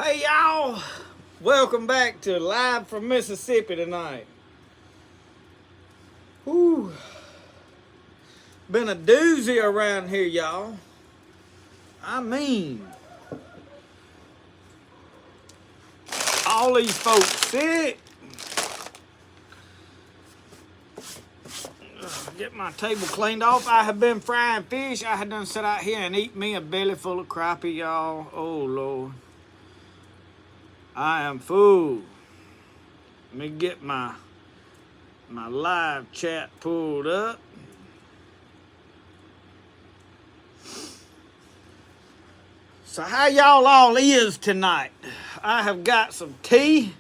Hey y'all, welcome back to Live from Mississippi tonight. Whew. Been a doozy around here, y'all. I mean, all these folks sick. Get my table cleaned off. I have been frying fish. I had done sit out here and eat me a belly full of crappie, y'all. Oh Lord, I am full. Let me get my live chat pulled up. So how y'all all is tonight? I have got some tea.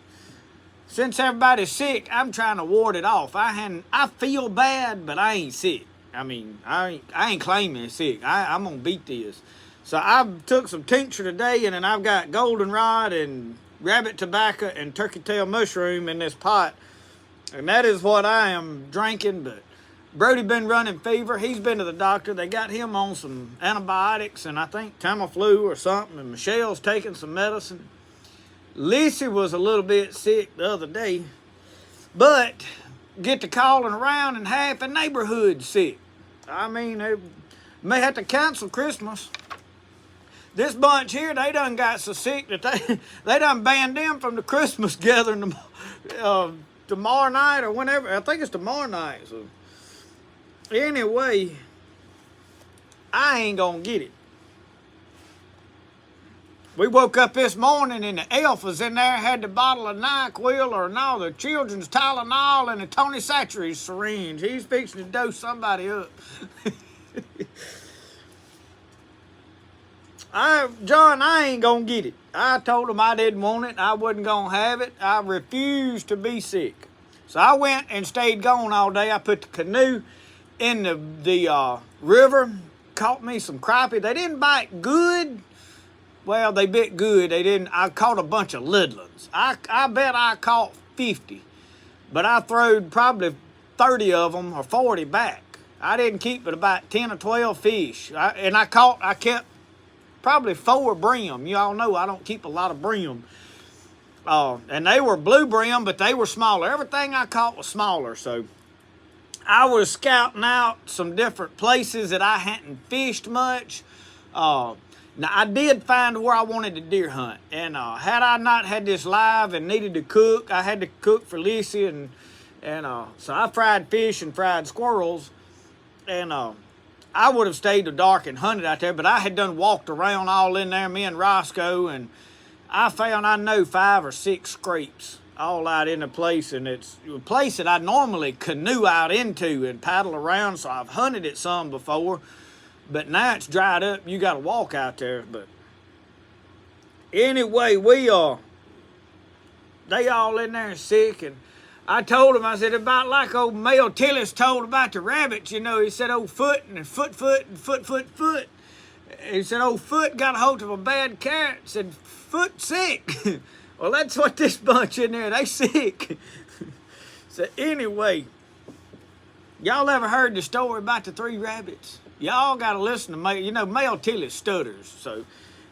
Since everybody's sick, I'm trying to ward it off. I feel bad, but I ain't sick. I mean, I ain't claiming sick. I'm gonna beat this. So I took some tincture today, and then I've got goldenrod and rabbit tobacco and turkey tail mushroom in this pot, and that is what I am drinking. But Brody been running fever. He's been to the doctor. They got him on some antibiotics and I think Tamiflu or something. And Michelle's taking some medicine. Lissy was a little bit sick the other day, but get to calling around and half the neighborhood's sick. I mean, they may have to cancel Christmas. This bunch here, they done got so sick that they done banned them from the Christmas gathering tomorrow night or whenever. I think it's tomorrow night. So anyway, I ain't gonna get it. We woke up this morning and the elf was in there, had the bottle of NyQuil or no, the children's Tylenol and the Tony Satchery's syringe. He's fixing to dose somebody up. John, I ain't gonna get it. I told him I didn't want it. I wasn't gonna have it. I refused to be sick. So I went and stayed gone all day. I put the canoe in the river, caught me some crappie. They didn't bite good. Well, they bit good. They didn't. I caught a bunch of little ones. I bet I caught 50, but I throwed probably 30 of them or 40 back. I didn't keep but about 10 or 12 fish. I kept probably 4 brim. You all know I don't keep a lot of brim. And they were blue brim, but they were smaller. Everything I caught was smaller. So I was scouting out some different places that I hadn't fished much. Now, I did find where I wanted to deer hunt, and had I not had this live and needed to cook, I had to cook for Lissy, and so I fried fish and fried squirrels, and I would have stayed till dark and hunted out there, but I had done walked around all in there, me and Roscoe, and I found, I know, 5 or 6 scrapes all out in the place, and it's a place that I normally canoe out into and paddle around, so I've hunted it some before. But now it's dried up. You got to walk out there. But anyway, they all in there sick. And I told him, I said, about like old Mel Tillis told about the rabbits. You know, he said, old Foot and Foot. He said, old Foot got a hold of a bad carrot. Said, Foot sick. Well, that's what this bunch in there, they sick. So anyway, y'all ever heard the story about the 3 rabbits? Y'all got to listen to Mel. You know, Mel Tillis stutters, so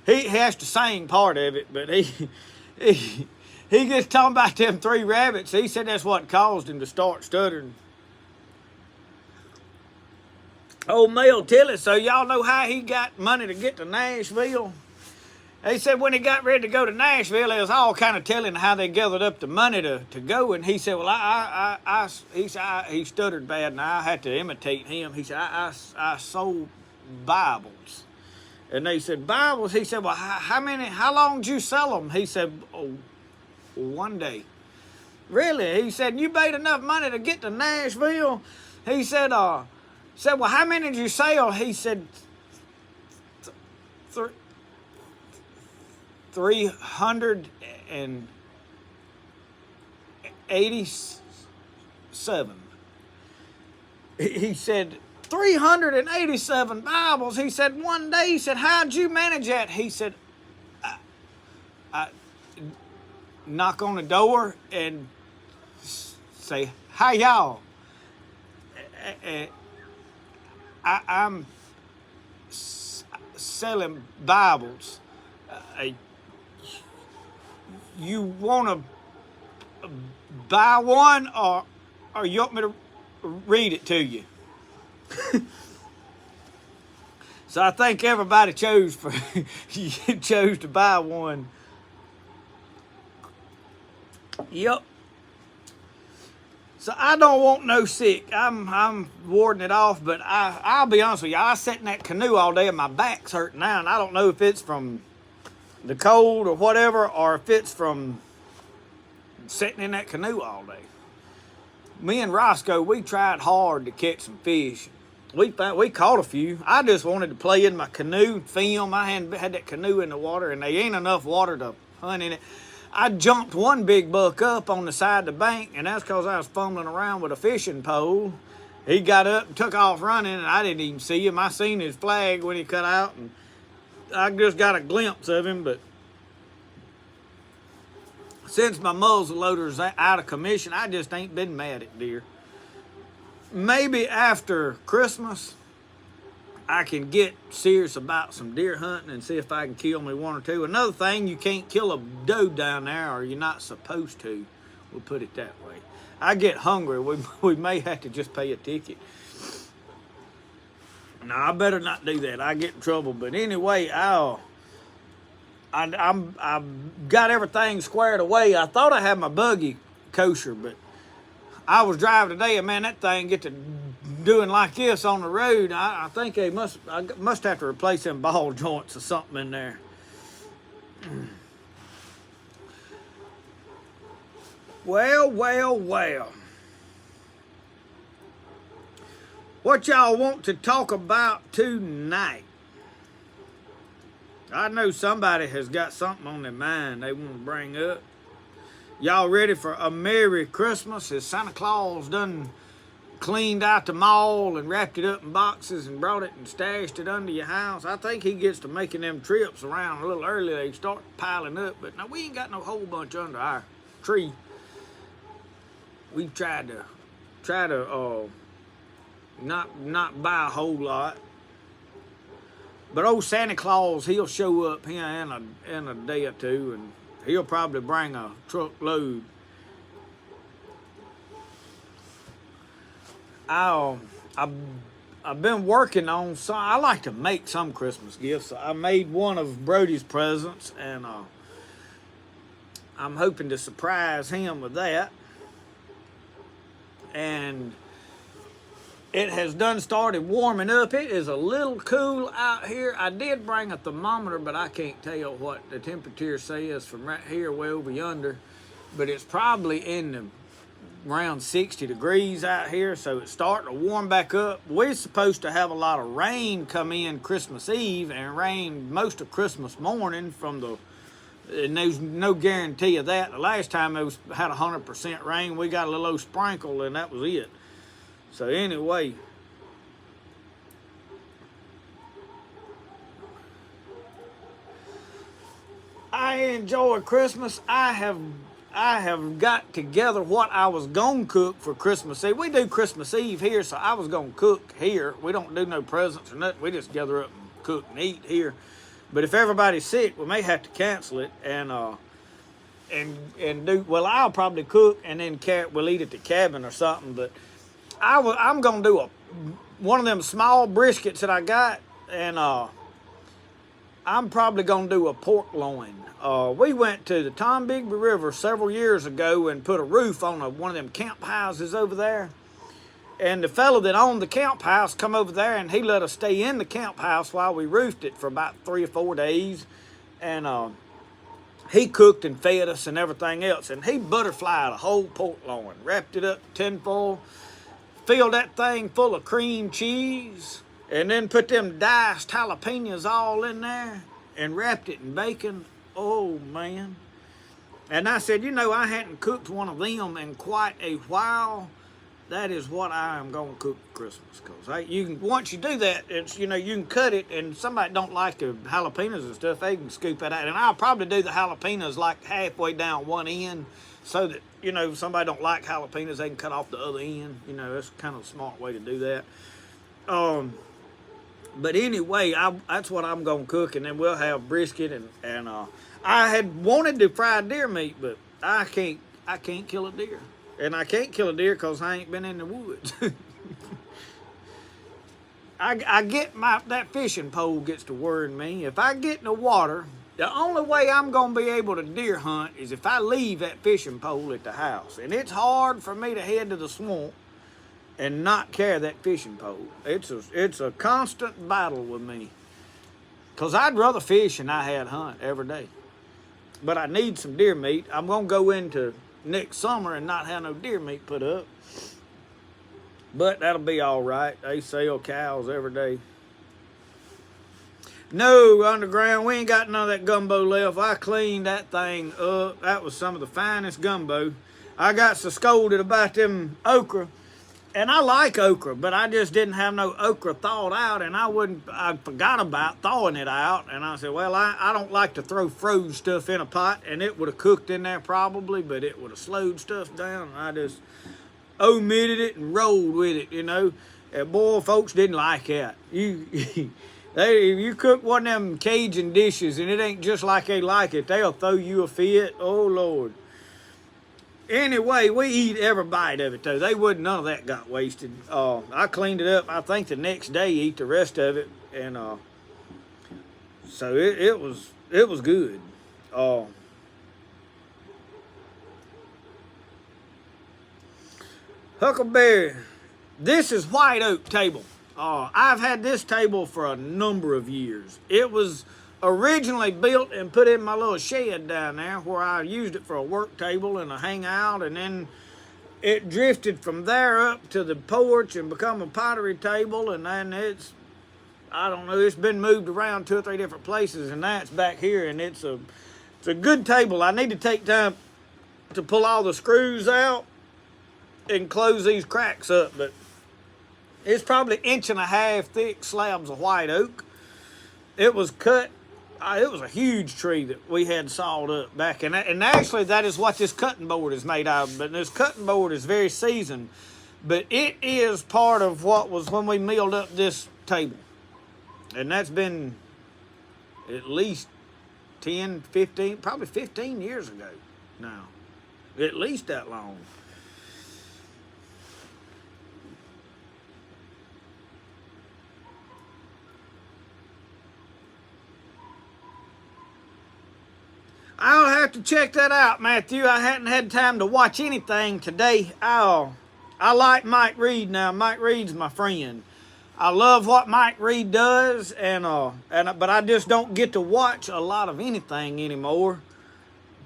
he has to sing part of it, but he gets talking about them 3 rabbits. He said that's what caused him to start stuttering. Old Mel Tillis, so y'all know how he got money to get to Nashville? He said when he got ready to go to Nashville, they was all kind of telling how they gathered up the money to go, and he said, well, he stuttered bad, and I had to imitate him. He said, I sold Bibles. And they said, Bibles? He said, well, how long did you sell them? He said, oh, 1 day. Really? He said, you made enough money to get to Nashville? He said, well, how many did you sell? He said, 387. He said, 387 Bibles. He said, 1 day. He said, how'd you manage that? He said, I knock on the door and say, hi, y'all. I'm selling Bibles. you want to buy one, or you want me to read it to you? So I think everybody chose to buy one. Yep. So I don't want no sick. I'm warding it off, but I'll be honest with you. I sat in that canoe all day and my back's hurting now, and I don't know if it's from the cold or whatever, or if it's from sitting in that canoe all day. Me and Roscoe, we tried hard to catch some fish. We caught a few. I just wanted to play in my canoe, film. I hadn't had that canoe in the water, and there ain't enough water to hunt in it. I jumped one big buck up on the side of the bank, and that's because I was fumbling around with a fishing pole. He got up and took off running, and I didn't even see him. I seen his flag when he cut out, and I just got a glimpse of him. But since my muzzle loader's out of commission, I just ain't been mad at deer. Maybe after Christmas, I can get serious about some deer hunting and see if I can kill me one or two. Another thing, you can't kill a doe down there, or you're not supposed to. We'll put it that way. I get hungry. We may have to just pay a ticket. No, I better not do that. I get in trouble. But anyway, I've got everything squared away. I thought I had my buggy kosher, but I was driving today, and man, that thing get to doing like this on the road. I think I must have to replace them ball joints or something in there. Well. What y'all want to talk about tonight? I know somebody has got something on their mind they want to bring up. Y'all ready for a Merry Christmas? Has Santa Claus done cleaned out the mall and wrapped it up in boxes and brought it and stashed it under your house? I think he gets to making them trips around a little early. They start piling up, but now we ain't got no whole bunch under our tree. We've tried to not buy a whole lot. But old Santa Claus, he'll show up here in a day or two, and he'll probably bring a truckload. I've been working on some. I like to make some Christmas gifts. I made one of Brody's presents, and I'm hoping to surprise him with that. And it has done started warming up. It is a little cool out here. I did bring a thermometer, but I can't tell what the temperature says from right here way over yonder. But it's probably in the around 60 degrees out here, so it's starting to warm back up. We're supposed to have a lot of rain come in Christmas Eve and rain most of Christmas morning and there's no guarantee of that. The last time it had 100% rain, we got a little old sprinkle, and that was it. So anyway, I enjoy Christmas. I have got together what I was going to cook for Christmas Eve. We do Christmas Eve here, so I was going to cook here. We don't do no presents or nothing. We just gather up and cook and eat here. But if everybody's sick, we may have to cancel it and do, well, I'll probably cook and then we'll eat at the cabin or something. But I'm going to do one of them small briskets that I got, and I'm probably going to do a pork loin. We went to the Tombigbee River several years ago and put a roof on one of them camp houses over there. And the fellow that owned the camp house come over there, and he let us stay in the camp house while we roofed it for about 3 or 4 days. And he cooked and fed us and everything else. And he butterflied a whole pork loin, wrapped it up in tinfoil, filled that thing full of cream cheese, and then put them diced jalapenos all in there and wrapped it in bacon. Oh, man. And I said, I hadn't cooked one of them in quite a while. That is what I am going to cook for Christmas. Because once you do that, it's you can cut it, and somebody don't like the jalapenos and stuff, they can scoop that out. And I'll probably do the jalapenos like halfway down one end, so that, if somebody don't like jalapenos, they can cut off the other end. That's kind of a smart way to do that. But anyway, that's what I'm going to cook, and then we'll have brisket, and I had wanted to fry deer meat, but I can't kill a deer. And I can't kill a deer because I ain't been in the woods. I get that fishing pole gets to worrying me. If I get in the water, the only way I'm gonna be able to deer hunt is if I leave that fishing pole at the house. And it's hard for me to head to the swamp and not carry that fishing pole. It's a constant battle with me. Cause I'd rather fish than I had hunt every day. But I need some deer meat. I'm gonna go into next summer and not have no deer meat put up. But that'll be all right. They sell cows every day. No, underground, we ain't got none of that gumbo left. I cleaned that thing up. That was some of the finest gumbo. I got so scolded about them okra. And I like okra, but I just didn't have no okra thawed out, and I forgot about thawing it out. And I said, well, I don't like to throw froze stuff in a pot, and it would have cooked in there probably, but it would have slowed stuff down. And I just omitted it and rolled with it, you know. And boy, folks didn't like that. If you cook one of them Cajun dishes and it ain't just like they like it, they'll throw you a fit. Oh, Lord. Anyway, we eat every bite of it, though. None of that got wasted. I cleaned it up, I think, the next day, eat the rest of it. And so it was good. Huckleberry, this is white oak table. I've had this table for a number of years. It was originally built and put in my little shed down there where I used it for a work table and a hangout, and then it drifted from there up to the porch and become a pottery table, and then it's been moved around 2 or 3 different places, and now it's back here, and it's a good table. I need to take time to pull all the screws out and close these cracks up, but it's probably 1.5 inch thick slabs of white oak. It was cut. It was a huge tree that we had sawed up back, and actually that is what this cutting board is made out of. But this cutting board is very seasoned, but it is part of what was when we milled up this table, and that's been at least 10, 15, probably 15 years ago now, at least that long. I'll have to check that out, Matthew. I hadn't had time to watch anything today. I like Mike Reed now. Mike Reed's my friend. I love what Mike Reed does, but I just don't get to watch a lot of anything anymore.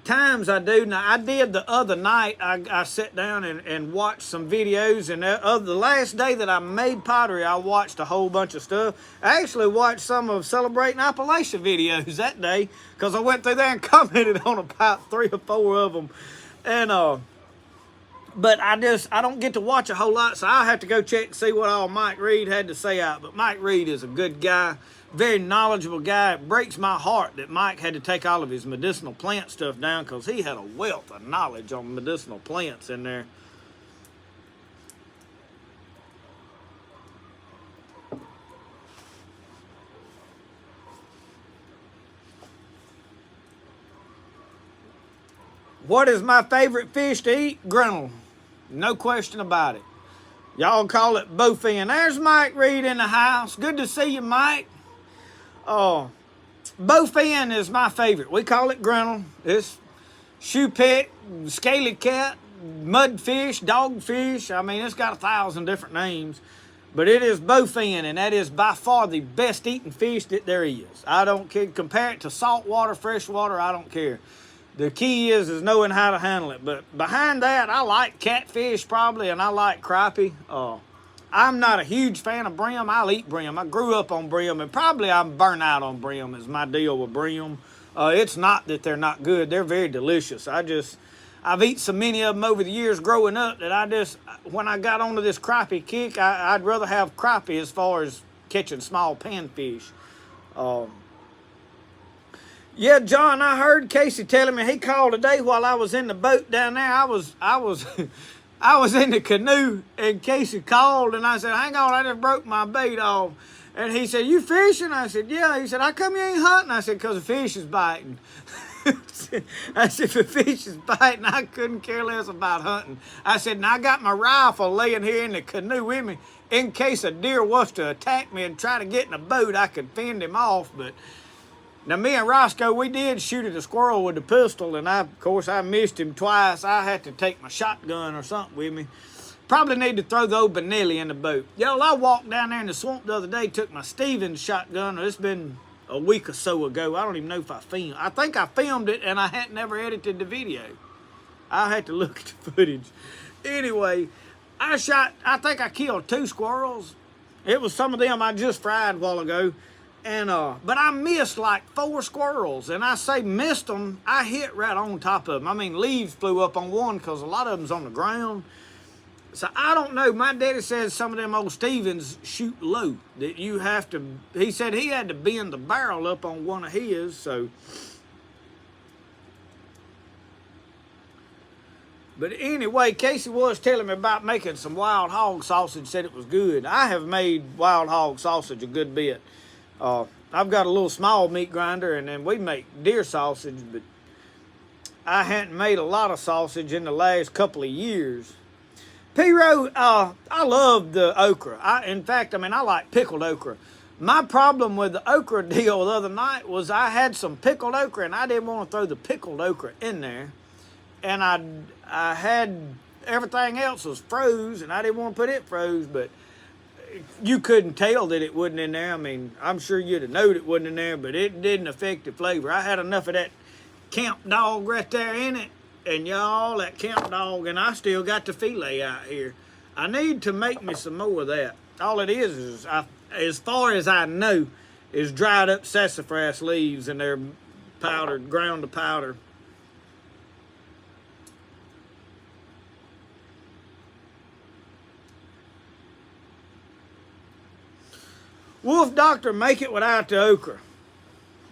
Times I do. Now, I did the other night. I sat down and watched some videos, and the last day that I made pottery, I watched a whole bunch of stuff. I actually watched some of Celebrating Appalachia videos that day, because I went through there and commented on about 3 or 4 of them. And but I don't get to watch a whole lot, so I'll have to go check and see what all Mike Reed had to say out. But Mike Reed is a good guy, very knowledgeable guy. It breaks my heart that Mike had to take all of his medicinal plant stuff down, because he had a wealth of knowledge on medicinal plants in there. What is my favorite fish to eat? Grinnell. No question about it. Y'all call it bowfin. There's Mike Reed in the house. Good to see you, Mike. Bowfin is my favorite. We call it grinnell. It's shoepet, scaly cat, mudfish, dogfish. I mean, it's got 1,000 different names. But it is bowfin, and that is by far the best eating fish that there is. I don't care. Compare it to saltwater, freshwater, I don't care. The key is knowing how to handle it. But behind that, I like catfish probably, and I like crappie. I'm not a huge fan of brim. I'll eat brim. I grew up on brim, and probably I'm burnt out on brim is my deal with brim. It's not that they're not good. They're very delicious. I've eaten so many of them over the years growing up that when I got onto this crappie kick, I'd rather have crappie as far as catching small panfish. Yeah, John, I heard Casey telling me he called today while I was in the boat down there. I was I was in the canoe, and Casey called, and I said, hang on, I just broke my bait off. And he said, you fishing? I said, yeah. He said, how come you ain't hunting? I said, because the fish is biting. I said, if the fish is biting, I couldn't care less about hunting. I said, and I got my rifle laying here in the canoe with me. In case a deer was to attack me and try to get in a boat, I could fend him off. But now me and Roscoe, we did shoot at a squirrel with a pistol, and of course, I missed him twice. I had to take my shotgun or something with me. Probably need to throw the old Benelli in the boat. Y'all, I walked down there in the swamp the other day, took my Stevens shotgun. It's been a week or so ago. I don't even know if I filmed. I think I filmed it, and I hadn't never edited the video. I had to look at the footage. Anyway, I think I killed 2 squirrels. It was some of them I just fried a while ago. And but I missed like 4 squirrels. And I say missed them, I hit right on top of them. I mean, leaves flew up on one because a lot of them's on the ground. So I don't know. My daddy says some of them old Stevens shoot low. That you have to, he said he had to bend the barrel up on one of his, so. But anyway, Casey was telling me about making some wild hog sausage, said it was good. I have made wild hog sausage a good bit. I've got a little small meat grinder, and then we make deer sausage, but I hadn't made a lot of sausage in the last couple of years. P-Row, I love the okra. In fact, I like pickled okra. My problem with the okra deal the other night was I had some pickled okra, and I didn't want to throw the pickled okra in there. And I had everything else was froze, and I didn't want to put it froze, but you couldn't tell that it wasn't in there. I mean, I'm sure you'd have known it wasn't in there, but it didn't affect the flavor. I had enough of that camp dog right there in it. And y'all, that camp dog, and I still got the filet out here. I need to make me some more of that. All it is as far as I know, is dried up sassafras leaves, and they're powdered, ground to powder. Wolf Doctor, make it without the okra.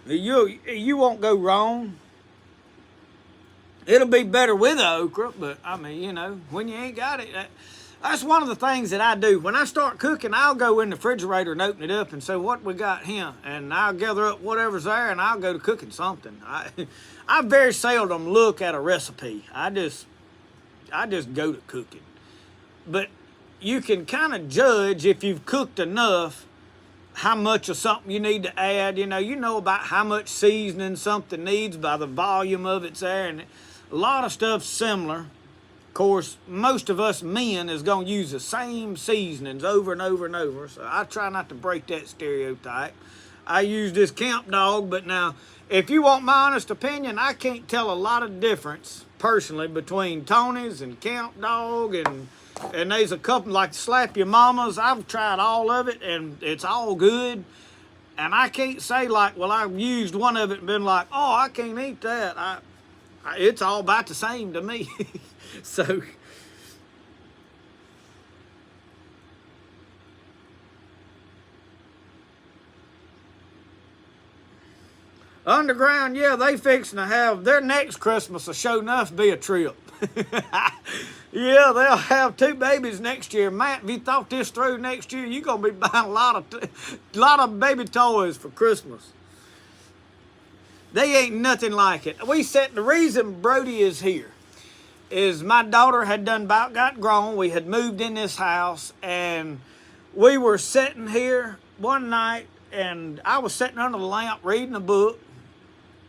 You won't go wrong. It'll be better with the okra, but I mean, you know, when you ain't got it, that's one of the things that I do. When I start cooking, I'll go in the refrigerator and open it up and say, what we got here? And I'll gather up whatever's there, and I'll go to cooking something. I very seldom look at a recipe. I just go to cooking. But you can kind of judge if you've cooked enough how much of something you need to add. You know about how much seasoning something needs by the volume of it's there, and a lot of stuff's similar. Of course, most of us men is going to use the same seasonings over and over and over, so I try not to break that stereotype. I use this camp dog, but now, if you want my honest opinion, I can't tell a lot of difference, personally, between Tony's and camp dog, and there's a couple like Slap Your Mamas. I've tried all of it, and it's all good. And I can't say like, well, I've used one of it and been like, oh, I can't eat that. It's all about the same to me. So, Underground, yeah, they fixing to have their next Christmas will sure enough be a trip. Yeah, they'll have 2 babies next year. Matt, if you thought this through next year, you're going to be buying a lot of baby toys for Christmas. They ain't nothing like it. The reason Brody is here is my daughter had done about got grown. We had moved in this house, and we were sitting here one night, and I was sitting under the lamp reading a book.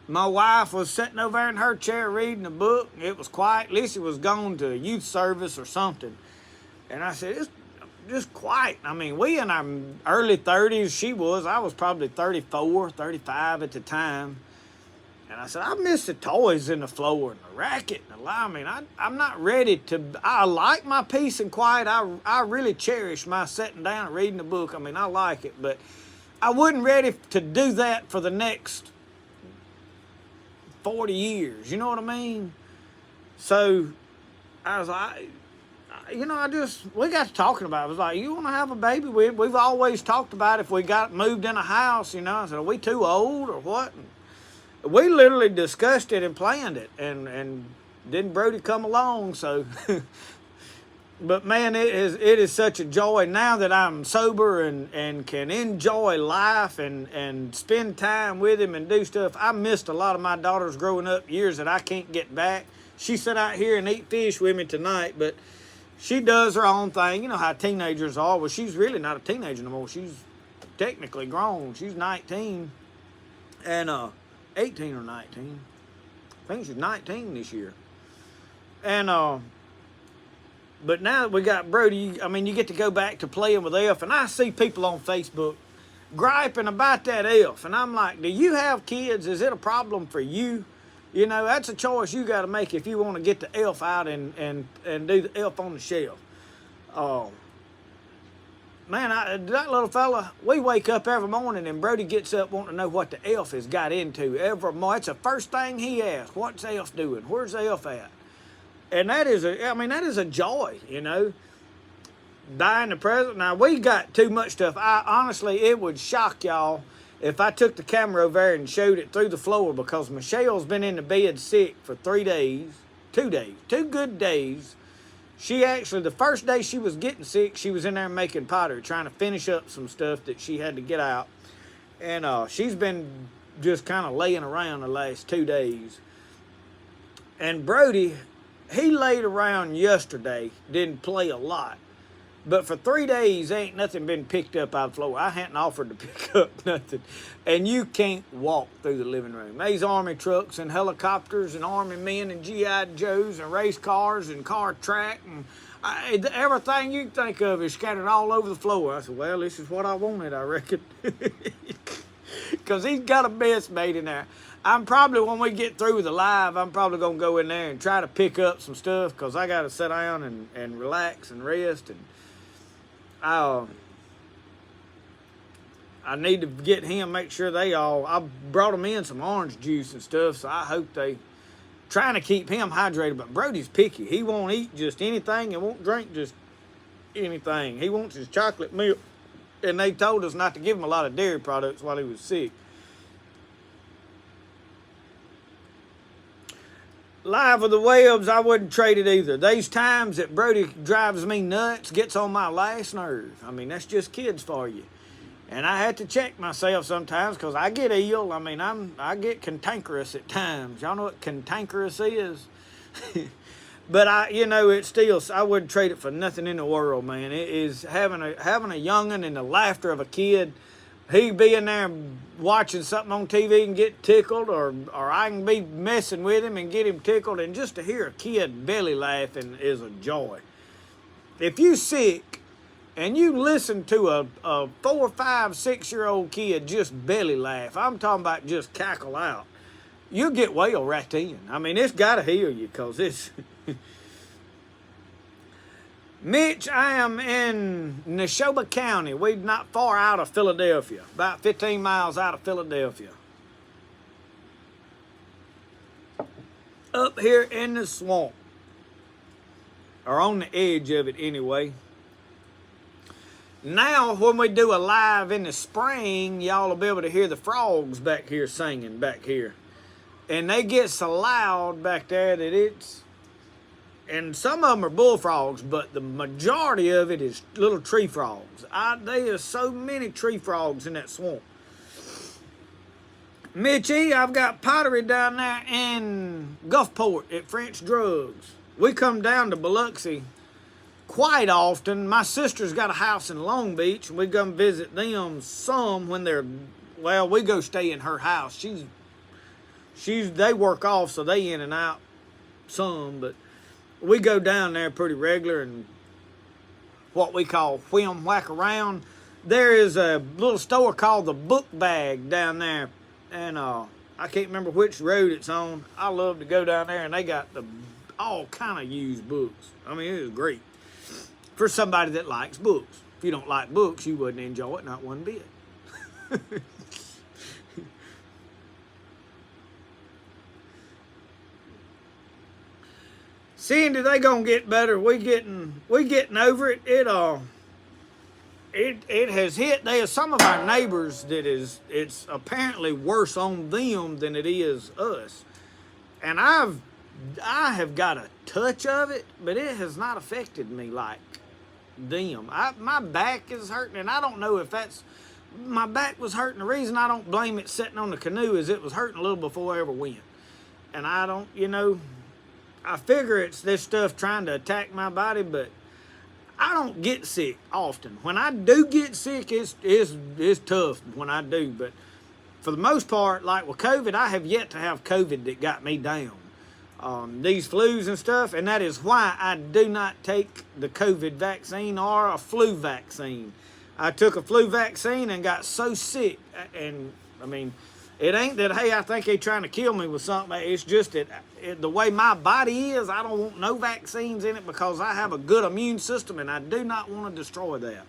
My wife was sitting over there in her chair reading a book. It was quiet. Lissy was gone to youth service or something. And I said, it's just quiet. I mean, we in our early 30s. I was probably 34, 35 at the time. And I said, I miss the toys in the floor and the racket and the line. I mean, I'm not ready to, I like my peace and quiet. I really cherish my sitting down and reading a book. I mean, I like it, but I wasn't ready to do that for the next 40 years, you know what I mean? So I was like, we got to talking about it. I was like, you want to have a baby? We've always talked about if we got moved in a house, I said, are we too old or what? And we literally discussed it and planned it, and then Brody come along, so But man, it is such a joy now that I'm sober and can enjoy life and spend time with him and do stuff. I missed a lot of my daughters growing up, years that I can't get back. She sat out here and eat fish with me tonight, but she does her own thing. You know how teenagers are. Well, she's really not a teenager no more. She's technically grown. She's 19 and 18 or 19. I think she's 19 this year. And but now that we got Brody, I mean, you get to go back to playing with Elf, and I see people on Facebook griping about that Elf, and I'm like, do you have kids? Is it a problem for you? You know, that's a choice you got to make if you want to get the Elf out and do the Elf on the shelf. Man, that little fella, we wake up every morning and Brody gets up wanting to know what the Elf has got into every morning. It's the first thing he asks. What's the Elf doing? Where's the Elf at? And that is a joy, you know. Buying the present. Now, we got too much stuff. Honestly, it would shock y'all if I took the camera over there and showed it through the floor, because Michelle's been in the bed sick for 3 days, 2 days, 2 good days. She actually, the first day she was getting sick, she was in there making pottery, trying to finish up some stuff that she had to get out. And she's been just kind of laying around the last 2 days. And Brody, he laid around yesterday, didn't play a lot. But for 3 days, ain't nothing been picked up out of the floor. I hadn't offered to pick up nothing. And you can't walk through the living room. There's Army trucks and helicopters and Army men and G.I. Joes and race cars and car track. And everything you think of is scattered all over the floor. I said, well, this is what I wanted, I reckon. Because he's got a mess made in there. I'm probably, when we get through with the live, I'm probably going to go in there and try to pick up some stuff, because I got to sit down and relax and rest. And I need to get him, make sure I brought them in some orange juice and stuff, so I hope trying to keep him hydrated. But Brody's picky. He won't eat just anything and won't drink just anything. He wants his chocolate milk, and they told us not to give him a lot of dairy products while he was sick. Live with the webs, I wouldn't trade it either. These times that Brody drives me nuts, gets on my last nerve. I mean, that's just kids for you. And I have to check myself sometimes, because I get ill. I mean, I get cantankerous at times. Y'all know what cantankerous is? But it's still, I wouldn't trade it for nothing in the world, man. It is having a youngin' and the laughter of a kid. He be in there watching something on TV and get tickled, or I can be messing with him and get him tickled, and just to hear a kid belly laughing is a joy. If you sick and you listen to a 4, 5, 6-year-old kid just belly laugh, I'm talking about just cackle out, you'll get well right then. I mean, it's got to heal you, because it's... Mitch, I am in Neshoba County. We're not far out of Philadelphia, about 15 miles out of Philadelphia. Up here in the swamp, or on the edge of it anyway. Now, when we do a live in the spring, y'all will be able to hear the frogs back here singing back here. And they get so loud back there that it's... And some of them are bullfrogs, but the majority of it is little tree frogs. There are so many tree frogs in that swamp. Mitchie, I've got pottery down there in Gulfport at French Drugs. We come down to Biloxi quite often. My sister's got a house in Long Beach, and we come visit them some when we go stay in her house. They work off, so they in and out some, but we go down there pretty regular and what we call whim whack around. There is a little store called the Book Bag down there, and I can't remember which road it's on. I love to go down there, and they got all kind of used books. I mean, it is great for somebody that likes books. If you don't like books, you wouldn't enjoy it, not one bit. Cindy, they gonna get better. We getting over it. It has hit. There's some of our neighbors that it's apparently worse on them than it is us. And I've I have got a touch of it, but it has not affected me like them. My back is hurting, and I don't know if that's my back was hurting. The reason I don't blame it sitting on the canoe is it was hurting a little before I ever went. And I don't, I figure it's this stuff trying to attack my body, but I don't get sick often. When I do get sick, it's tough when I do. But for the most part, like with COVID, I have yet to have COVID that got me down. These flus and stuff, and that is why I do not take the COVID vaccine or a flu vaccine. I took a flu vaccine and got so sick, and I mean, it ain't that, hey, I think they're trying to kill me with something. It's just that the way my body is, I don't want no vaccines in it because I have a good immune system, and I do not want to destroy that.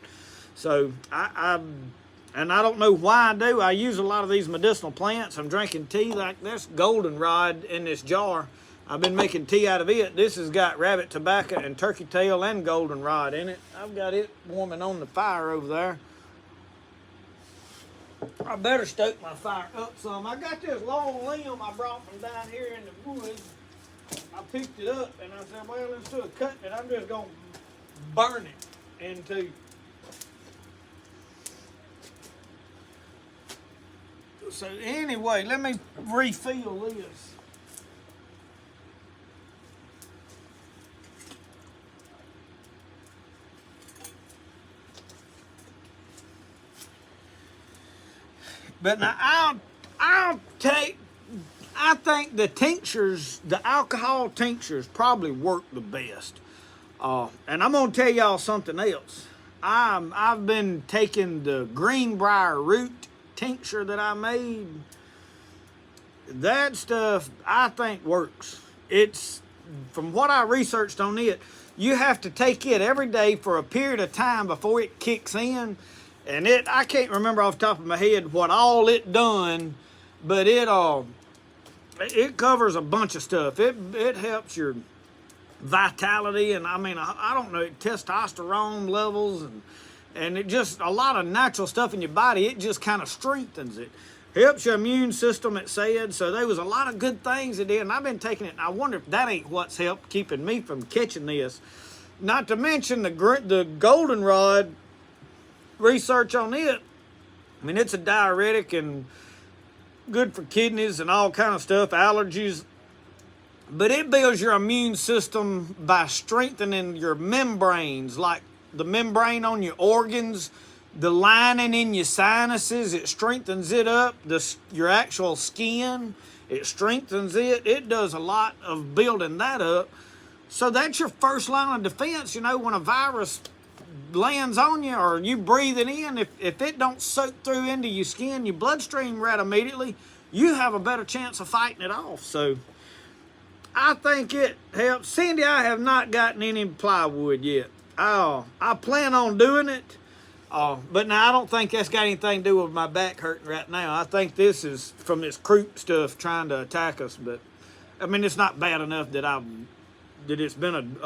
So and I don't know why I do. I use a lot of these medicinal plants. I'm drinking tea like this goldenrod in this jar. I've been making tea out of it. This has got rabbit tobacco and turkey tail and goldenrod in it. I've got it warming on the fire over there. I better stoke my fire up some. I got this long limb I brought from down here in the woods. I picked it up and I said, well, instead of cutting it, I'm just going to burn it into. So anyway, let me refill this. But now I think the tinctures, the alcohol tinctures probably work the best. And I'm gonna tell y'all something else. I've been taking the greenbrier root tincture that I made. That stuff I think works. It's, from what I researched on it, you have to take it every day for a period of time before it kicks in. And I can't remember off the top of my head what all it done, but it covers a bunch of stuff. It helps your vitality, and I mean, I don't know, testosterone levels, and it just, a lot of natural stuff in your body. It just kind of strengthens it. Helps your immune system, it said. So there was a lot of good things it did, and I've been taking it, and I wonder if that ain't what's helped keeping me from catching this. Not to mention the goldenrod. Research on it, I mean, it's a diuretic and good for kidneys and all kind of stuff, allergies, but it builds your immune system by strengthening your membranes, like the membrane on your organs, the lining in your sinuses. It strengthens it up. Your actual skin, it strengthens it. It does a lot of building that up. So that's your first line of defense, when a virus lands on you or you breathe it in. If it don't soak through into your skin, your bloodstream right immediately, you have a better chance of fighting it off. So I think it helps. Cindy, I have not gotten any plywood yet. I plan on doing it, but now I don't think that's got anything to do with my back hurting right now. I think this is from this croup stuff trying to attack us. But I mean, it's not bad enough that it's been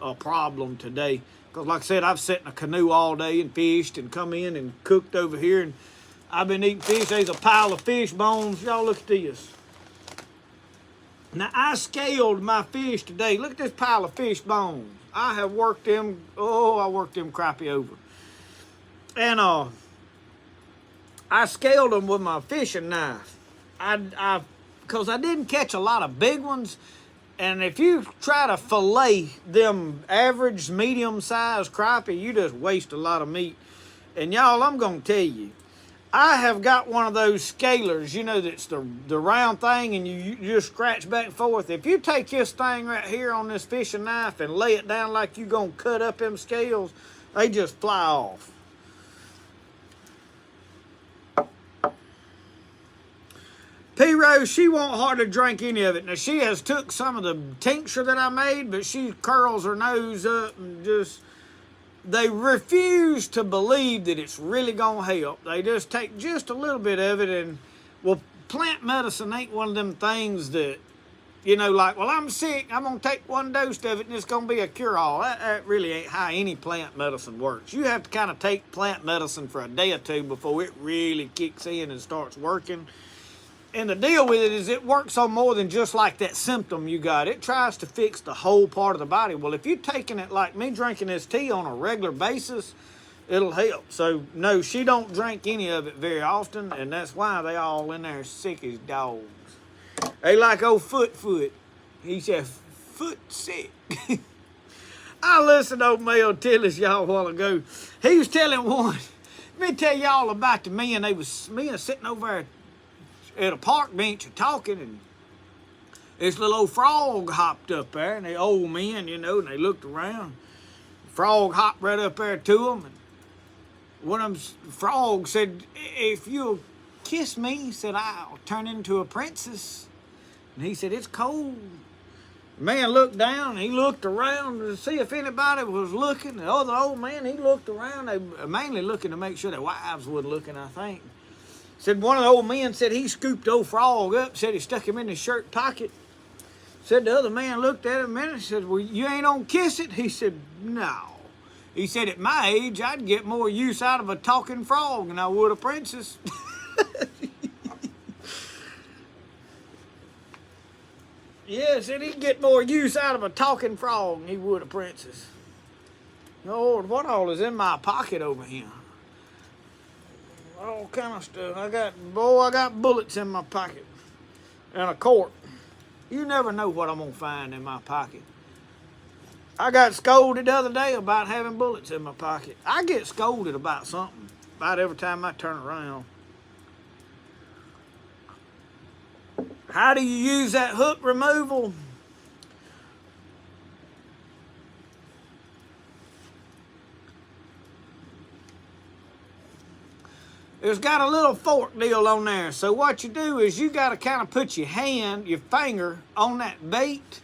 a problem today. Because like I said, I've sat in a canoe all day and fished and come in and cooked over here, and I've been eating fish. There's a pile of fish bones. Y'all look at this. Now, I scaled my fish today. Look at this pile of fish bones. I have worked them, I worked them crappie over. And I scaled them with my fishing knife. Because I didn't catch a lot of big ones. And if you try to fillet them average, medium-sized crappie, you just waste a lot of meat. And y'all, I'm going to tell you, I have got one of those scalers, that's the round thing, and you just scratch back and forth. If you take this thing right here on this fishing knife and lay it down like you're going to cut up them scales, they just fly off. P-Rose, she won't hardly drink any of it. Now, she has took some of the tincture that I made, but she curls her nose up and they refuse to believe that it's really going to help. They just take just a little bit of it, and, well, plant medicine ain't one of them things that, like, well, I'm sick, I'm going to take one dose of it, and it's going to be a cure-all. That really ain't how any plant medicine works. You have to kind of take plant medicine for a day or two before it really kicks in and starts working. And the deal with it is it works on more than just like that symptom you got. It tries to fix the whole part of the body. Well, if you're taking it like me drinking this tea on a regular basis, it'll help. So, no, she don't drink any of it very often, and that's why they all in there sick as dogs. They like old Foot. He said, Foot sick. I listened to old Mel Tillis y'all a while ago. He was telling one. Let me tell y'all about the men. They was sitting over there at a park bench talking, and this little old frog hopped up there, and the old men, and they looked around. The frog hopped right up there to them, and one of them frogs said, if you'll kiss me, he said, I'll turn into a princess. And he said, it's cold. The man looked down, and he looked around to see if anybody was looking. The other old man, he looked around. They were mainly looking to make sure their wives were looking, I think. Said one of the old men said he scooped the old frog up, said he stuck him in his shirt pocket. Said the other man looked at him a minute and said, well, you ain't gonna kiss it? He said, no. He said, at my age, I'd get more use out of a talking frog than I would a princess. Yeah, said he'd get more use out of a talking frog than he would a princess. Lord, what all is in my pocket over here? All kind of stuff. I got bullets in my pocket. And a quart. You never know what I'm going to find in my pocket. I got scolded the other day about having bullets in my pocket. I get scolded about something about every time I turn around. How do you use that hook removal? It's got a little fork deal on there. So what you do is you got to kind of put your finger on that bait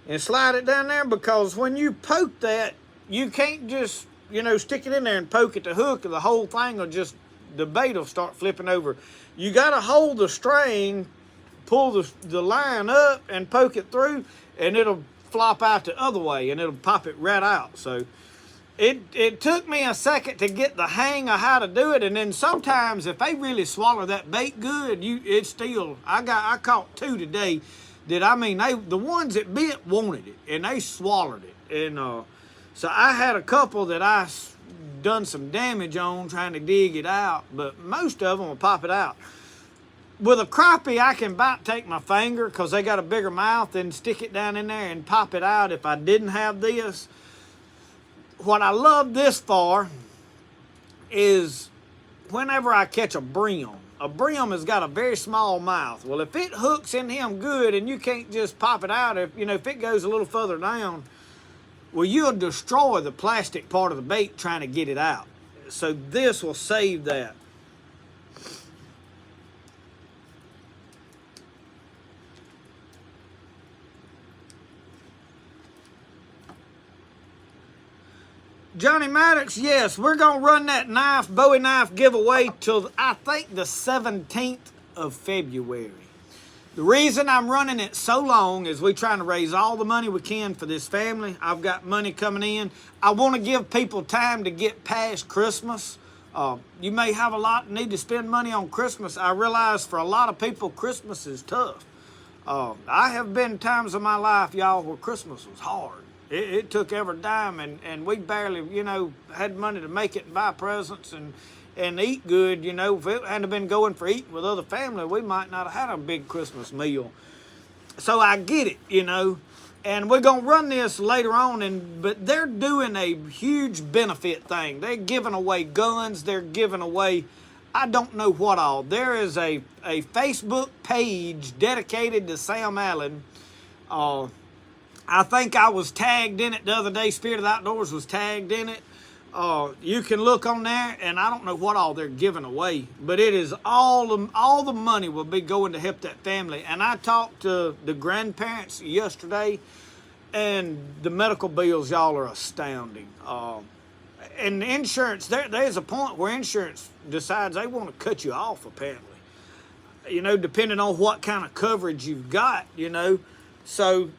and slide it down there, because when you poke that, you can't just, stick it in there and poke at the hook, or the whole thing the bait will start flipping over. You got to hold the string, pull the line up and poke it through, and it'll flop out the other way, and it'll pop it right out. So it took me a second to get the hang of how to do it, and then sometimes if they really swallow that bait good, I caught two today that, the ones that bit wanted it, and they swallowed it. And so I had a couple that I done some damage on trying to dig it out, but most of them will pop it out. With a crappie, I can about take my finger, because they got a bigger mouth, and stick it down in there and pop it out if I didn't have this. What I love this for is whenever I catch a brim. A brim has got a very small mouth. Well, if it hooks in him good and you can't just pop it out, if it goes a little further down, well, you'll destroy the plastic part of the bait trying to get it out. So this will save that. Johnny Maddox, yes, we're going to run that Bowie knife giveaway till, I think, the 17th of February. The reason I'm running it so long is we're trying to raise all the money we can for this family. I've got money coming in. I want to give people time to get past Christmas. You may have a lot need to spend money on Christmas. I realize for a lot of people, Christmas is tough. I have been times in my life, y'all, where Christmas was hard. It took every dime, and we barely, had money to make it and buy presents and eat good. If it hadn't been going for eating with other family, we might not have had a big Christmas meal. So I get it, and we're going to run this later on, but they're doing a huge benefit thing. They're giving away guns. They're giving away, I don't know what all. There is a Facebook page dedicated to Sam Allen. I think I was tagged in it the other day. Spirit of the Outdoors was tagged in it. You can look on there, and I don't know what all they're giving away, but it is all the money will be going to help that family. And I talked to the grandparents yesterday, and the medical bills, y'all, are astounding. And insurance, there's a point where insurance decides they want to cut you off, apparently. Depending on what kind of coverage you've got, So,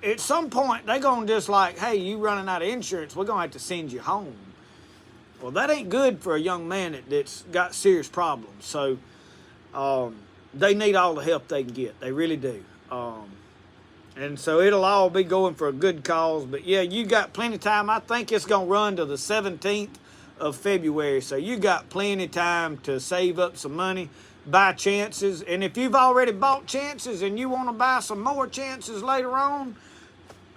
at some point, they're going to just like, hey, you running out of insurance, we're going to have to send you home. Well, that ain't good for a young man that's got serious problems. So, They need all the help they can get. They really do. And so it'll all be going for a good cause. But yeah, you got plenty of time. I think it's going to run to the 17th of February. So you got plenty of time to save up some money, buy chances. And if you've already bought chances and you want to buy some more chances later on,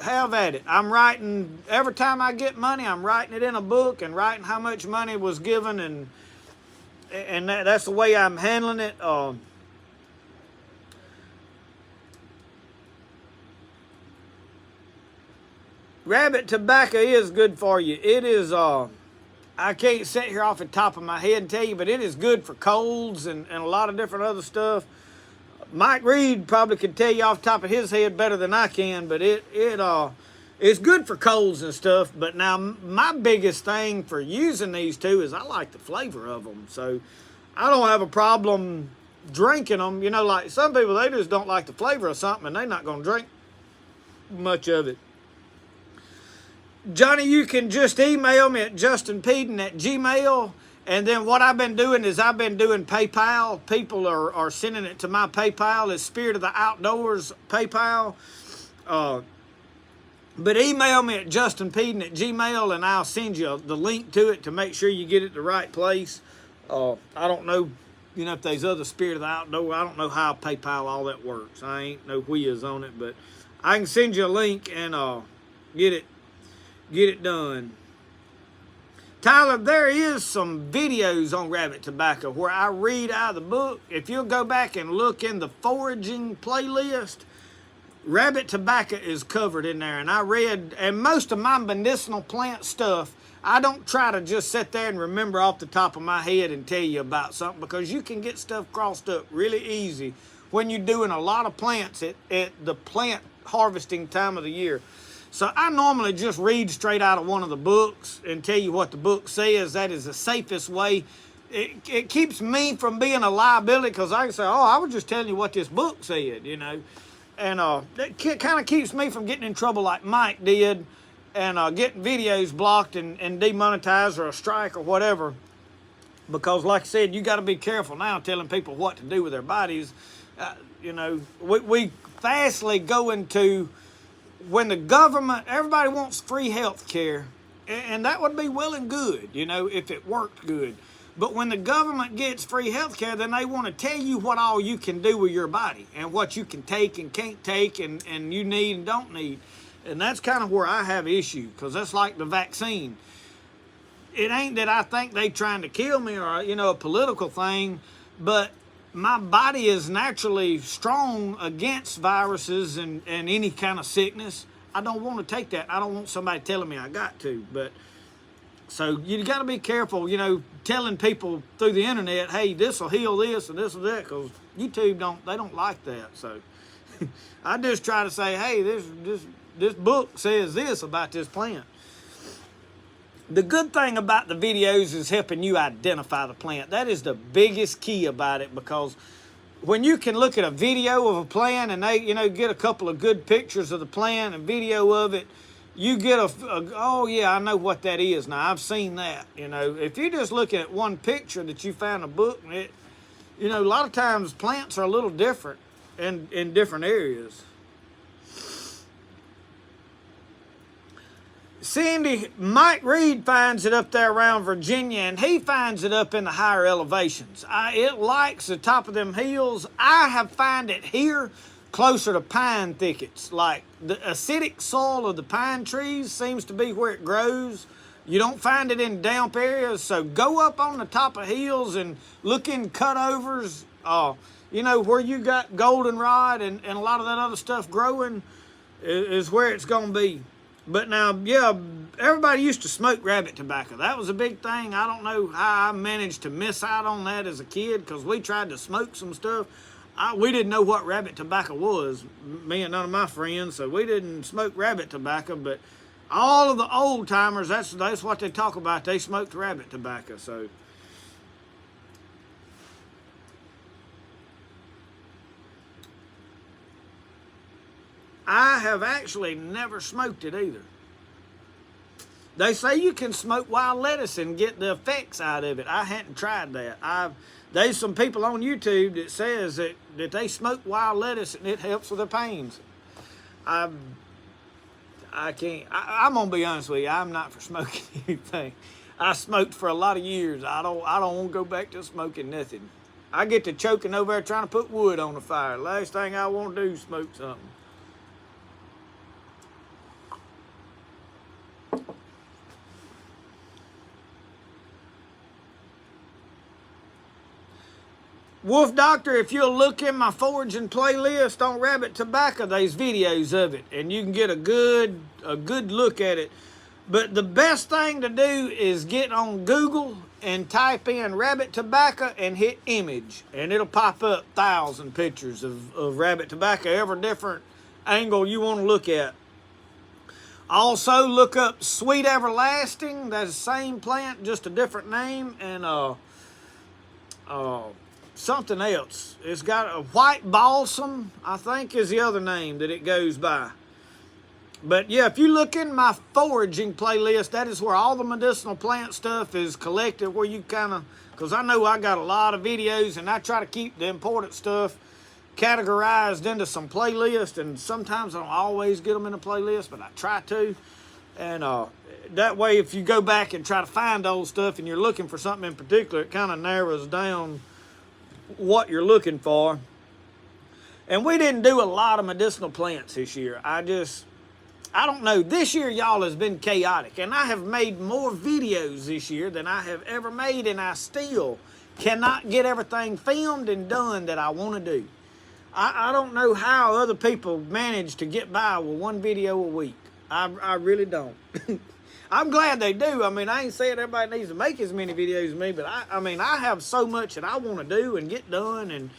have at it. I'm writing, every time I get money, I'm writing it in a book and writing how much money was given. And that's the way I'm handling it. Rabbit tobacco is good for you. It is, I can't sit here off the top of my head and tell you, but it is good for colds and a lot of different other stuff. Mike Reed probably could tell you off the top of his head better than I can, but it's good for colds and stuff. But now my biggest thing for using these two is I like the flavor of them. So I don't have a problem drinking them. You know, like some people, they just don't like the flavor of something and they're not going to drink much of it. Johnny, you can just email me at justinpeden@gmail. And then what I've been doing is I've been doing PayPal. People are sending it to my PayPal. It's Spirit of the Outdoors PayPal. But email me at justinpeden@gmail and I'll send you the link to it to make sure you get it the right place. I don't know, if there's other Spirit of the Outdoor. I don't know how PayPal all that works. I ain't no whiz on it, but I can send you a link and get it done. Tyler, there is some videos on rabbit tobacco where I read out of the book. If you'll go back and look in the foraging playlist, rabbit tobacco is covered in there. And I read, and most of my medicinal plant stuff, I don't try to just sit there and remember off the top of my head and tell you about something, because you can get stuff crossed up really easy when you're doing a lot of plants at the plant harvesting time of the year. So I normally just read straight out of one of the books and tell you what the book says. That is the safest way. It keeps me from being a liability, because I can say, I was just telling you what this book said, And that kind of keeps me from getting in trouble like Mike did and getting videos blocked and demonetized or a strike or whatever. Because like I said, you got to be careful now telling people what to do with their bodies. We fastly go into... When the government, everybody wants free health care, and that would be well and good, if it worked good. But when the government gets free health care, then they want to tell you what all you can do with your body and what you can take and can't take and you need and don't need. And that's kind of where I have issue, because that's like the vaccine. It ain't that I think they trying to kill me or, a political thing, but my body is naturally strong against viruses and any kind of sickness. I don't want to take that. I don't want somebody telling me I got to. But so you got to be careful, telling people through the internet, hey, this will heal this and this or that, because YouTube don't like that. So I just try to say, hey, this book says this about this plant. The good thing about the videos is helping you identify the plant. That is the biggest key about it, because when you can look at a video of a plant and they, get a couple of good pictures of the plant and video of it, you get oh yeah, I know what that is now. I've seen that. If you're just looking at one picture that you found in a book, a lot of times plants are a little different in different areas. Cindy, Mike Reed finds it up there around Virginia, and he finds it up in the higher elevations. It likes the top of them hills. I have found it here closer to pine thickets. Like the acidic soil of the pine trees seems to be where it grows. You don't find it in damp areas, so go up on the top of hills and look in cutovers, where you got goldenrod and a lot of that other stuff growing is where it's going to be. But now, yeah, everybody used to smoke rabbit tobacco. That was a big thing. I don't know how I managed to miss out on that as a kid, because we tried to smoke some stuff. We didn't know what rabbit tobacco was, me and none of my friends, so we didn't smoke rabbit tobacco. But all of the old timers, that's what they talk about. They smoked rabbit tobacco. So I have actually never smoked it either. They say you can smoke wild lettuce and get the effects out of it. I hadn't tried that. There's some people on YouTube that says that they smoke wild lettuce and it helps with the pains. I can't. I'm gonna be honest with you. I'm not for smoking anything. I smoked for a lot of years. I don't want to go back to smoking nothing. I get to choking over there trying to put wood on the fire. Last thing I want to do is smoke something. Wolf Doctor, if you'll look in my foraging playlist on rabbit tobacco, there's videos of it, and you can get a good look at it. But the best thing to do is get on Google and type in rabbit tobacco and hit image, and it'll pop up 1,000 pictures of rabbit tobacco, every different angle you want to look at. Also, look up Sweet Everlasting. That's the same plant, just a different name, and something else. It's got a white balsam, I think is the other name that it goes by. But yeah, if you look in my foraging playlist, that is where all the medicinal plant stuff is collected, where you kind of, because I know I got a lot of videos and I try to keep the important stuff categorized into some playlist, and sometimes I don't always get them in a playlist, but I try to. And that way, if you go back and try to find old stuff and you're looking for something in particular, it kind of narrows down what you're looking for. And we didn't do a lot of medicinal plants this year. I don't know. This year, y'all, has been chaotic. And I have made more videos this year than I have ever made, and I still cannot get everything filmed and done that I want to do. I don't know how other people manage to get by with one video a week. I really don't. I'm glad they do. I mean, I ain't saying everybody needs to make as many videos as me, but I mean, I have so much that I want to do and get done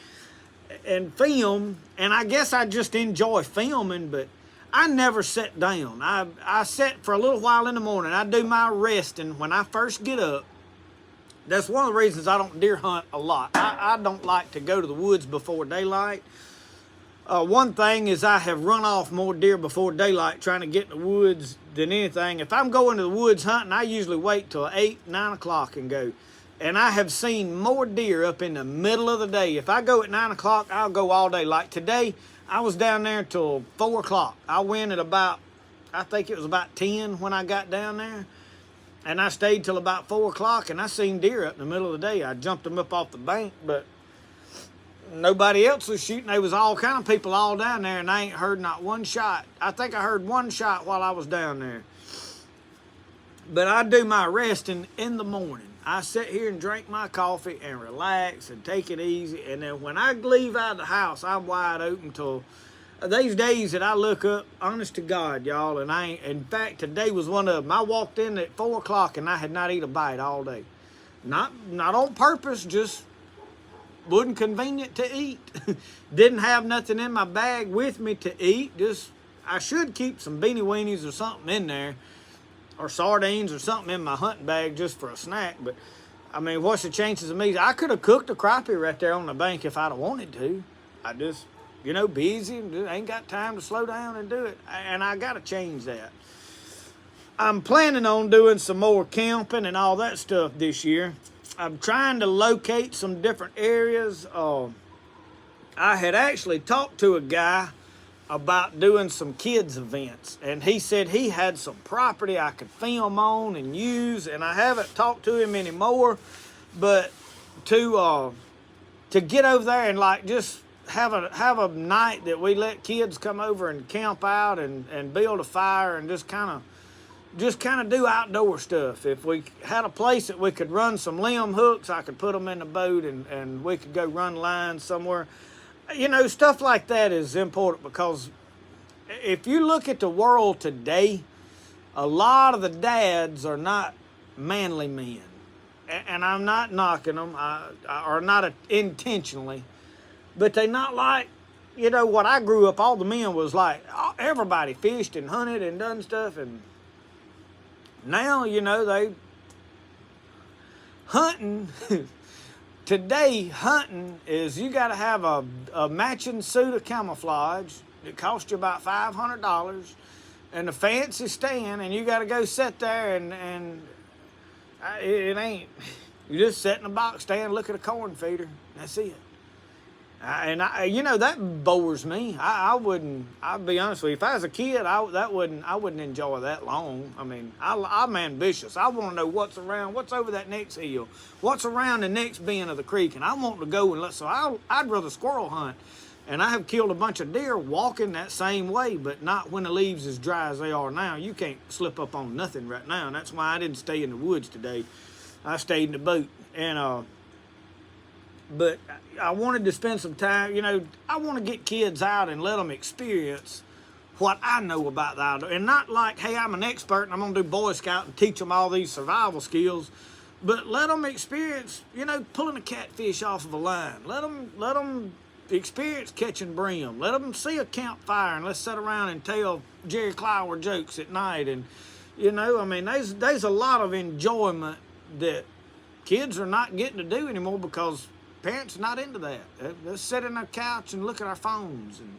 and film, and I guess I just enjoy filming, but I never sit down. I sit for a little while in the morning. I do my resting when I first get up. That's one of the reasons I don't deer hunt a lot. I don't like to go to the woods before daylight. One thing is I have run off more deer before daylight trying to get in the woods than anything. If I'm going to the woods hunting, I usually wait till 8, 9 o'clock and go. And I have seen more deer up in the middle of the day. If I go at 9 o'clock, I'll go all day. Like today, I was down there till 4 o'clock. I went at about, I think it was about 10 when I got down there. And I stayed till about 4 o'clock, and I seen deer up in the middle of the day. I jumped them up off the bank, but nobody else was shooting. There was all kind of people all down there, and I ain't heard not one shot. I think I heard one shot while I was down there. But I do my resting in the morning. I sit here and drink my coffee and relax and take it easy. And then when I leave out of the house, I'm wide open till these days that I look up, honest to God, y'all, and I ain't, in fact, today was one of them. I walked in at 4 o'clock and I had not eaten a bite all day. Not on purpose, just wasn't convenient to eat. Didn't have nothing in my bag with me to eat. Just, I should keep some beanie weenies or something in there, or sardines or something in my hunting bag just for a snack. But I mean, what's the chances of me? I could have cooked a crappie right there on the bank if I'd have wanted to. I just, busy and ain't got time to slow down and do it. And I got to change that. I'm planning on doing some more camping and all that stuff this year. I'm trying to locate some different areas. I had actually talked to a guy about doing some kids events, and he said he had some property I could film on and use, and I haven't talked to him anymore, but to get over there and like just have a night that we let kids come over and camp out and build a fire and just kind of do outdoor stuff. If we had a place that we could run some limb hooks, I could put them in the boat and we could go run lines somewhere. Stuff like that is important, because if you look at the world today, a lot of the dads are not manly men. And I'm not knocking them, or not intentionally, but they not like, what I grew up, all the men was like, everybody fished and hunted and done stuff, and now, they hunting. Today, hunting is you got to have a matching suit of camouflage. It costs you about $500. and the fancy stand, and you got to go sit there and it ain't. You just sit in a box stand, look at a corn feeder. That's it. You know, that bores me. I wouldn't. I'll be honest with you. If I was a kid, I wouldn't enjoy that long. I mean, I'm ambitious. I want to know what's around, what's over that next hill, what's around the next bend of the creek, and I want to go and let. So I'd rather squirrel hunt, and I have killed a bunch of deer walking that same way, but not when the leaves as dry as they are now. You can't slip up on nothing right now, and that's why I didn't stay in the woods today. I stayed in the boat, and but I wanted to spend some time, you know, I want to get kids out and let them experience what I know about the outdoor. And not like, hey, I'm an expert and I'm going to do Boy Scout and teach them all these survival skills, but let them experience, you know, pulling a catfish off of a line. Let them experience catching brim. Let them see a campfire and let's sit around and tell Jerry Clower jokes at night. And, you know, I mean, there's a lot of enjoyment that kids are not getting to do anymore because parents are not into that. They sit on their couch and look at our phones. And,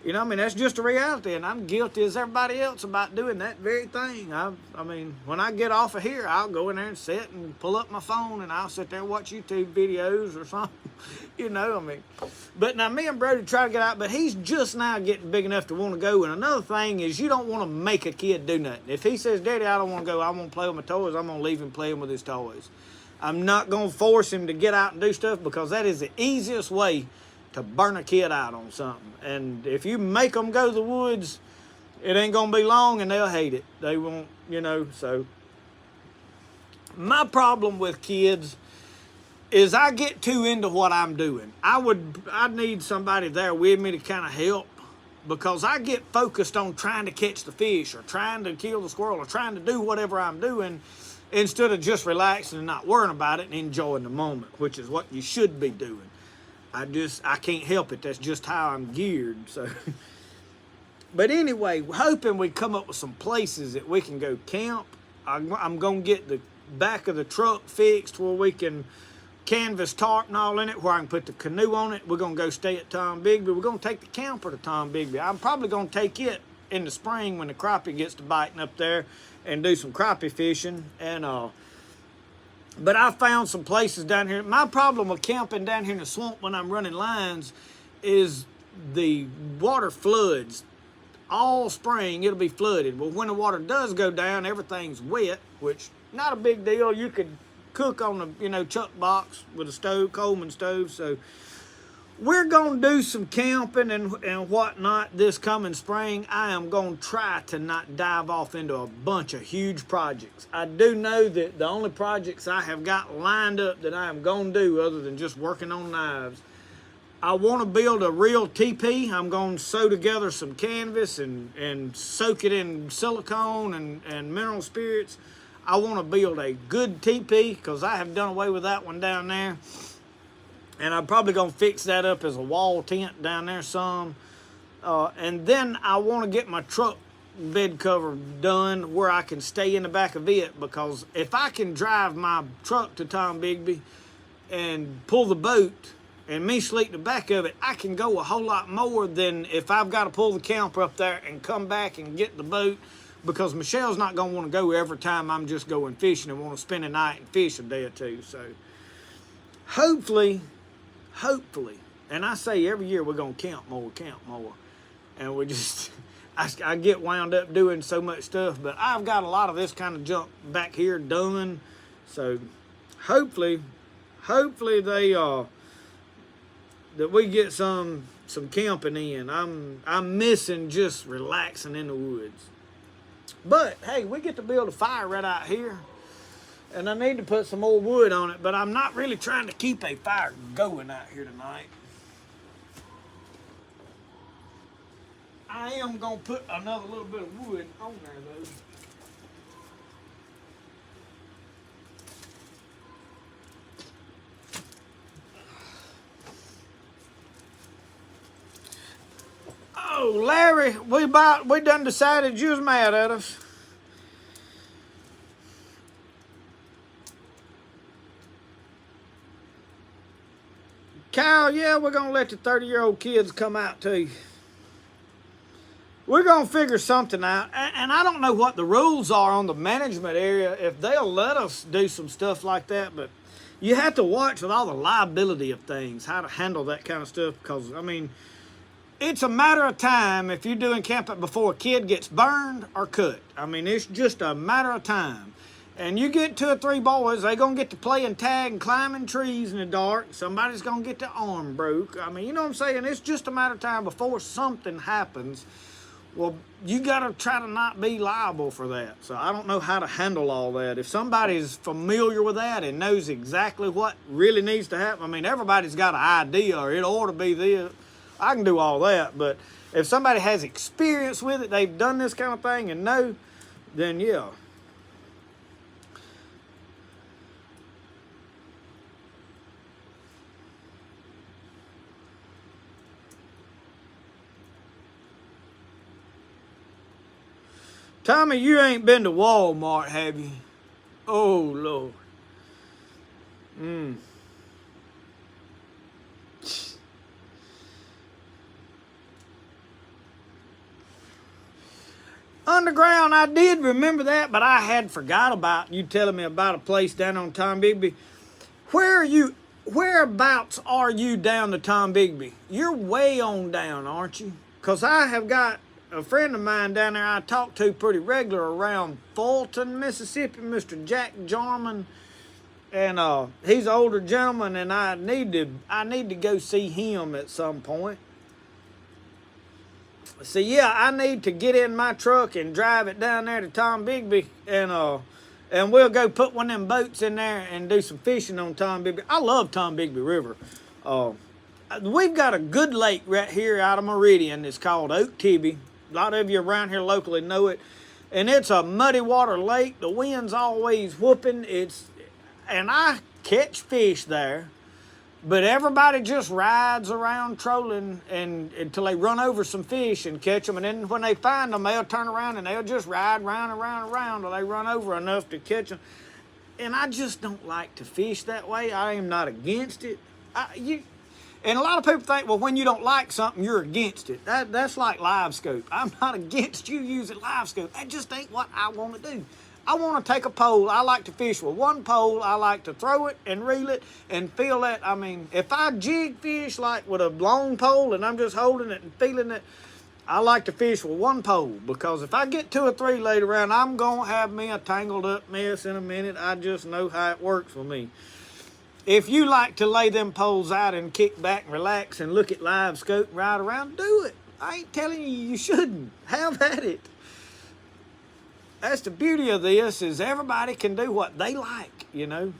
you know, I mean, that's just a reality. And I'm guilty as everybody else about doing that very thing. I mean, when I get off of here, I'll go in there and sit and pull up my phone and I'll sit there and watch YouTube videos or something. You know, I mean. But now me and Brody try to get out, but he's just now getting big enough to want to go. And another thing is you don't want to make a kid do nothing. If he says, Daddy, I don't want to go, I want to play with my toys, I'm going to leave him playing with his toys. I'm not going to force him to get out and do stuff because that is the easiest way to burn a kid out on something. And if you make them go to the woods, it ain't going to be long and they'll hate it. They won't, you know, so. My problem with kids is I get too into what I'm doing. I need somebody there with me to kind of help because I get focused on trying to catch the fish or trying to kill the squirrel or trying to do whatever I'm doing, instead of just relaxing and not worrying about it and enjoying the moment, which is what you should be doing. I can't help it. That's just how I'm geared. So, but anyway, hoping we come up with some places that we can go camp. I'm going to get the back of the truck fixed where we can canvas tarp and all in it, where I can put the canoe on it. We're going to go stay at Tom Bigby. We're going to take the camper to Tom Bigby. I'm probably going to take it in the spring when the crappie gets to biting up there and do some crappie fishing. And but I found some places down here. My problem with camping down here in the swamp when I'm running lines is the water floods. All spring it'll be flooded. Well, when the water does go down, everything's wet, which not a big deal. You could cook on the, you know, chuck box with a stove, Coleman stove. So we're going to do some camping and whatnot this coming spring. I am going to try to not dive off into a bunch of huge projects. I do know that the only projects I have got lined up that I am going to do other than just working on knives, I want to build a real teepee. I'm going to sew together some canvas and soak it in silicone and mineral spirits. I want to build a good teepee because I have done away with that one down there. And I'm probably going to fix that up as a wall tent down there some. And then I want to get my truck bed cover done where I can stay in the back of it, because if I can drive my truck to Tom Bigby and pull the boat and me sleep in the back of it, I can go a whole lot more than if I've got to pull the camper up there and come back and get the boat, because Michelle's not going to want to go every time I'm just going fishing and want to spend a night and fish a day or two. So hopefully, and I say every year we're going to camp more. And we just, I get wound up doing so much stuff, but I've got a lot of this kind of junk back here done. So hopefully they, that we get some camping in. I'm missing just relaxing in the woods. But hey, we get to build a fire right out here. And I need to put some more wood on it, but I'm not really trying to keep a fire going out here tonight. I am going to put another little bit of wood on there, though. Oh, Larry, we done decided you was mad at us. Kyle, yeah, we're going to let the 30-year-old kids come out to you. we're going to figure something out. And I don't know what the rules are on the management area, if they'll let us do some stuff like that. But you have to watch with all the liability of things, how to handle that kind of stuff. Because, I mean, it's a matter of time if you're doing camping before a kid gets burned or cut. I mean, it's just a matter of time. And you get 2 or 3 boys, they're going to get to playing tag and climbing trees in the dark. Somebody's going to get their arm broke. I mean, you know what I'm saying? It's just a matter of time before something happens. Well, you got to try to not be liable for that. So I don't know how to handle all that. If somebody's familiar with that and knows exactly what really needs to happen, I mean, everybody's got an idea, or it ought to be this. I can do all that. But if somebody has experience with it, they've done this kind of thing and know, then yeah. Tommy, you ain't been to Walmart, have you? Oh, Lord. Underground, I did remember that, but I had forgot about you telling me about a place down on Tom Bigby. Whereabouts are you down to Tom Bigby? You're way on down, aren't you? Because I have got a friend of mine down there I talk to pretty regular around Fulton, Mississippi, Mr. Jack Jarman. And he's an older gentleman, and I need to go see him at some point. So yeah, I need to get in my truck and drive it down there to Tom Bigby, and we'll go put one of them boats in there and do some fishing on Tom Bigby. I love Tom Bigby River. We've got a good lake right here out of Meridian. It's called Oak Tibby. A lot of you around here locally know it. And it's a muddy water lake. The wind's always whooping. And I catch fish there. But everybody just rides around trolling until they run over some fish and catch them. And then when they find them, they'll turn around and they'll just ride round and round and round till they run over enough to catch them. And I just don't like to fish that way. I am not against it. And a lot of people think, well, when you don't like something, you're against it. That's like live scope. I'm not against you using live scope. That just ain't what I want to do. I want to take a pole. I like to fish with one pole. I like to throw it and reel it and feel that. I mean, if I jig fish like with a long pole and I'm just holding it and feeling it, I like to fish with one pole, because if I get 2 or 3 laid around, I'm going to have me a tangled up mess in a minute. I just know how it works for me. If you like to lay them poles out and kick back and relax and look at live scope and ride around, do it. I ain't telling you you shouldn't. Have at it. That's the beauty of this, is everybody can do what they like, you know.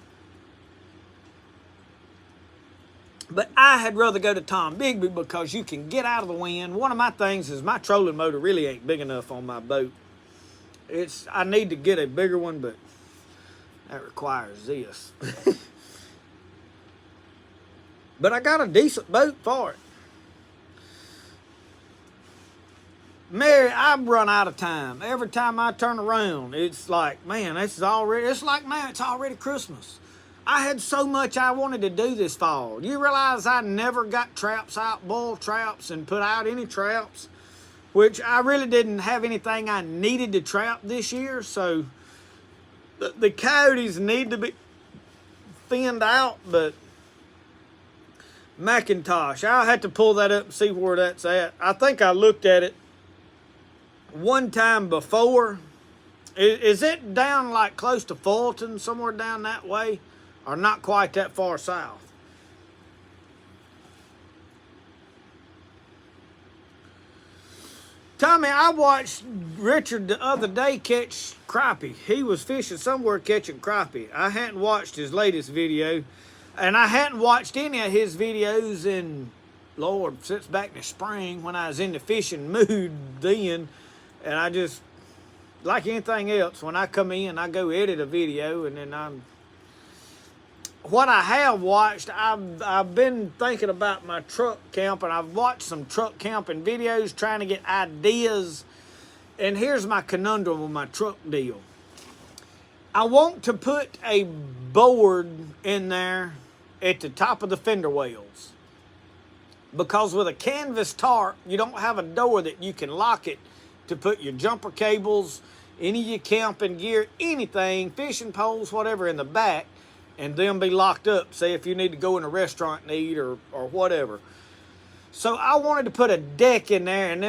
But I had rather go to Tom Bigby because you can get out of the wind. One of my things is my trolling motor really ain't big enough on my boat. I need to get a bigger one, but that requires this. But I got a decent boat for it. Mary, I've run out of time. Every time I turn around, it's like, man, it's like now it's already Christmas. I had so much I wanted to do this fall. You realize I never got traps out, boiled traps, and put out any traps, which I really didn't have anything I needed to trap this year. So the coyotes need to be thinned out, but Macintosh, I'll have to pull that up and see where that's at. I think I looked at it one time before. Is it down like close to Fulton, somewhere down that way, or not quite that far south? Tommy, I watched Richard the other day catch crappie. He was fishing somewhere catching crappie. I hadn't watched his latest video, and I hadn't watched any of his videos in, Lord, since back in the spring when I was in the fishing mood then. And I just, like anything else, when I come in, I go edit a video, and then what I have watched, I've been thinking about my truck camp, and I've watched some truck camping videos trying to get ideas. And here's my conundrum with my truck deal. I want to put a board in there at the top of the fender wells, because with a canvas tarp, you don't have a door that you can lock it to put your jumper cables, any of your camping gear, anything, fishing poles, whatever, in the back, and them be locked up. Say if you need to go in a restaurant and eat or whatever. So I wanted to put a deck in there, and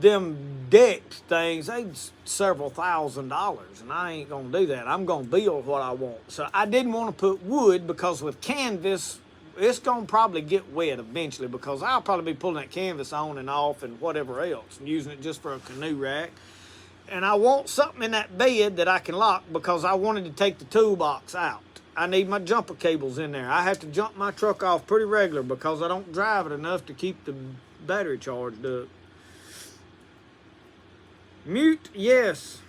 them deck things, they several $1,000s, and I ain't gonna do that. I'm gonna build what I want. So I didn't want to put wood, because with canvas, it's gonna probably get wet eventually, because I'll probably be pulling that canvas on and off and whatever else, and using it just for a canoe rack. And I want something in that bed that I can lock, because I wanted to take the toolbox out. I need my jumper cables in there. I have to jump my truck off pretty regular, because I don't drive it enough to keep the battery charged up. Mute, yes.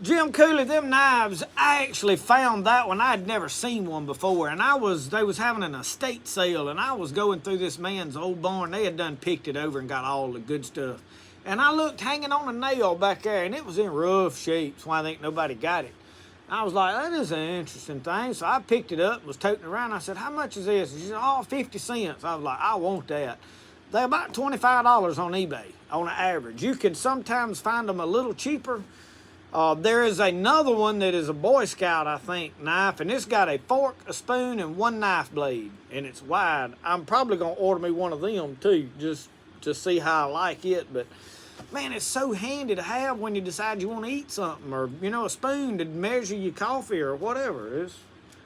Jim Cooley, them knives, I actually found that one. I'd never seen one before, and they was having an estate sale, and I was going through this man's old barn. They had done picked it over and got all the good stuff. And I looked hanging on a nail back there, and it was in rough shape, so I think nobody got it. I was like, that is an interesting thing. So I picked it up and was toting around. I said, how much is this? She said, oh, 50 cents. I was like, I want that. They're about $25 on eBay on an average. You can sometimes find them a little cheaper. There is another one that is a Boy Scout, I think, knife, and it's got a fork, a spoon, and one knife blade, and it's wide. I'm probably going to order me one of them, too, just to see how I like it. But man, it's so handy to have when you decide you want to eat something, or, you know, a spoon to measure your coffee or whatever.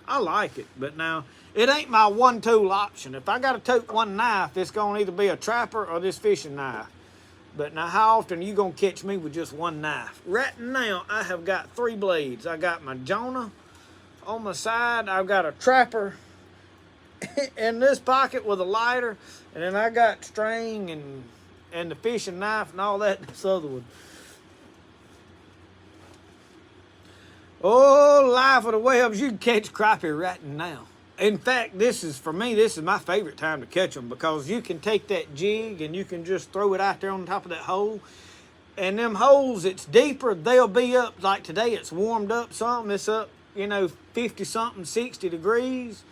I like it. But now, it ain't my one tool option. If I got to tote one knife, it's going to either be a trapper or this fishing knife. But now, how often are you going to catch me with just one knife? Right now, I have got 3 blades. I got my Jonah on my side. I've got a trapper in this pocket with a lighter. And then I got string and the fishing knife and all that in this other one. Oh, life of the webs, you can catch crappie right now. In fact, this is my favorite time to catch them, because you can take that jig and you can just throw it out there on top of that hole. And them holes, it's deeper, they'll be up, like today it's warmed up something, it's up, 50-something, 60 degrees.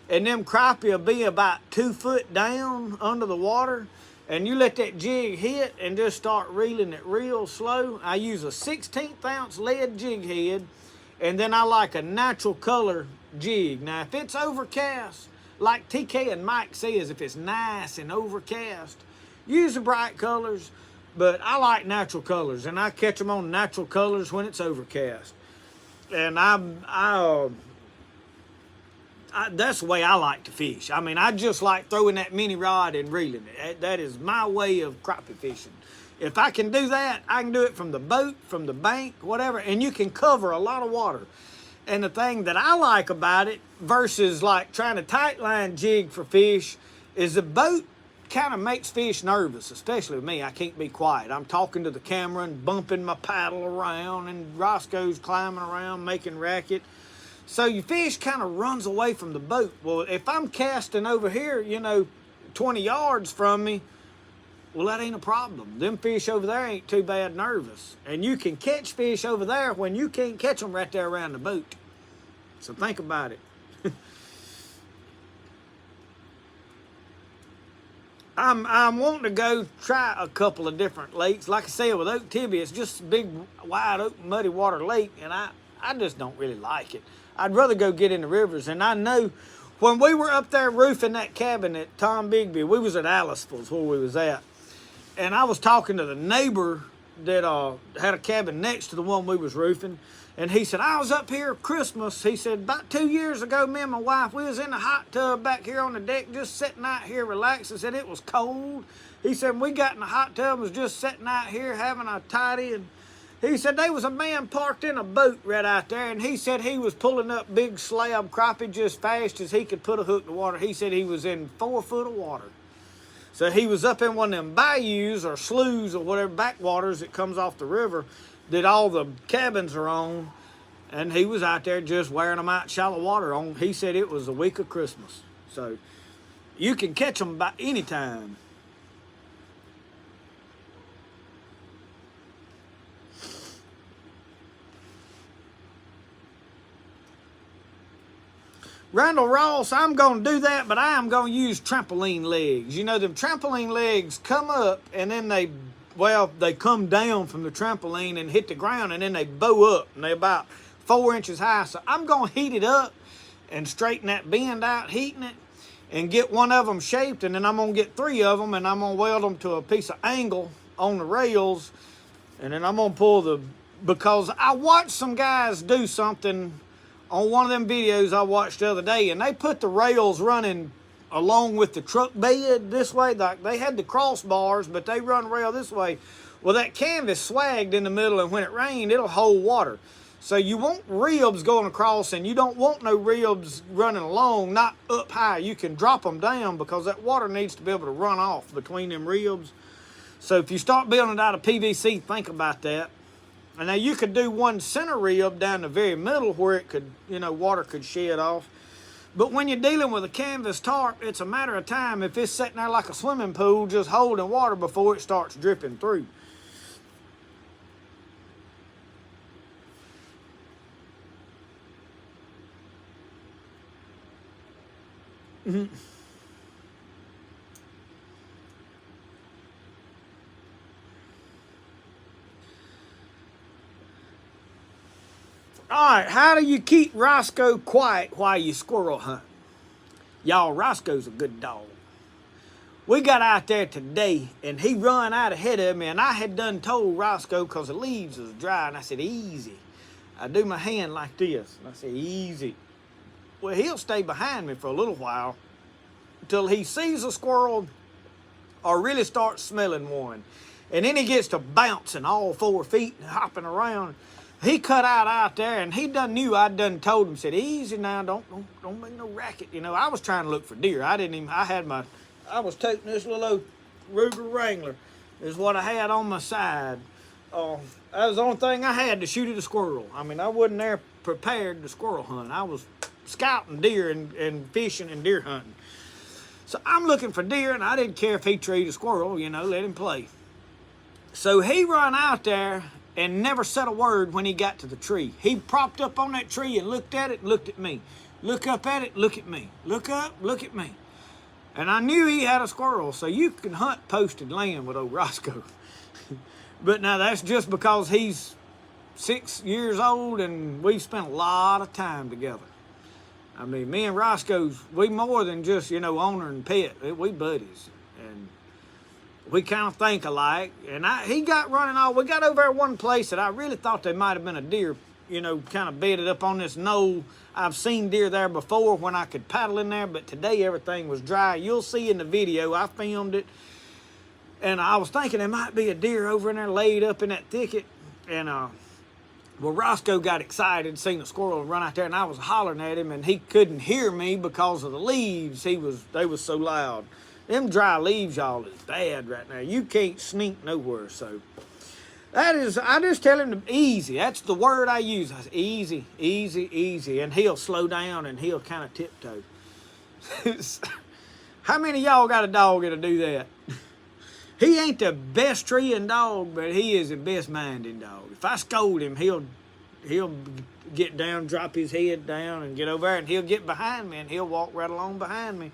And them crappie will be about 2 foot down under the water. And you let that jig hit and just start reeling it real slow. I use a 1/16 ounce lead jig head, and then I like a natural color jig. Now, if it's overcast, like TK and Mike says, if it's nice and overcast, use the bright colors, but I like natural colors, and I catch them on natural colors when it's overcast. And that's the way I like to fish. I mean, I just like throwing that mini rod and reeling it. That is my way of crappie fishing. If I can do that, I can do it from the boat, from the bank, whatever, and you can cover a lot of water. And the thing that I like about it versus like trying to tight line jig for fish is the boat kind of makes fish nervous, especially with me. I can't be quiet. I'm talking to the camera and bumping my paddle around, and Roscoe's climbing around making racket. So your fish kind of runs away from the boat. Well, if I'm casting over here, 20 yards from me, well, that ain't a problem. Them fish over there ain't too bad nervous. And you can catch fish over there when you can't catch them right there around the boat. So think about it. I'm wanting to go try a couple of different lakes. Like I said, with Oak Tibby, it's just a big, wide, open, muddy water lake, and I just don't really like it. I'd rather go get in the rivers. And I know when we were up there roofing that cabin at Tom Bigby, we was at Aliceville's where we was at. And I was talking to the neighbor that had a cabin next to the one we was roofing. And he said, I was up here Christmas. He said, about 2 years ago, me and my wife, we was in the hot tub back here on the deck, just sitting out here relaxing. He said it was cold. He said, we got in the hot tub, was just sitting out here having a tidy. And he said there was a man parked in a boat right out there, and he said he was pulling up big slab crappie just fast as he could put a hook in the water. He said he was in 4 foot of water. So he was up in one of them bayous or sloughs or whatever, backwaters that comes off the river that all the cabins are on, and he was out there just wearing them out shallow water on. He said it was the week of Christmas. So you can catch them by any time. Randall Ross, I'm going to do that, but I am going to use trampoline legs. You know, them trampoline legs come up and then they come down from the trampoline and hit the ground and then they bow up and they're about 4 inches high. So I'm going to heat it up and straighten that bend out, heating it, and get one of them shaped, and then I'm going to get 3 of them and I'm going to weld them to a piece of angle on the rails, and then I'm going to pull because I watched some guys do something on one of them videos I watched the other day, and they put the rails running along with the truck bed this way. Like they had the crossbars, but they run rail this way. Well, that canvas swagged in the middle, and when it rained, it'll hold water. So you want ribs going across, and you don't want no ribs running along, not up high. You can drop them down because that water needs to be able to run off between them ribs. So if you start building it out of PVC, think about that. And now you could do one center rib down the very middle where it could, water could shed off. But when you're dealing with a canvas tarp, it's a matter of time if it's sitting there like a swimming pool just holding water before it starts dripping through. Mm-hmm. All right, how do you keep Roscoe quiet while you squirrel hunt? Y'all, Roscoe's a good dog. We got out there today, and he run out ahead of me, and I had done told Roscoe because the leaves was dry, and I said, easy. I do my hand like this, and I said, easy. Well, he'll stay behind me for a little while until he sees a squirrel or really starts smelling one. And then he gets to bouncing all 4 feet and hopping around. He cut out there, and he done knew I'd done told him, said, easy now, don't make no racket. I was trying to look for deer. I was taking this little old Ruger Wrangler is what I had on my side. That was the only thing I had to shoot at a squirrel. I mean, I wasn't there prepared to squirrel hunt. I was scouting deer and fishing and deer hunting. So I'm looking for deer, and I didn't care if he treed a squirrel, let him play. So he run out there and never said a word when he got to the tree. He propped up on that tree and looked at it and looked at me. Look up at it, look at me. Look up, look at me. And I knew he had a squirrel, so you can hunt posted land with old Roscoe. But now that's just because he's 6 years old and we've spent a lot of time together. I mean, me and Roscoe's, we more than just, owner and pet. We buddies. And we kind of think alike. And he got running off. We got over there one place that I really thought there might have been a deer, kind of bedded up on this knoll. I've seen deer there before when I could paddle in there, but today everything was dry. You'll see in the video, I filmed it. And I was thinking there might be a deer over in there laid up in that thicket. And, well, Roscoe got excited, seen a squirrel run out there, and I was hollering at him, and he couldn't hear me because of the leaves. They was so loud. Them dry leaves, y'all, is bad right now. You can't sneak nowhere, so. I just tell him to easy. That's the word I use. I say, easy, easy, easy. And he'll slow down and he'll kind of tiptoe. How many of y'all got a dog that'll do that? He ain't the best treeing dog, but he is the best minding dog. If I scold him, he'll get down, drop his head down, and get over there, and he'll get behind me, and he'll walk right along behind me.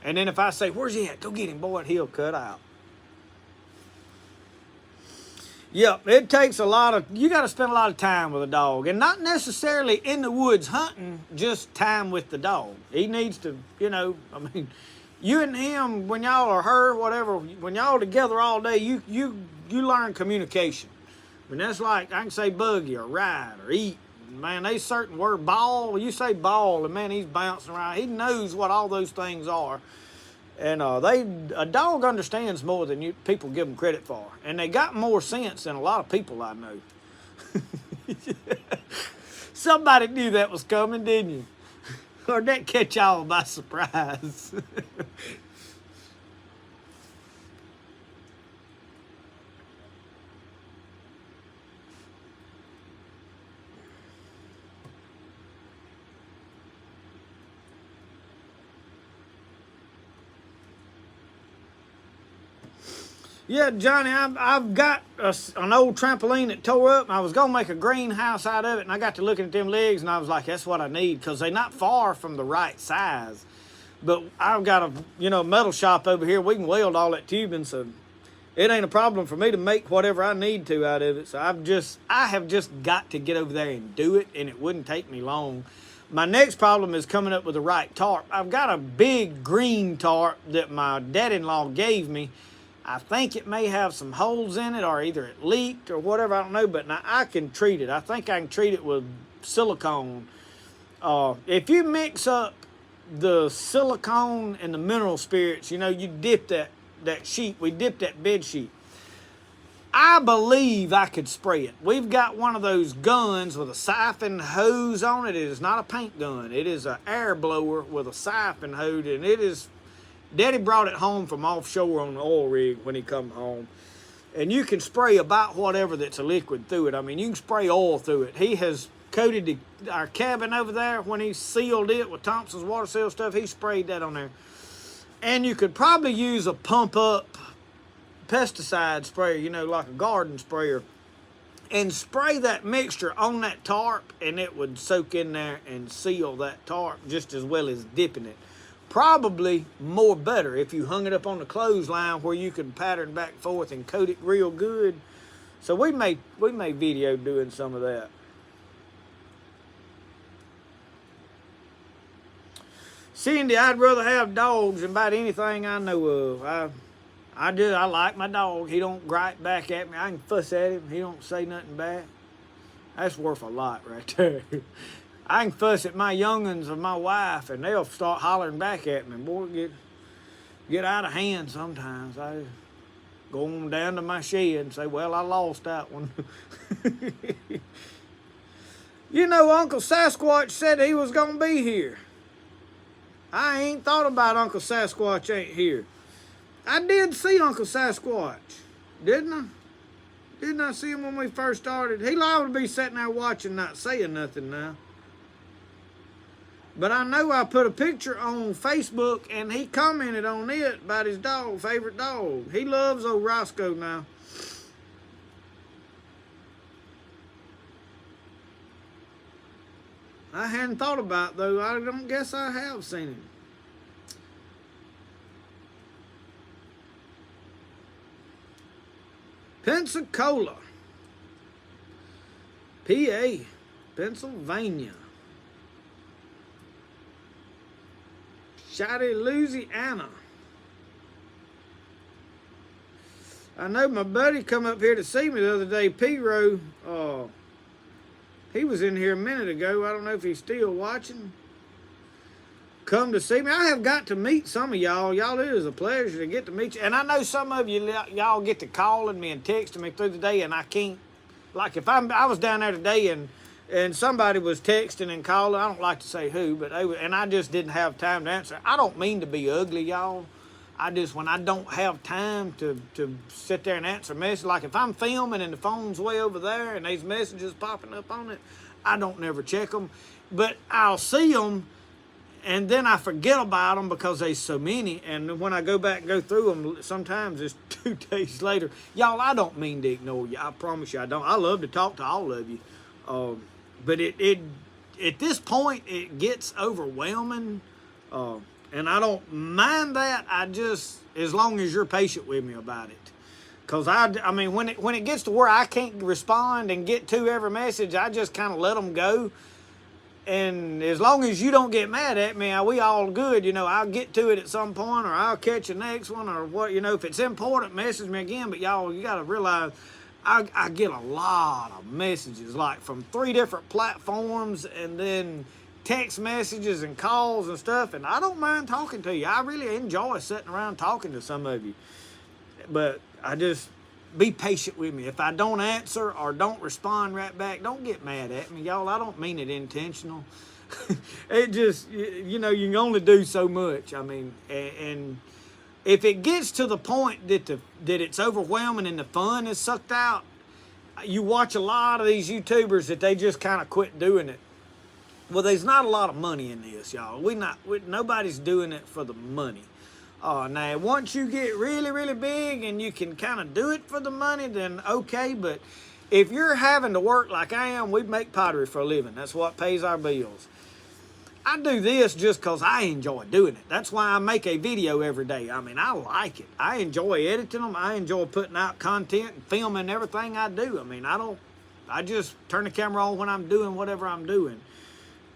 And then if I say, where's he at? Go get him, boy, and he'll cut out. Yep, it takes you got to spend a lot of time with a dog. And not necessarily in the woods hunting, just time with the dog. He needs to, you and him, when y'all or her, whatever, when y'all together all day, you learn communication. I mean, that's like, I can say buggy or ride or eat. Man, they certain word, ball, you say ball, and man, he's bouncing around. He knows what all those things are. And a dog understands more than people give them credit for. And they got more sense than a lot of people I know. Somebody knew that was coming, didn't you? Or did that catch y'all by surprise? Yeah, Johnny, I've got an old trampoline that tore up, and I was going to make a greenhouse out of it, and I got to looking at them legs, and I was like, that's what I need, because they're not far from the right size. But I've got a metal shop over here. We can weld all that tubing, so it ain't a problem for me to make whatever I need to out of it. So I have just got to get over there and do it, and it wouldn't take me long. My next problem is coming up with the right tarp. I've got a big green tarp that my dad-in-law gave me. I think it may have some holes in it, or either it leaked or whatever, I don't know, but now I can treat it. I think I can treat it with silicone. If you mix up the silicone and the mineral spirits, you dip that sheet. We dipped that bed sheet. I believe I could spray it. We've got one of those guns with a siphon hose on it. It is not a paint gun. It is an air blower with a siphon hose, and it is... Daddy brought it home from offshore on the oil rig when he come home. And you can spray about whatever that's a liquid through it. I mean, you can spray oil through it. He has coated our cabin over there when he sealed it with Thompson's water seal stuff. He sprayed that on there. And you could probably use a pump-up pesticide sprayer, like a garden sprayer, and spray that mixture on that tarp, and it would soak in there and seal that tarp just as well as dipping it. Probably more better if you hung it up on the clothesline where you could pattern back and forth and coat it real good. So we may video doing some of that. Cindy, I'd rather have dogs than about anything I know of. I like my dog. He don't gripe back at me. I can fuss at him. He don't say nothing back. That's worth a lot right there. I can fuss at my young'uns or my wife, and they'll start hollering back at me. Boy, get out of hand sometimes. I go on down to my shed and say, well, I lost that one. Uncle Sasquatch said he was going to be here. I ain't thought about Uncle Sasquatch ain't here. I did see Uncle Sasquatch, didn't I? Didn't I see him when we first started? He liable to be sitting there watching, not saying nothing now. But I know I put a picture on Facebook, and he commented on it about his dog, favorite dog. He loves old Roscoe now. I hadn't thought about it, though. I don't guess I have seen him. Pensacola, PA, Pennsylvania. Shady, Louisiana. I know my buddy come up here to see me the other day, P-Row. He was in here a minute ago. I don't know if he's still watching. Come to see me. I have got to meet some of y'all. Y'all, it is a pleasure to get to meet you. And I know some of y'all get to calling me and texting me through the day, and I can't. Like if I was down there today and somebody was texting and calling. I don't like to say who, but and I just didn't have time to answer. I don't mean to be ugly, y'all. When I don't have time to sit there and answer messages, like if I'm filming and the phone's way over there and these messages popping up on it, I don't never check them. But I'll see them, and then I forget about them because there's so many. And when I go back and go through them, sometimes it's 2 days later. Y'all, I don't mean to ignore you. I promise you I don't. I love to talk to all of you. But it at this point, it gets overwhelming. And I don't mind that. As long as you're patient with me about it. Because I mean, when it gets to where I can't respond and get to every message, I just kind of let them go. And as long as you don't get mad at me, we all good. I'll get to it at some point, or I'll catch the next one, or what. If it's important, message me again. But y'all, you got to realize, I get a lot of messages, like from 3 different platforms, and then text messages and calls and stuff. And I don't mind talking to you. I really enjoy sitting around talking to some of you. But be patient with me. If I don't answer or don't respond right back, don't get mad at me, y'all. I don't mean it intentional. It just, you can only do so much. I mean, and if it gets to the point that it's overwhelming and the fun is sucked out, you watch a lot of these YouTubers that they just kind of quit doing it. Well, there's not a lot of money in this, y'all. Nobody's doing it for the money. Now, once you get really, really big and you can kind of do it for the money, then okay. But if you're having to work like I am, we make pottery for a living. That's what pays our bills. I do this just because I enjoy doing it. That's why I make a video every day. I mean, I like it. I enjoy editing them. I enjoy putting out content and filming everything I do. I mean, I just turn the camera on when I'm doing whatever I'm doing.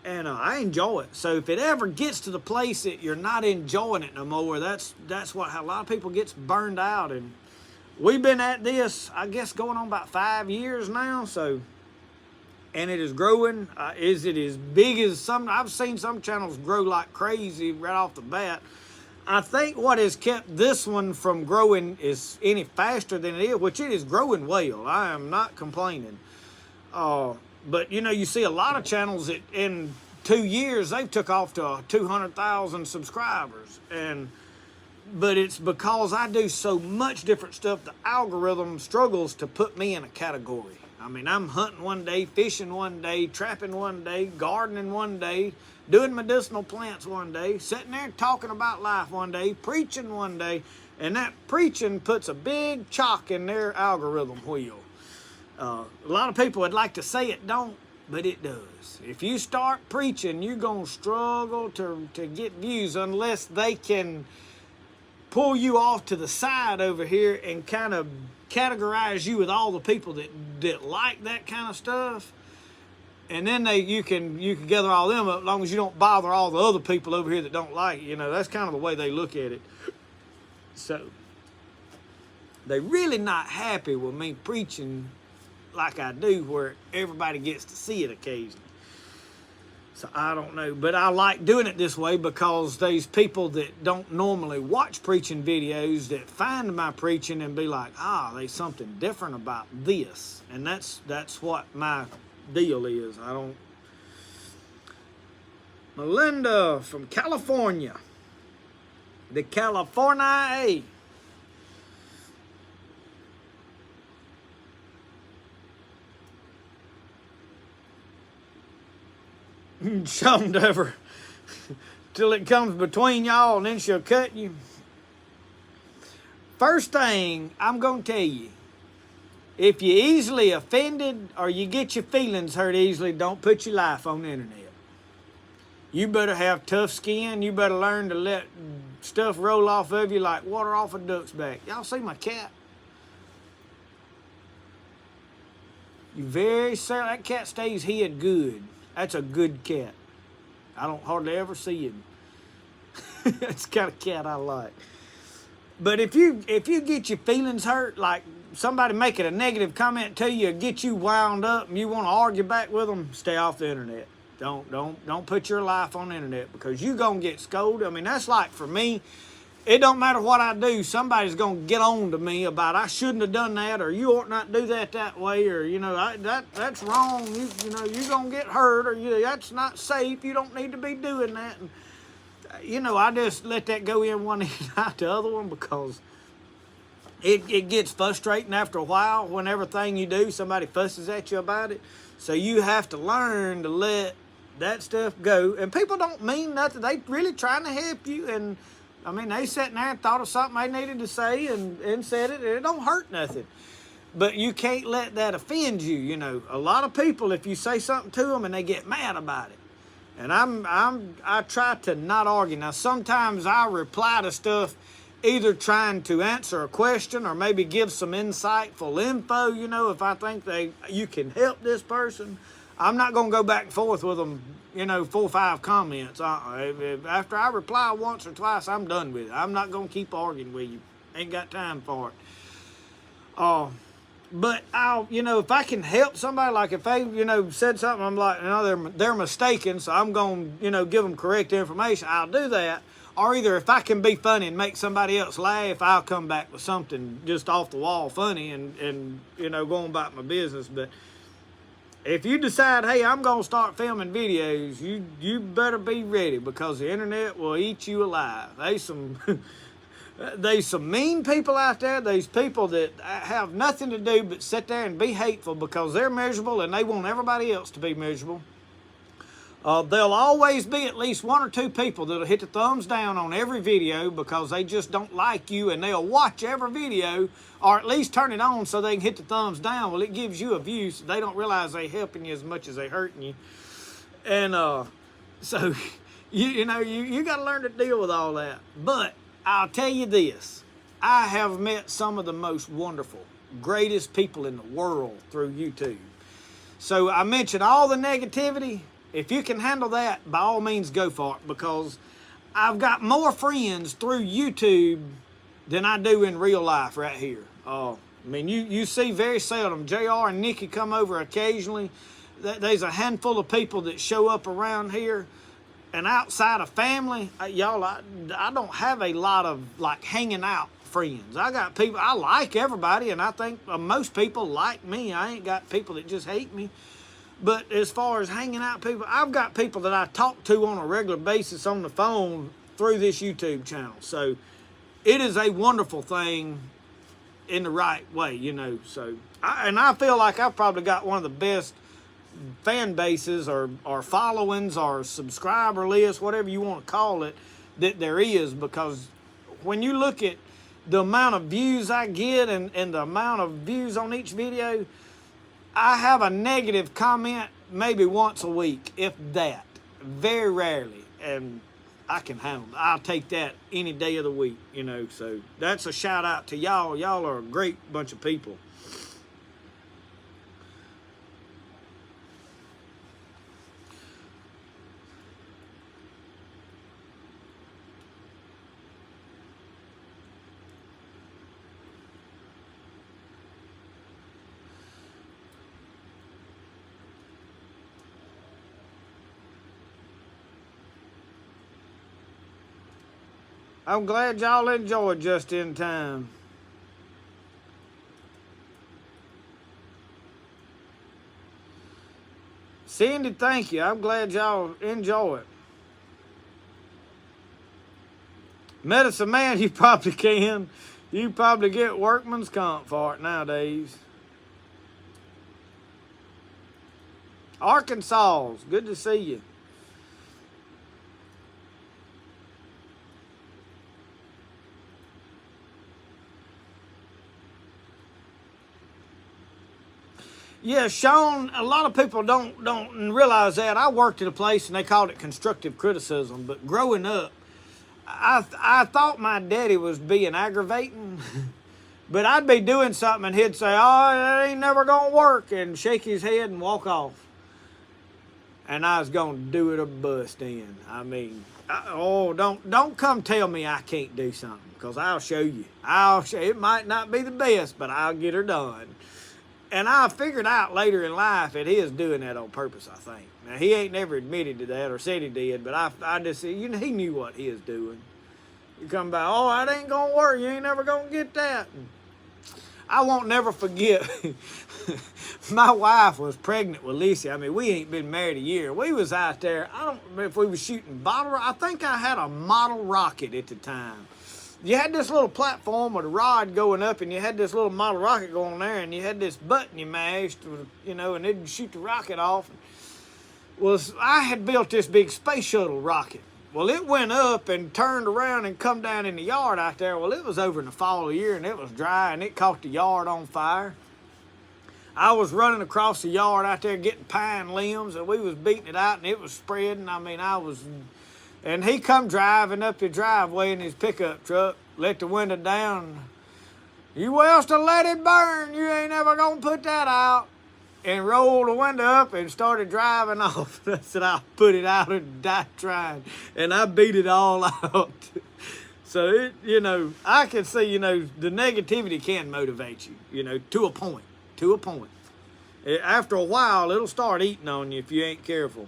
And I enjoy it. So if it ever gets to the place that you're not enjoying it no more, that's what how a lot of people gets burned out. And we've been at this, I guess, going on about 5 years now. So, and it is growing. Is it as big as some? I've seen some channels grow like crazy right off the bat. I think what has kept this one from growing is any faster than it is, which it is growing well. I am not complaining. But, you know, you see a lot of channels that in 2 years, they've took off to 200,000 subscribers. But it's because I do so much different stuff, the algorithm struggles to put me in a category. I mean, I'm hunting one day, fishing one day, trapping one day, gardening one day, doing medicinal plants one day, sitting there talking about life one day, preaching one day, and that preaching puts a big chalk in their algorithm wheel. A lot of people would like to say it don't, but it does. If you start preaching, you're going to struggle to get views unless they can pull you off to the side over here and kind of categorize you with all the people that like that kind of stuff. And then you can gather all them up as long as you don't bother all the other people over here that don't like it. You know, that's kind of the way they look at it. So they're really not happy with me preaching like I do, where everybody gets to see it occasionally. So I don't know, but I like doing it this way because there's people that don't normally watch preaching videos that find my preaching and be like, there's something different about this. And that's what my deal is. Melinda from California, the California. Some never till it comes between y'all and then she'll cut you. First thing I'm gonna tell you, if you're easily offended or you get your feelings hurt easily, don't put your life on the internet. You better have tough skin. You better learn to let stuff roll off of you like water off a duck's back. Y'all see my cat? That cat stays hid good. That's a good cat. I don't hardly ever see him. That's the kind of cat I like. But if you get your feelings hurt, like somebody making a negative comment to you, or get you wound up and you want to argue back with them, stay off the internet. Don't put your life on the internet because you're gonna get scolded. I mean, that's like for me. It don't matter what I do, somebody's going to get on to me about I shouldn't have done that, or you ought not do that way, or, you know, that's wrong. You know, you're going to get hurt, or that's not safe. You don't need to be doing that. And, you know, I just let that go in one ear and out the other one because it gets frustrating after a while when everything you do, somebody fusses at you about it. So you have to learn to let that stuff go. And people don't mean nothing. They really trying to help you, and I mean, they sat there and thought of something they needed to say and said it, and it don't hurt nothing. But you can't let that offend you, you know. A lot of people, if you say something to them and they get mad about it. And I try to not argue. Now, sometimes I reply to stuff either trying to answer a question or maybe give some insightful info, you know, if I think you can help this person. I'm not going to go back and forth with them, you know, 4 or 5 comments. After I reply once or twice, I'm done with it. I'm not going to keep arguing with you. Ain't got time for it. But you know, if I can help somebody, like if they, you know, said something, I'm like, no, they're mistaken, so I'm going to, you know, give them correct information. I'll do that. Or either if I can be funny and make somebody else laugh, I'll come back with something just off the wall funny and you know, going about my business. But if you decide, hey, I'm going to start filming videos, you better be ready because the internet will eat you alive. There's some mean people out there. There's people that have nothing to do but sit there and be hateful because they're miserable and they want everybody else to be miserable. There'll always be at least one or two people that'll hit the thumbs down on every video because they just don't like you, and they'll watch every video or at least turn it on so they can hit the thumbs down. Well, it gives you a view, so they don't realize they're helping you as much as they're hurting you. And so, you got to learn to deal with all that. But I'll tell you this, I have met some of the most wonderful, greatest people in the world through YouTube. So I mentioned all the negativity. If you can handle that, by all means go for it, because I've got more friends through YouTube than I do in real life right here. I mean, you see very seldom. JR and Nikki come over occasionally. There's a handful of people that show up around here. And outside of family, y'all, I don't have a lot of, like, hanging out friends. I got people, I like everybody, and I think most people like me. I ain't got people that just hate me. But as far as hanging out people, I've got people that I talk to on a regular basis on the phone through this YouTube channel. So it is a wonderful thing in the right way, So, I feel like I've probably got one of the best fan bases or followings or subscriber lists, whatever you want to call it, that there is, because when you look at the amount of views I get and the amount of views on each video, I have a negative comment maybe once a week, if that, very rarely, and I can handle it. I'll take that any day of the week, so that's a shout out to y'all. Y'all are a great bunch of people. I'm glad y'all enjoyed just in time. Cindy, thank you. I'm glad y'all enjoy it. Medicine Man, you probably can. You probably get workman's comp for it nowadays. Arkansas, good to see you. Yeah, Sean, a lot of people don't realize that. I worked at a place and they called it constructive criticism, but growing up, I thought my daddy was being aggravating, but I'd be doing something and he'd say, "Oh, that ain't never gonna work," and shake his head and walk off. And I was gonna do it or bust in. I mean, don't come tell me I can't do something, because I'll show you. It might not be the best, but I'll get her done. And I figured out later in life that he is doing that on purpose, I think. Now, he ain't never admitted to that or said he did, but I just said, he knew what he was doing. You come by, "Oh, that ain't going to work. You ain't never going to get that." And I won't never forget, my wife was pregnant with Lisa. I mean, we ain't been married a year. We was out there, I don't remember if we was shooting I think I had a model rocket at the time. You had this little platform with a rod going up, and you had this little model rocket going there, and you had this button you mashed, and it'd shoot the rocket off. Well, I had built this big space shuttle rocket. Well, it went up and turned around and come down in the yard out there. Well, it was over in the fall of the year, and it was dry, and it caught the yard on fire. I was running across the yard out there getting pine limbs, and we was beating it out, and it was spreading. I mean, and he come driving up the driveway in his pickup truck, let the window down. "You wells to let it burn. You ain't ever gonna put that out." And rolled the window up and started driving off. I said, "I'll put it out and die trying." And I beat it all out. So, I can see, the negativity can motivate you, to a point. To a point. After a while, it'll start eating on you if you ain't careful.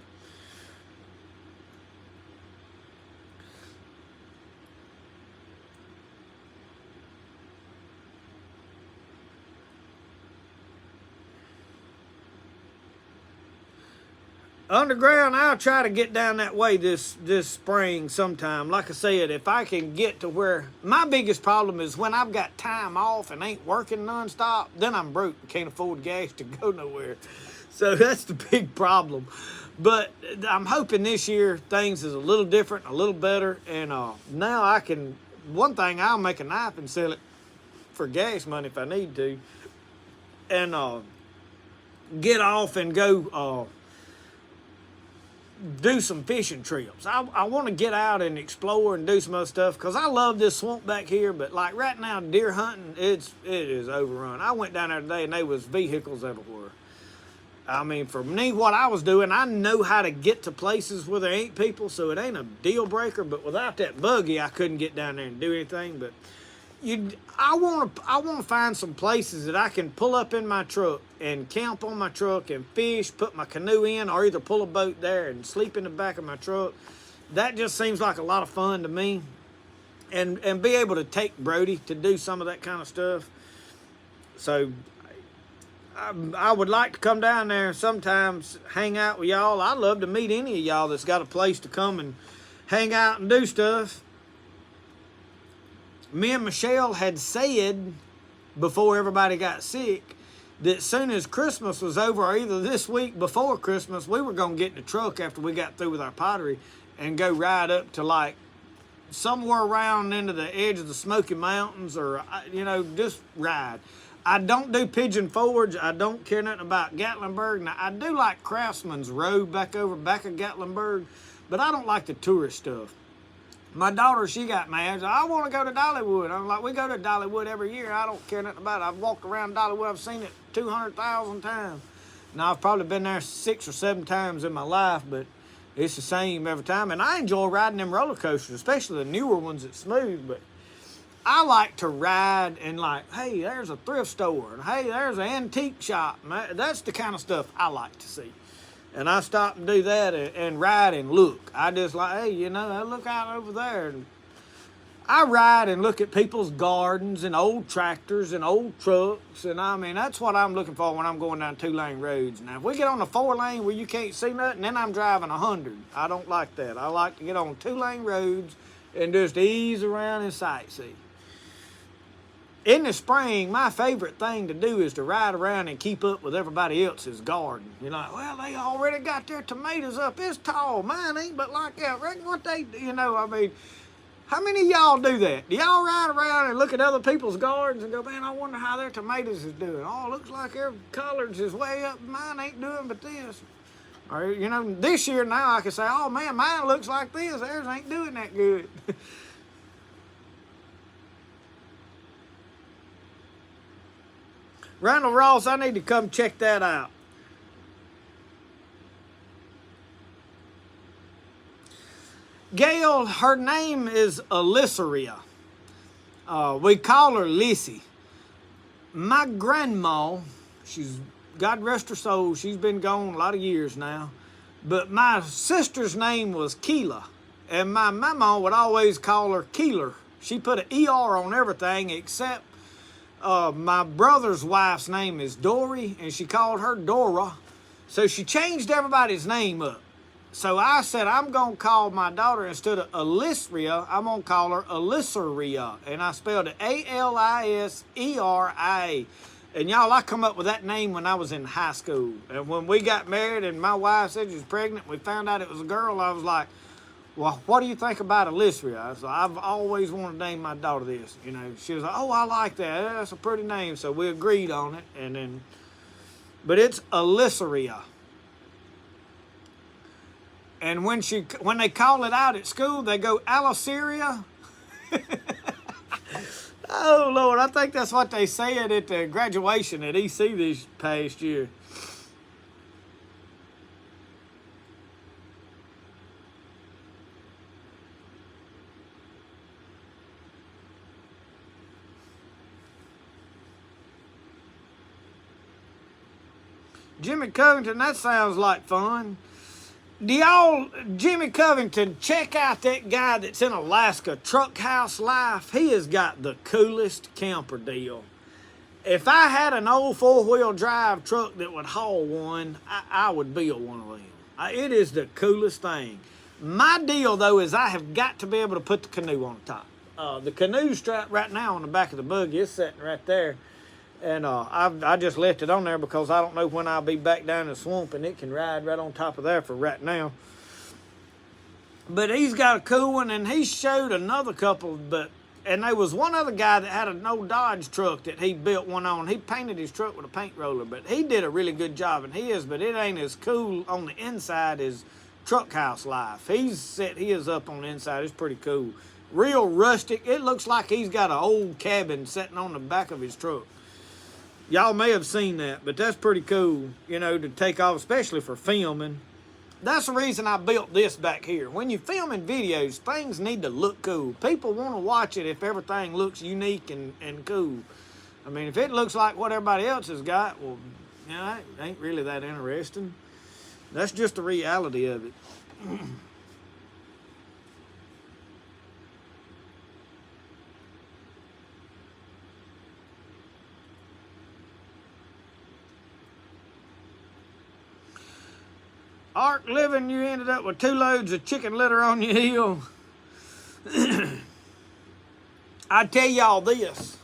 Underground, I'll try to get down that way this spring sometime. Like I said, if I can get to where... My biggest problem is when I've got time off and ain't working nonstop, then I'm broke and can't afford gas to go nowhere. So that's the big problem. But I'm hoping this year things is a little different, a little better, and now I can. One thing, I'll make a knife and sell it for gas money if I need to, and get off and go do some fishing trips. I want to get out and explore and do some other stuff because I love this swamp back here. But like right now, deer hunting, it is overrun. I went down there today and there was vehicles everywhere. I mean, for me, what I was doing, I know how to get to places where there ain't people, so it ain't a deal breaker. But without that buggy, I couldn't get down there and do anything. But I want to find some places that I can pull up in my truck and camp on my truck and fish, put my canoe in, or either pull a boat there and sleep in the back of my truck. That just seems like a lot of fun to me, and be able to take Brody to do some of that kind of stuff. So I would like to come down there and sometimes hang out with y'all. I'd love to meet any of y'all that's got a place to come and hang out and do stuff. Me and Michelle had said before everybody got sick that as soon as Christmas was over, or either this week before Christmas, we were going to get in the truck after we got through with our pottery and go ride up to like somewhere around into the edge of the Smoky Mountains, or, just ride. I don't do Pigeon Forge. I don't care nothing about Gatlinburg. Now, I do like Craftsman's Road back of Gatlinburg, but I don't like the tourist stuff. My daughter, she got mad. I want to go to Dollywood. I'm like, we go to Dollywood every year. I don't care nothing about it. I've walked around Dollywood. I've seen it 200,000 times. Now, I've probably been there 6 or 7 times in my life, but it's the same every time. And I enjoy riding them roller coasters, especially the newer ones that's smooth. But I like to ride and like, hey, there's a thrift store. And hey, there's an antique shop. That's the kind of stuff I like to see. And I stop and do that and ride and look. I just like, hey, I look out over there. And I ride and look at people's gardens and old tractors and old trucks. And I mean, that's what I'm looking for when I'm going down 2-lane roads. Now, if we get on a 4-lane where you can't see nothing, then I'm driving 100. I don't like that. I like to get on 2-lane roads and just ease around and sightsee. In the spring, my favorite thing to do is to ride around and keep up with everybody else's garden. You're like, well, they already got their tomatoes up. It's tall. Mine ain't but like that. Reckon what they, I mean, how many of y'all do that? Do y'all ride around and look at other people's gardens and go, man, I wonder how their tomatoes is doing. Oh, looks like their collards is way up. Mine ain't doing but this. Or, this year now I can say, oh, man, mine looks like this. Theirs ain't doing that good. Randall Ross, I need to come check that out. Gail, her name is Alyceria. We call her Lissy. My grandma, God rest her soul, she's been gone a lot of years now. But my sister's name was Keela. And my mama would always call her Keeler. She put an ER on everything except my brother's wife's name is Dory, and she called her Dora. So she changed everybody's name up. So I said, I'm going to call my daughter, instead of Alyceria, I'm going to call her Alyceria. And I spelled it Aliseria. And y'all, I come up with that name when I was in high school. And when we got married and my wife said she was pregnant, we found out it was a girl, I was like, well, what do you think about Alyceria? So I've always wanted to name my daughter this. She was like, oh, I like that. That's a pretty name. So we agreed on it. But it's Alyceria. And when they call it out at school, they go, Aliceria. Oh, Lord, I think that's what they said at the graduation at EC this past year. Jimmy Covington, that sounds like fun. Jimmy Covington, check out that guy that's in Alaska, Truck House Life. He has got the coolest camper deal. If I had an old 4-wheel drive truck that would haul one, I would build one of them. It is the coolest thing. My deal, though, is I have got to be able to put the canoe on the top. The canoe strap right now on the back of the buggy is sitting right there. And I just left it on there because I don't know when I'll be back down in the swamp, and it can ride right on top of there for right now. But he's got a cool one, and he showed another couple, and there was one other guy that had an old Dodge truck that he built one on. He painted his truck with a paint roller, but he did a really good job in his, but it ain't as cool on the inside as Truck House Life. He's set his up on the inside. It's pretty cool. Real rustic. It looks like he's got an old cabin sitting on the back of his truck. Y'all may have seen that, but that's pretty cool, to take off, especially for filming. That's the reason I built this back here. When you're filming videos, things need to look cool. People want to watch it if everything looks unique and cool. I mean, if it looks like what everybody else has got, well, it ain't really that interesting. That's just the reality of it. Ark living, you ended up with 2 loads of chicken litter on your heel. I tell y'all this,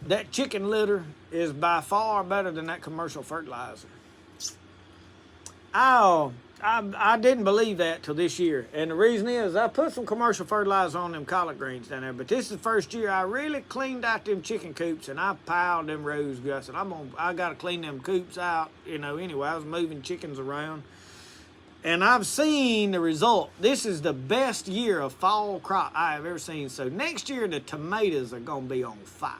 that chicken litter is by far better than that commercial fertilizer. I didn't believe that till this year. And the reason is I put some commercial fertilizer on them collard greens down there. But this is the first year I really cleaned out them chicken coops, and I piled them rose guts. And I got to clean them coops out, anyway. I was moving chickens around. And I've seen the result. This is the best year of fall crop I have ever seen. So next year, the tomatoes are going to be on fire.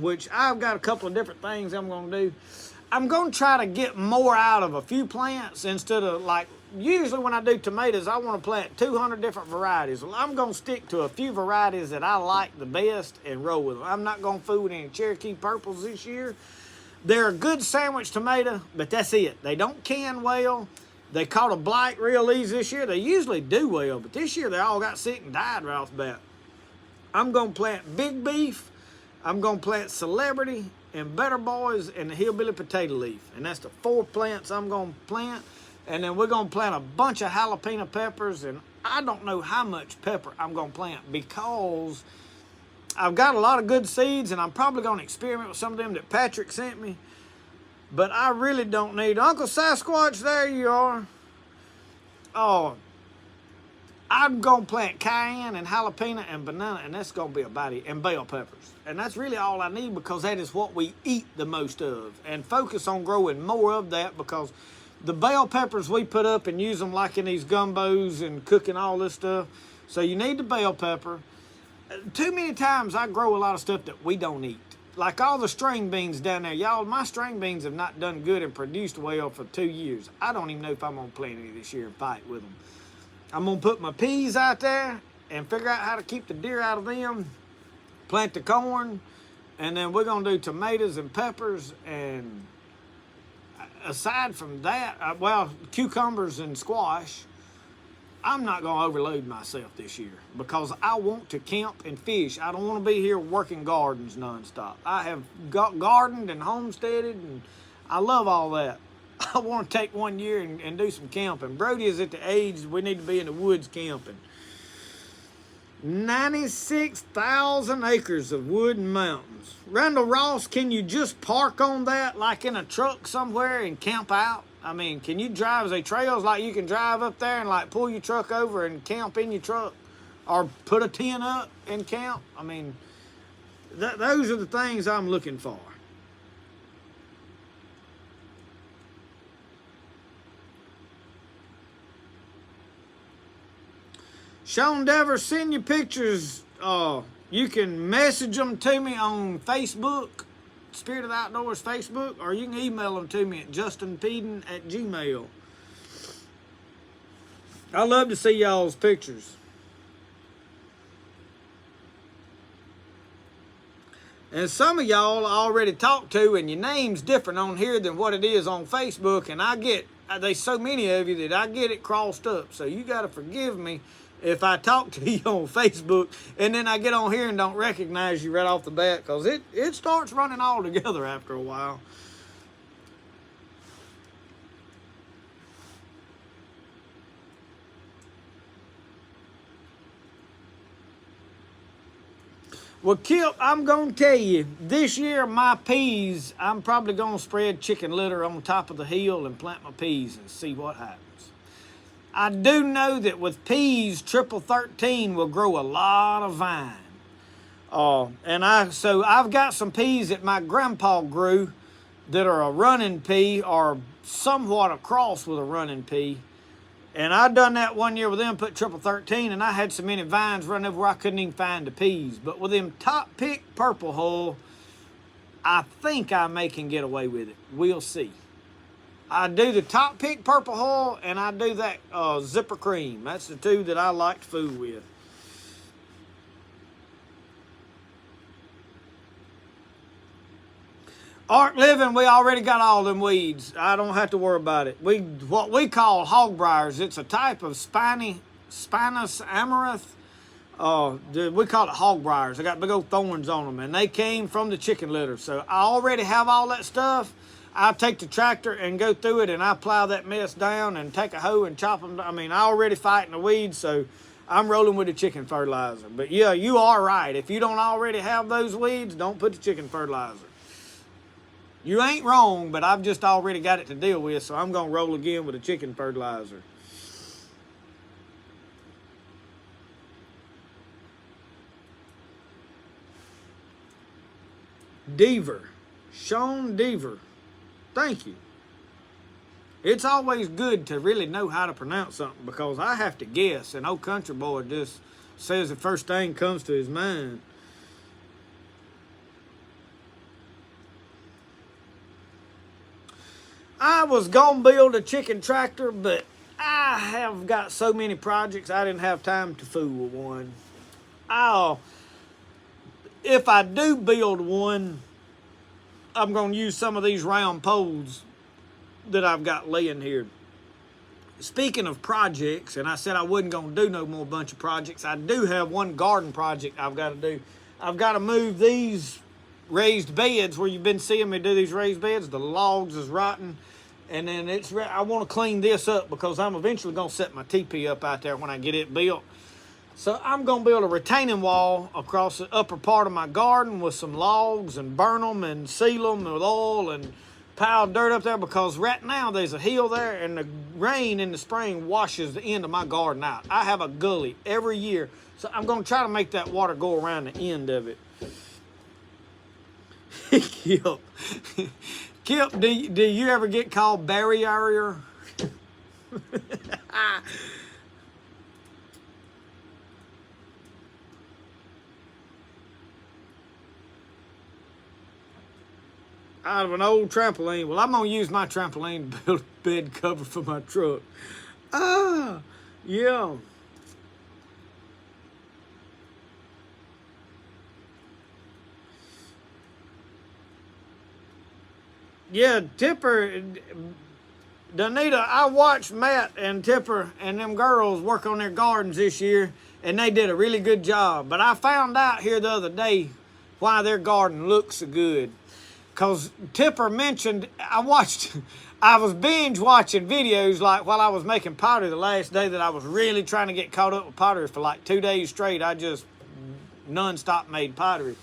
Which I've got a couple of different things I'm going to do. I'm going to try to get more out of a few plants instead of usually when I do tomatoes, I want to plant 200 different varieties. Well, I'm going to stick to a few varieties that I like the best and roll with them. I'm not going to fool with any Cherokee purples this year. They're a good sandwich tomato, but that's it. They don't can well. They caught a blight real easy this year. They usually do well, but this year they all got sick and died right off the bat. I'm going to plant Big Beef. I'm going to plant Celebrity and Better Boys and the Hillbilly Potato Leaf. And that's the 4 plants I'm going to plant. And then we're going to plant a bunch of jalapeno peppers. And I don't know how much pepper I'm going to plant because I've got a lot of good seeds, and I'm probably going to experiment with some of them that Patrick sent me. But I really don't need... Uncle Sasquatch, there you are. Oh, I'm going to plant cayenne and jalapeno and banana, and that's going to be about it, and bell peppers. And that's really all I need because that is what we eat the most of. And focus on growing more of that because the bell peppers we put up and use them like in these gumbos and cooking all this stuff. So you need the bell pepper. Too many times I grow a lot of stuff that we don't eat. Like all the string beans down there. Y'all, my string beans have not done good and produced well for 2 years. I don't even know if I'm going to plant any this year and fight with them. I'm going to put my peas out there and figure out how to keep the deer out of them. Plant the corn. And then we're going to do tomatoes and peppers. And aside from that, cucumbers and squash. I'm not going to overload myself this year because I want to camp and fish. I don't want to be here working gardens nonstop. I have got gardened and homesteaded, and I love all that. I want to take 1 year and do some camping. Brody is at the age we need to be in the woods camping. 96,000 acres of wood and mountains. Randall Ross, can you just park on that like in a truck somewhere and camp out? I mean, can you drive? Is there trails like you can drive up there and like pull your truck over and camp in your truck? Or put a tent up and camp? I mean, those are the things I'm looking for. Sean Devers, send your pictures. You can message them to me on Facebook. Spirit of the Outdoors Facebook, or you can email them to me at justinpeden@gmail.com. I love to see y'all's pictures. And some of y'all I already talked to, and your name's different on here than what it is on Facebook, and there's so many of you that I get it crossed up, so you got to forgive me if I talk to you on Facebook and then I get on here and don't recognize you right off the bat, because it starts running all together after a while. Well, Kip, I'm going to tell you, this year my peas, I'm probably going to spread chicken litter on top of the hill and plant my peas and see what happens. I do know that with peas, triple 13 will grow a lot of vine. So I've got some peas that my grandpa grew that are a running pea or somewhat a cross with a running pea. And I done that one year with them, put triple 13, and I had so many vines running over where I couldn't even find the peas. But with them top pick purple hull, I think I may can get away with it. We'll see. I do the top pick purple hull, and I do that zipper cream. That's the two that I like to fool with. Ark Living, we already got all them weeds. I don't have to worry about it. What we call hog briars. It's a type of spinous amaranth. We call it hog briars. They got big old thorns on them, and they came from the chicken litter. So I already have all that stuff. I take the tractor and go through it, and I plow that mess down and take a hoe and chop them. I mean, I already fighting the weeds, so I'm rolling with the chicken fertilizer. But yeah, you are right. If you don't already have those weeds, don't put the chicken fertilizer. You ain't wrong, but I've just already got it to deal with, so I'm going to roll again with a chicken fertilizer. Deaver. Sean Deaver. Thank you. It's always good to really know how to pronounce something because I have to guess, and old country boy just says the first thing comes to his mind. I was going to build a chicken tractor, but I have got so many projects, I didn't have time to fool with one. If I do build one, I'm going to use some of these round poles that I've got laying here. Speaking of projects, and I said I wasn't going to do no more bunch of projects, I do have one garden project I've got to do. I've got to move these raised beds where you've been seeing me do these raised beds. The logs is rotting. And then I want to clean this up because I'm eventually going to set my teepee up out there when I get it built. So I'm going to build a retaining wall across the upper part of my garden with some logs and burn them and seal them with oil and pile dirt up there because right now there's a hill there and the rain in the spring washes the end of my garden out. I have a gully every year, so I'm going to try to make that water go around the end of it. Yep. Kip, do you ever get called barrier? Out of an old trampoline. Well, I'm going to use my trampoline to build a bed cover for my truck. Yeah. Yeah, Tipper, Donita, I watched Matt and Tipper and them girls work on their gardens this year, and they did a really good job. But I found out here the other day why their garden looks so good. Because Tipper mentioned, I was binge watching videos like while I was making pottery the last day that I was really trying to get caught up with pottery for like 2 days straight. I just non-stop made pottery.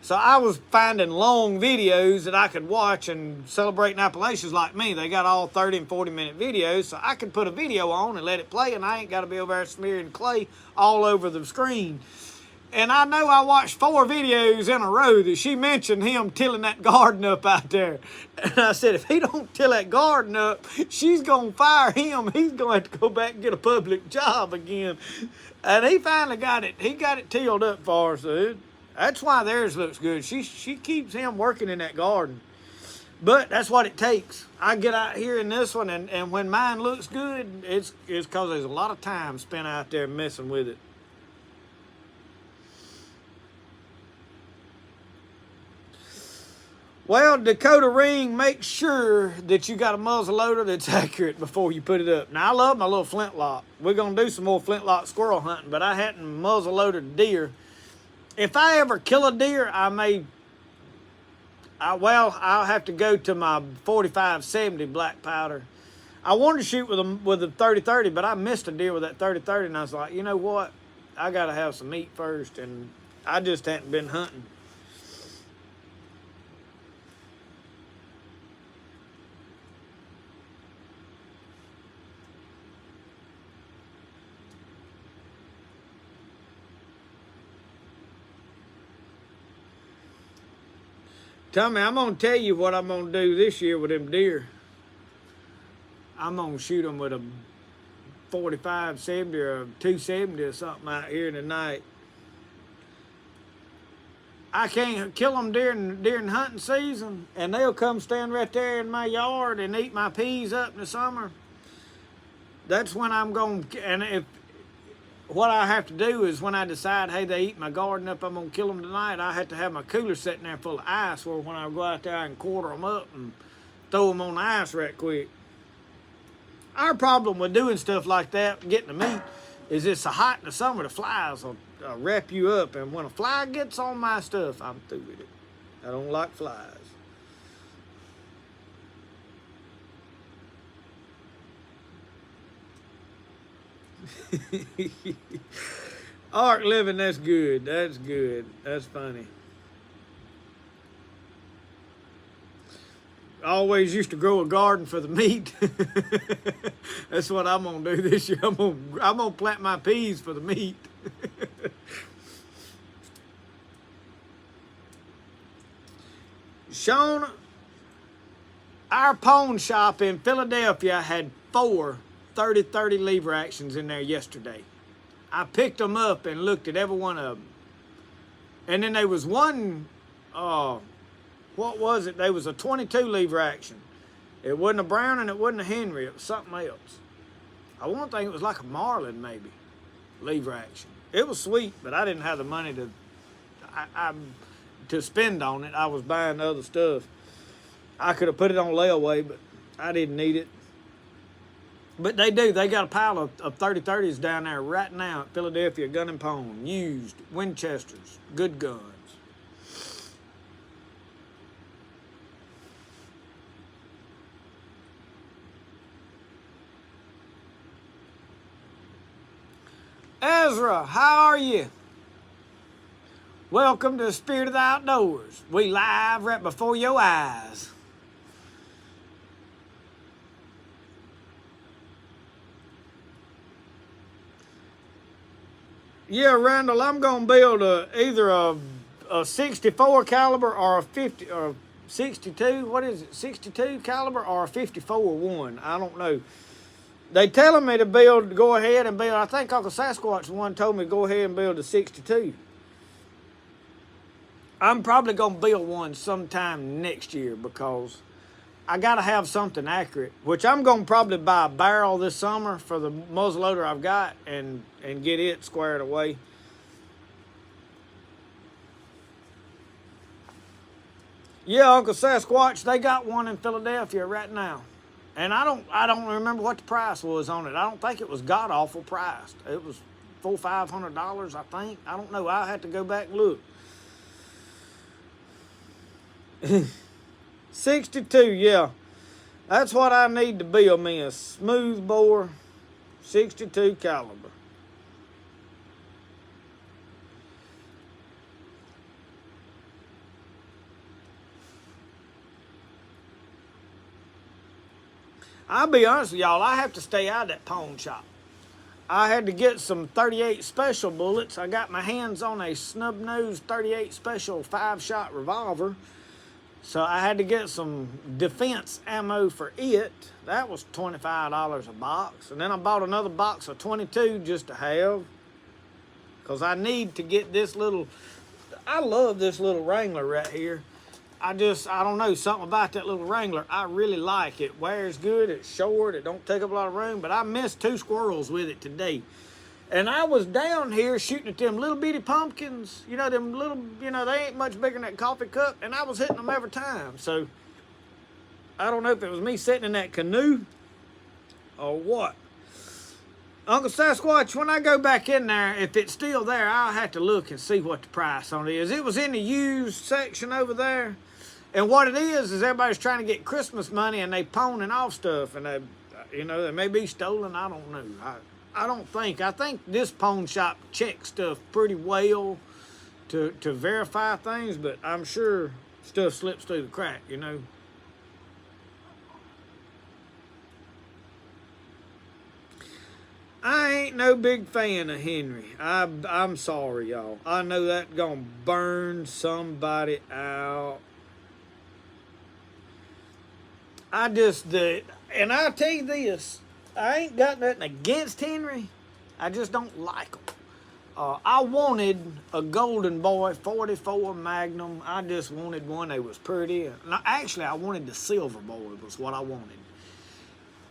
So I was finding long videos that I could watch and celebrating Appalachians like me. They got all 30 and 40-minute videos, so I could put a video on and let it play, and I ain't got to be over there smearing clay all over the screen. And I know I watched 4 videos in a row that she mentioned him tilling that garden up out there. And I said, if he don't till that garden up, she's going to fire him. He's going to have to go back and get a public job again. And he finally got it. He got it tilled up for her, so that's why theirs looks good. She keeps him working in that garden. But that's what it takes. I get out here in this one, and when mine looks good, it's because there's a lot of time spent out there messing with it. Well, Dakota Ring, make sure that you got a muzzle loader that's accurate before you put it up. Now, I love my little flintlock. We're going to do some more flintlock squirrel hunting, but I hadn't muzzle loaded deer. If I ever kill a deer, I'll have to go to my 45-70 black powder. I wanted to shoot with a 30-30, but I missed a deer with that 30-30, and I was like, you know what? I got to have some meat first, and I just hadn't been hunting. Tommy, I'm going to tell you what I'm going to do this year with them deer. I'm going to shoot them with a 45, 70 or a 270 or something out here in the night. I can't kill them during hunting season, and they'll come stand right there in my yard and eat my peas up in the summer. That's when I'm going to, and if what I have to do is when I decide, hey, they eat my garden up, I'm going to kill them tonight, I have to have my cooler sitting there full of ice where when I go out there, I can quarter them up and throw them on the ice right quick. Our problem with doing stuff like that, getting the meat, is it's so hot in the summer, the flies will wrap you up. And when a fly gets on my stuff, I'm through with it. I don't like flies. Ark living, that's good. That's good. That's funny. I always used to grow a garden for the meat. That's what I'm gonna do this year. I'm gonna plant my peas for the meat. Sean, our pawn shop in Philadelphia had 4 30-30 lever actions in there yesterday. I picked them up and looked at every one of them. And then there was one, what was it? There was a 22 lever action. It wasn't a Brown and it wasn't a Henry. It was something else. I want to think it was like a Marlin maybe, lever action. It was sweet, but I didn't have the money to spend on it. I was buying other stuff. I could have put it on layaway, but I didn't need it. But they do. They got a pile of 30-30s down there right now at Philadelphia Gun and Pawn. Used Winchesters. Good guns. Ezra, how are you? Welcome to the Spirit of the Outdoors. We live right before your eyes. Yeah, Randall, I'm gonna build either a 64 caliber or a 50 or 62. What is it? 62 caliber or a 54-1? I don't know. They telling me to go ahead and build. I think Uncle Sasquatch one told me to go ahead and build a 62. I'm probably gonna build one sometime next year because I gotta have something accurate, which I'm gonna probably buy a barrel this summer for the muzzleloader I've got and get it squared away. Yeah, Uncle Sasquatch, they got one in Philadelphia right now. And I don't remember what the price was on it. I don't think it was god awful priced. It was $400-500, I think. I don't know. I'll have to go back and look. 62, yeah. That's what I need to build me, a smooth bore 62 caliber. I'll be honest with y'all, I have to stay out of that pawn shop. I had to get some 38 special bullets. I got my hands on a snub-nosed 38 special 5-shot revolver. So I had to get some defense ammo for it. That was $25 a box. And then I bought another box of 22 just to have. Because I need to get this little... I love this little Wrangler right here. I don't know, something about that little Wrangler. I really like it. Wears good, it's short, it don't take up a lot of room. But I missed 2 squirrels with it today. And I was down here shooting at them little bitty pumpkins. You know, them little, they ain't much bigger than that coffee cup. And I was hitting them every time. So, I don't know if it was me sitting in that canoe or what. Uncle Sasquatch, when I go back in there, if it's still there, I'll have to look and see what the price on it is. It was in the used section over there. And what it is everybody's trying to get Christmas money and they pawning off stuff. And they may be stolen. I don't know. I think this pawn shop checks stuff pretty well. to verify things, but I'm sure stuff slips through the crack, you know. I ain't no big fan of Henry. I'm sorry, y'all. I know that's gonna burn somebody out. And I'll tell you this, I ain't got nothing against Henry. I just don't like him. I wanted a Golden Boy 44 Magnum. I just wanted one that was pretty. No, actually, I wanted the Silver Boy was what I wanted.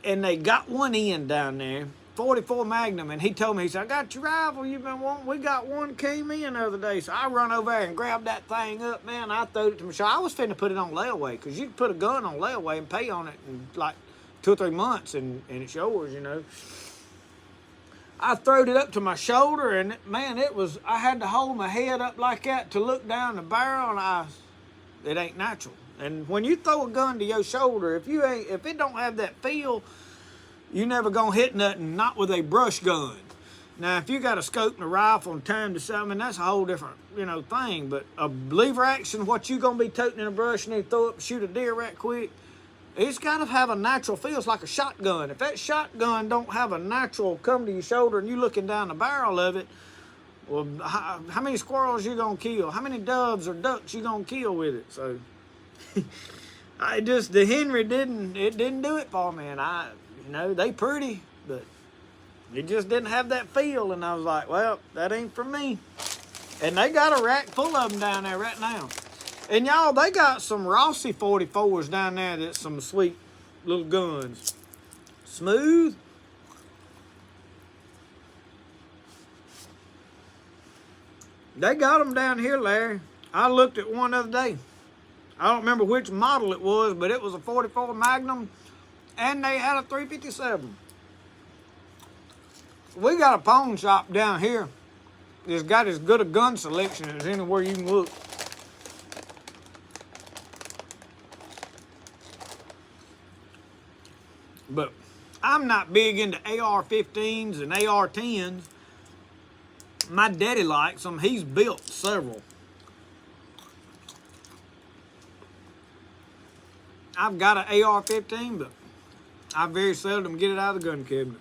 And they got one in down there, 44 Magnum, and he told me, he said, I got your rifle you've been wanting. We got one came in the other day. So I run over there and grabbed that thing up, man. I threw it to Michelle. I was finna put it on layaway, because you can put a gun on layaway and pay on it in like 2 or 3 months, and it's yours, you know. I throwed it up to my shoulder, and man, I had to hold my head up like that to look down the barrel, and it ain't natural. And when you throw a gun to your shoulder, if it don't have that feel, you never gonna hit nothing, not with a brush gun. Now, if you got a scope and a rifle and time to something, that's a whole different, thing. But a lever action, what you gonna be toting in a brush and then throw up and shoot a deer right quick, it's got to have a natural feel. It's like a shotgun. If that shotgun don't have a natural come to your shoulder and you looking down the barrel of it, well, how many squirrels you gonna kill? How many doves or ducks you gonna kill with it? So, the Henry didn't do it for me. And they pretty, but it just didn't have that feel. And I was like, well, that ain't for me. And they got a rack full of them down there right now. And y'all, they got some Rossi 44s down there that's some sweet little guns. Smooth. They got them down here, Larry. I looked at one the other day. I don't remember which model it was, but it was a 44 Magnum, and they had a 357. We got a pawn shop down here that's got as good a gun selection as anywhere you can look. But I'm not big into AR-15s and AR-10s. My daddy likes them. He's built several. I've got an AR-15, but I very seldom get it out of the gun cabinet.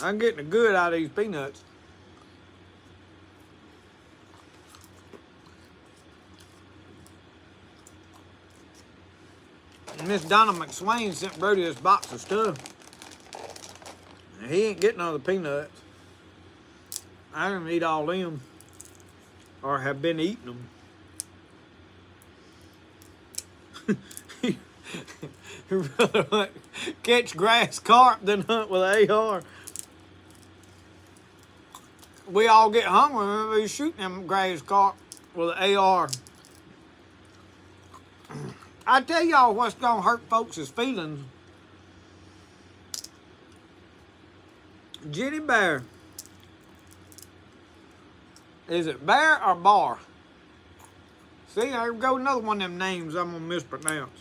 I'm getting the good out of these peanuts. Miss Donna McSwain sent Brody this box of stuff. And he ain't getting all the peanuts. I didn't eat all them, or have been eating them. Rather catch grass carp than hunt with an AR. We all get hungry when we shoot them grass carp with an AR. I tell y'all what's gonna hurt folks' feelings. Jenny Bear. Is it Bear or Bar? See, there go another one of them names I'm gonna mispronounce.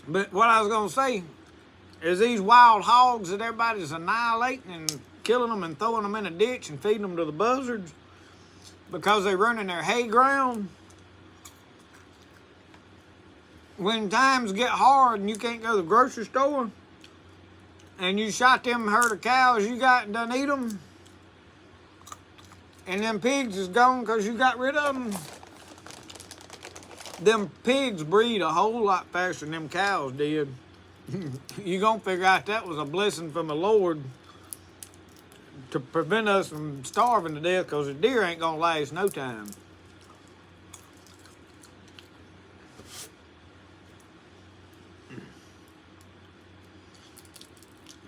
But what I was gonna say is these wild hogs that everybody's annihilating and killing them and throwing them in a ditch and feeding them to the buzzards because they're running their hay ground. When times get hard and you can't go to the grocery store and you shot them herd of cows you got and done eat them, and them pigs is gone because you got rid of them, them pigs breed a whole lot faster than them cows did. You gonna figure out that was a blessing from the Lord to prevent us from starving to death, because the deer ain't gonna last no time.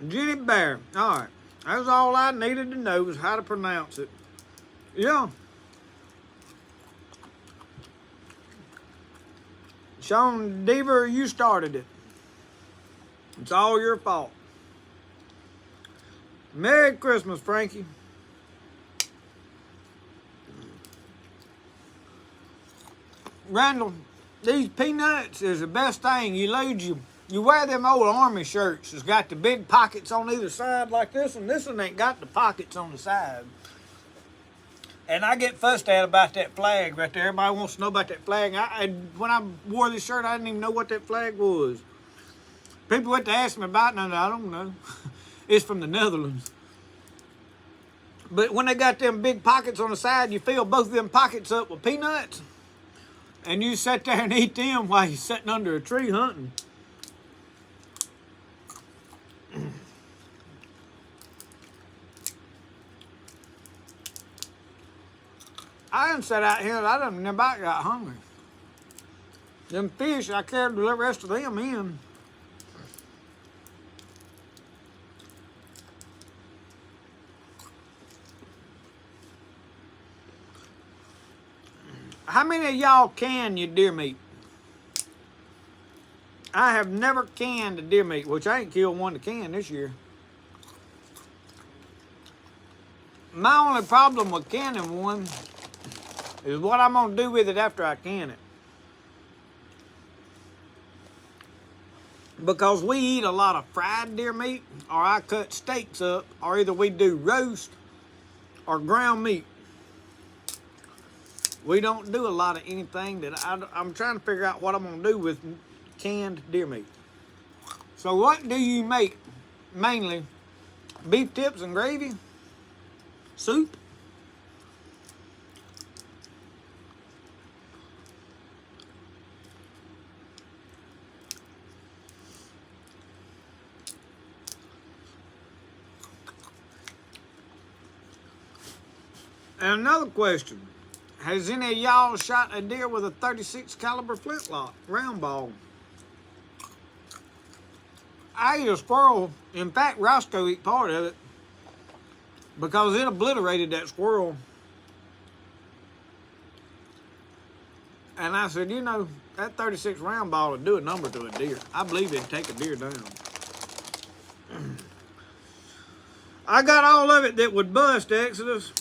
Jenny Bear. All right. That's all I needed to know was how to pronounce it. Yeah. Sean Deaver, you started it. It's all your fault. Merry Christmas, Frankie. Randall, these peanuts is the best thing. You wear them old army shirts. It's got the big pockets on either side like this one. This one ain't got the pockets on the side. And I get fussed at about that flag right there. Everybody wants to know about that flag. When I wore this shirt, I didn't even know what that flag was. People went to ask me about it, and I don't know. It's from the Netherlands. But when they got them big pockets on the side, you fill both of them pockets up with peanuts. And you sit there and eat them while you're sitting under a tree hunting. I done sat out here and I done about got hungry. Them fish, I carried the rest of them in. How many of y'all can your deer meat? I have never canned a deer meat, which I ain't killed one to can this year. My only problem with canning one is what I'm gonna do with it after I can it. Because we eat a lot of fried deer meat, or I cut steaks up, or either we do roast or ground meat. We don't do a lot of anything that I'm trying to figure out what I'm gonna do with canned deer meat. So what do you make mainly? Beef tips and gravy? Soup? And another question. Has any of y'all shot a deer with a 36 caliber flintlock round ball? I ate a squirrel. In fact, Roscoe ate part of it because it obliterated that squirrel. And I said, you know, that 36 round ball would do a number to a deer. I believe it'd take a deer down. I got all of it that would bust, Exodus.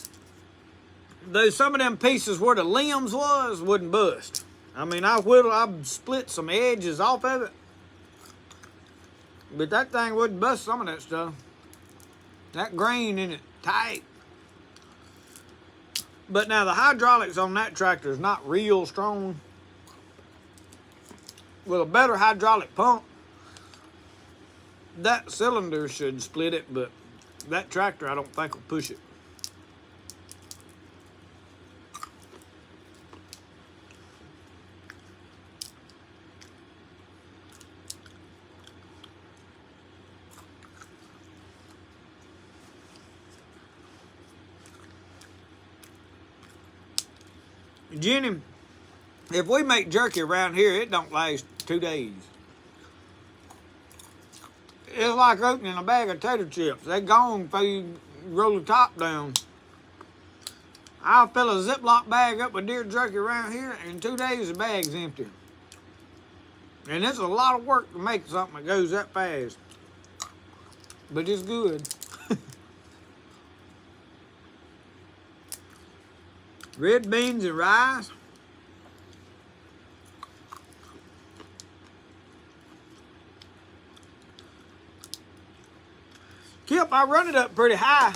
Though some of them pieces where the limbs wouldn't bust. I mean, I split some edges off of it. But that thing wouldn't bust some of that stuff. That grain in it, tight. But now the hydraulics on that tractor is not real strong. With a better hydraulic pump, that cylinder should split it, but that tractor I don't think will push it. Jenny, if we make jerky around here, it don't last 2 days. It's like opening a bag of tater chips. They're gone before you roll the top down. I'll fill a Ziploc bag up with deer jerky around here, and in 2 days the bag's empty. And it's a lot of work to make something that goes that fast. But it's good. Red beans and rice. Kip, I run it up pretty high.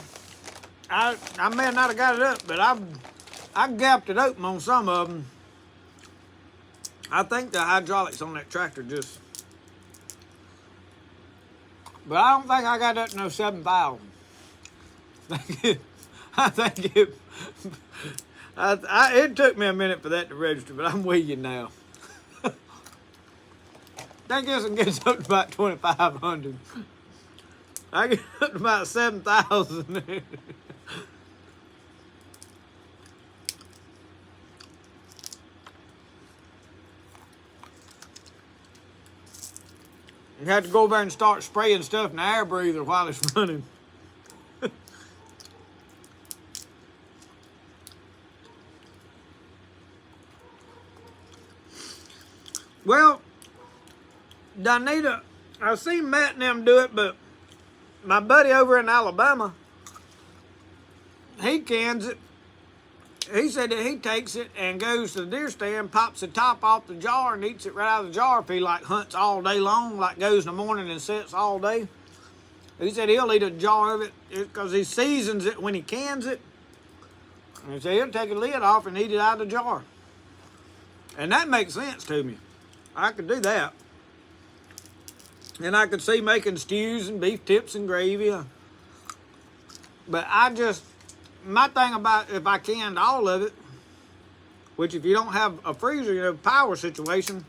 I may not have got it up, but I gapped it open on some of them. I think the hydraulics on that tractor just... But I don't think I got up to no 7,000. I think it... It took me a minute for that to register, but I'm with you now. I guess it gets up to about 2,500. I get up to about 7,000. You have to go over and start spraying stuff in the air breather while it's running. Well, Donita, I've seen Matt and them do it, but my buddy over in Alabama, he cans it. He said that he takes it and goes to the deer stand, pops the top off the jar and eats it right out of the jar if he like hunts all day long, like goes in the morning and sits all day. He said he'll eat a jar of it because he seasons it when he cans it. And he said he'll take the lid off and eat it out of the jar. And that makes sense to me. I could do that. And I could see making stews and beef tips and gravy. But my thing about if I canned all of it, which if you don't have a freezer, power situation,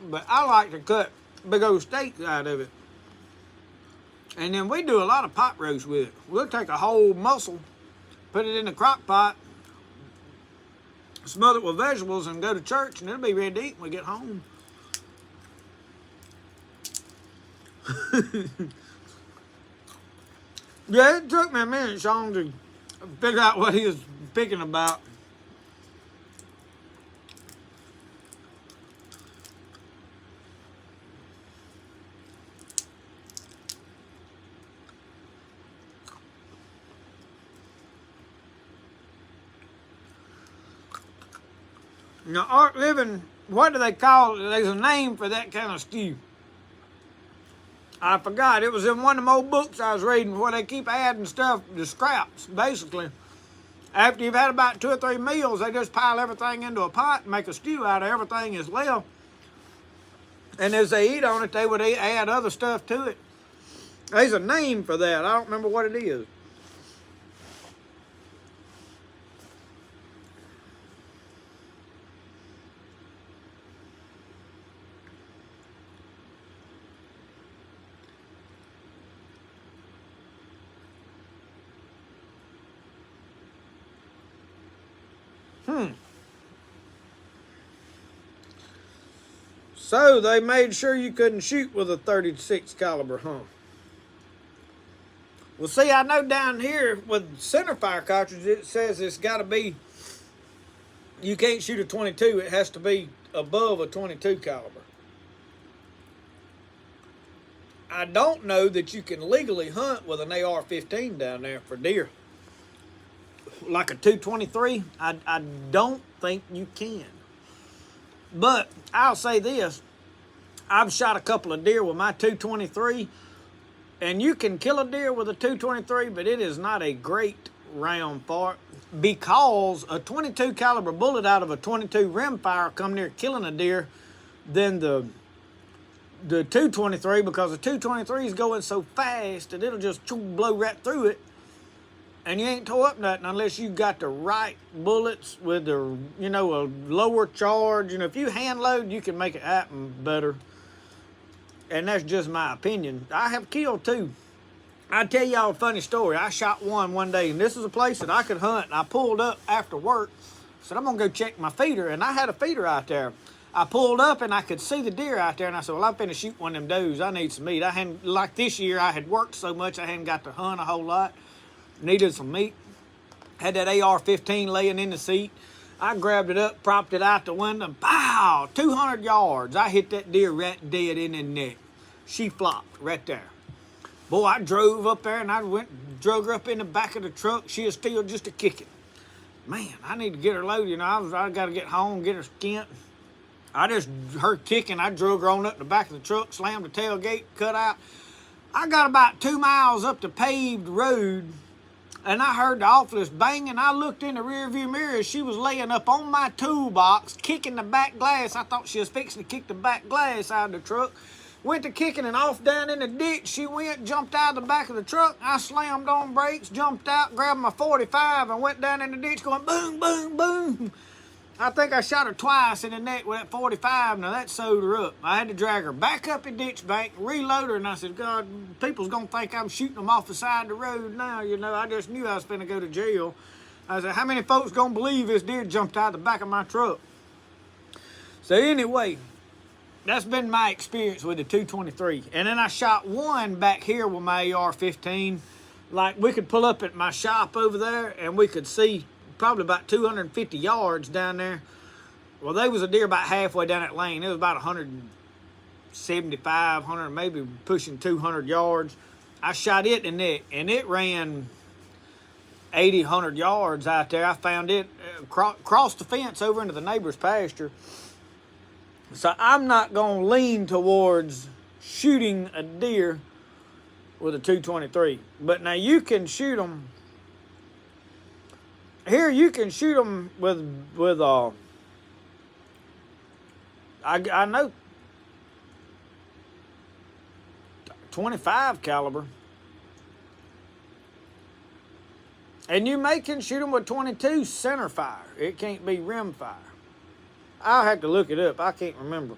but I like to cut big old steaks out of it. And then we do a lot of pot roast with it. We'll take a whole mussel, put it in the crock pot, smother it with vegetables, and go to church, and it'll be ready to eat when we get home. Yeah, it took me a minute, Sean, to figure out what he was picking about. Now, Art Living, what do they call it? There's a name for that kind of stew. I forgot. It was in one of them old books I was reading where they keep adding stuff to scraps, basically. After you've had about 2 or 3 meals, they just pile everything into a pot and make a stew out of everything that's left. And as they eat on it, they would add other stuff to it. There's a name for that. I don't remember what it is. So they made sure you couldn't shoot with a 36 caliber, huh? Well, see, I know down here with centerfire cartridges, it says it's got to be, you can't shoot a 22. It has to be above a 22 caliber. I don't know that you can legally hunt with an AR-15 down there for deer. Like a 223, I don't think you can. But I'll say this, I've shot a couple of deer with my 223, and you can kill a deer with a 223, but it is not a great round for it because a 22 caliber bullet out of a 22 rimfire come near killing a deer than the 223, because the 223 is going so fast that it'll just blow right through it. And you ain't tore up nothing unless you got the right bullets with the, a lower charge. If you hand load, you can make it happen better. And that's just my opinion. I have killed 2. I'll tell y'all a funny story. I shot one day, and this is a place that I could hunt. And I pulled up after work, said, I'm going to go check my feeder. And I had a feeder out there. I pulled up, and I could see the deer out there. And I said, well, I'm finna shoot one of them does. I need some meat. Like this year, I had worked so much, I hadn't got to hunt a whole lot. Needed some meat. Had that AR-15 laying in the seat. I grabbed it up, propped it out the window. Pow! 200 yards. I hit that deer right dead in the neck. She flopped right there. Boy, I drove up there and I drug her up in the back of the truck. She was still just a kicking. Man, I need to get her loaded. I got to get home, get her skinned. Her kicking, I drug her on up the back of the truck, slammed the tailgate, cut out. I got about 2 miles up the paved road, and I heard the awfulest banging. I looked in the rearview mirror. She was laying up on my toolbox, kicking the back glass. I thought she was fixing to kick the back glass out of the truck. Went to kicking and off down in the ditch. She went, jumped out of the back of the truck. I slammed on brakes, jumped out, grabbed my 45, and went down in the ditch going boom, boom, boom. I think I shot her twice in the neck with that 45. Now that sewed her up. I had to drag her back up the ditch bank, reload her, and I said, God, people's going to think I'm shooting them off the side of the road now. I just knew I was going to go to jail. I said, how many folks going to believe this deer jumped out of the back of my truck? So anyway, that's been my experience with the 223. And then I shot one back here with my AR-15. Like, we could pull up at my shop over there and we could see probably about 250 yards down there. Well, there was a deer about halfway down that lane. It was about 175, 100, maybe pushing 200 yards. I shot it in the neck, and it ran 80, 100 yards out there. I found it, crossed the fence over into the neighbor's pasture. So I'm not going to lean towards shooting a deer with a 223. But now you can shoot them. Here you can shoot them with I know 25 caliber. And you can shoot them with 22 center fire. It can't be rim fire. I'll have to look it up. I can't remember.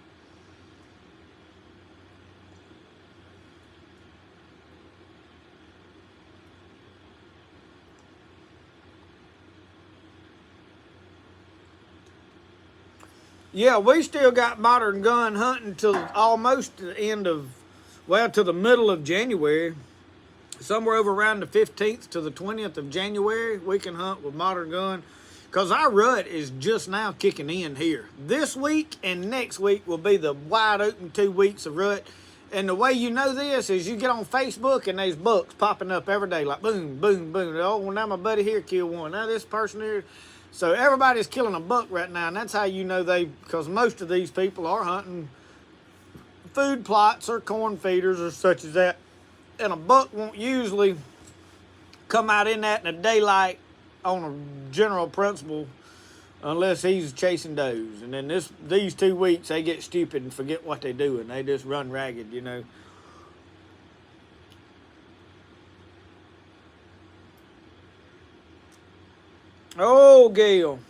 Yeah, we still got modern gun hunting till almost the end of, well, to the middle of January. Somewhere over around the 15th to the 20th of January, we can hunt with modern gun. Because our rut is just now kicking in here. This week and next week will be the wide open 2 weeks of rut. And the way you know this is you get on Facebook and there's bucks popping up every day, like boom, boom, boom. Oh, well, now my buddy here killed one. Now this person here. So everybody's killing a buck right now, and that's how you know because most of these people are hunting food plots or corn feeders or such as that. And a buck won't usually come out in that in the daylight on a general principle unless he's chasing does. And then these 2 weeks, they get stupid and forget what they're doing. They just run ragged, you know. Oh, Gail.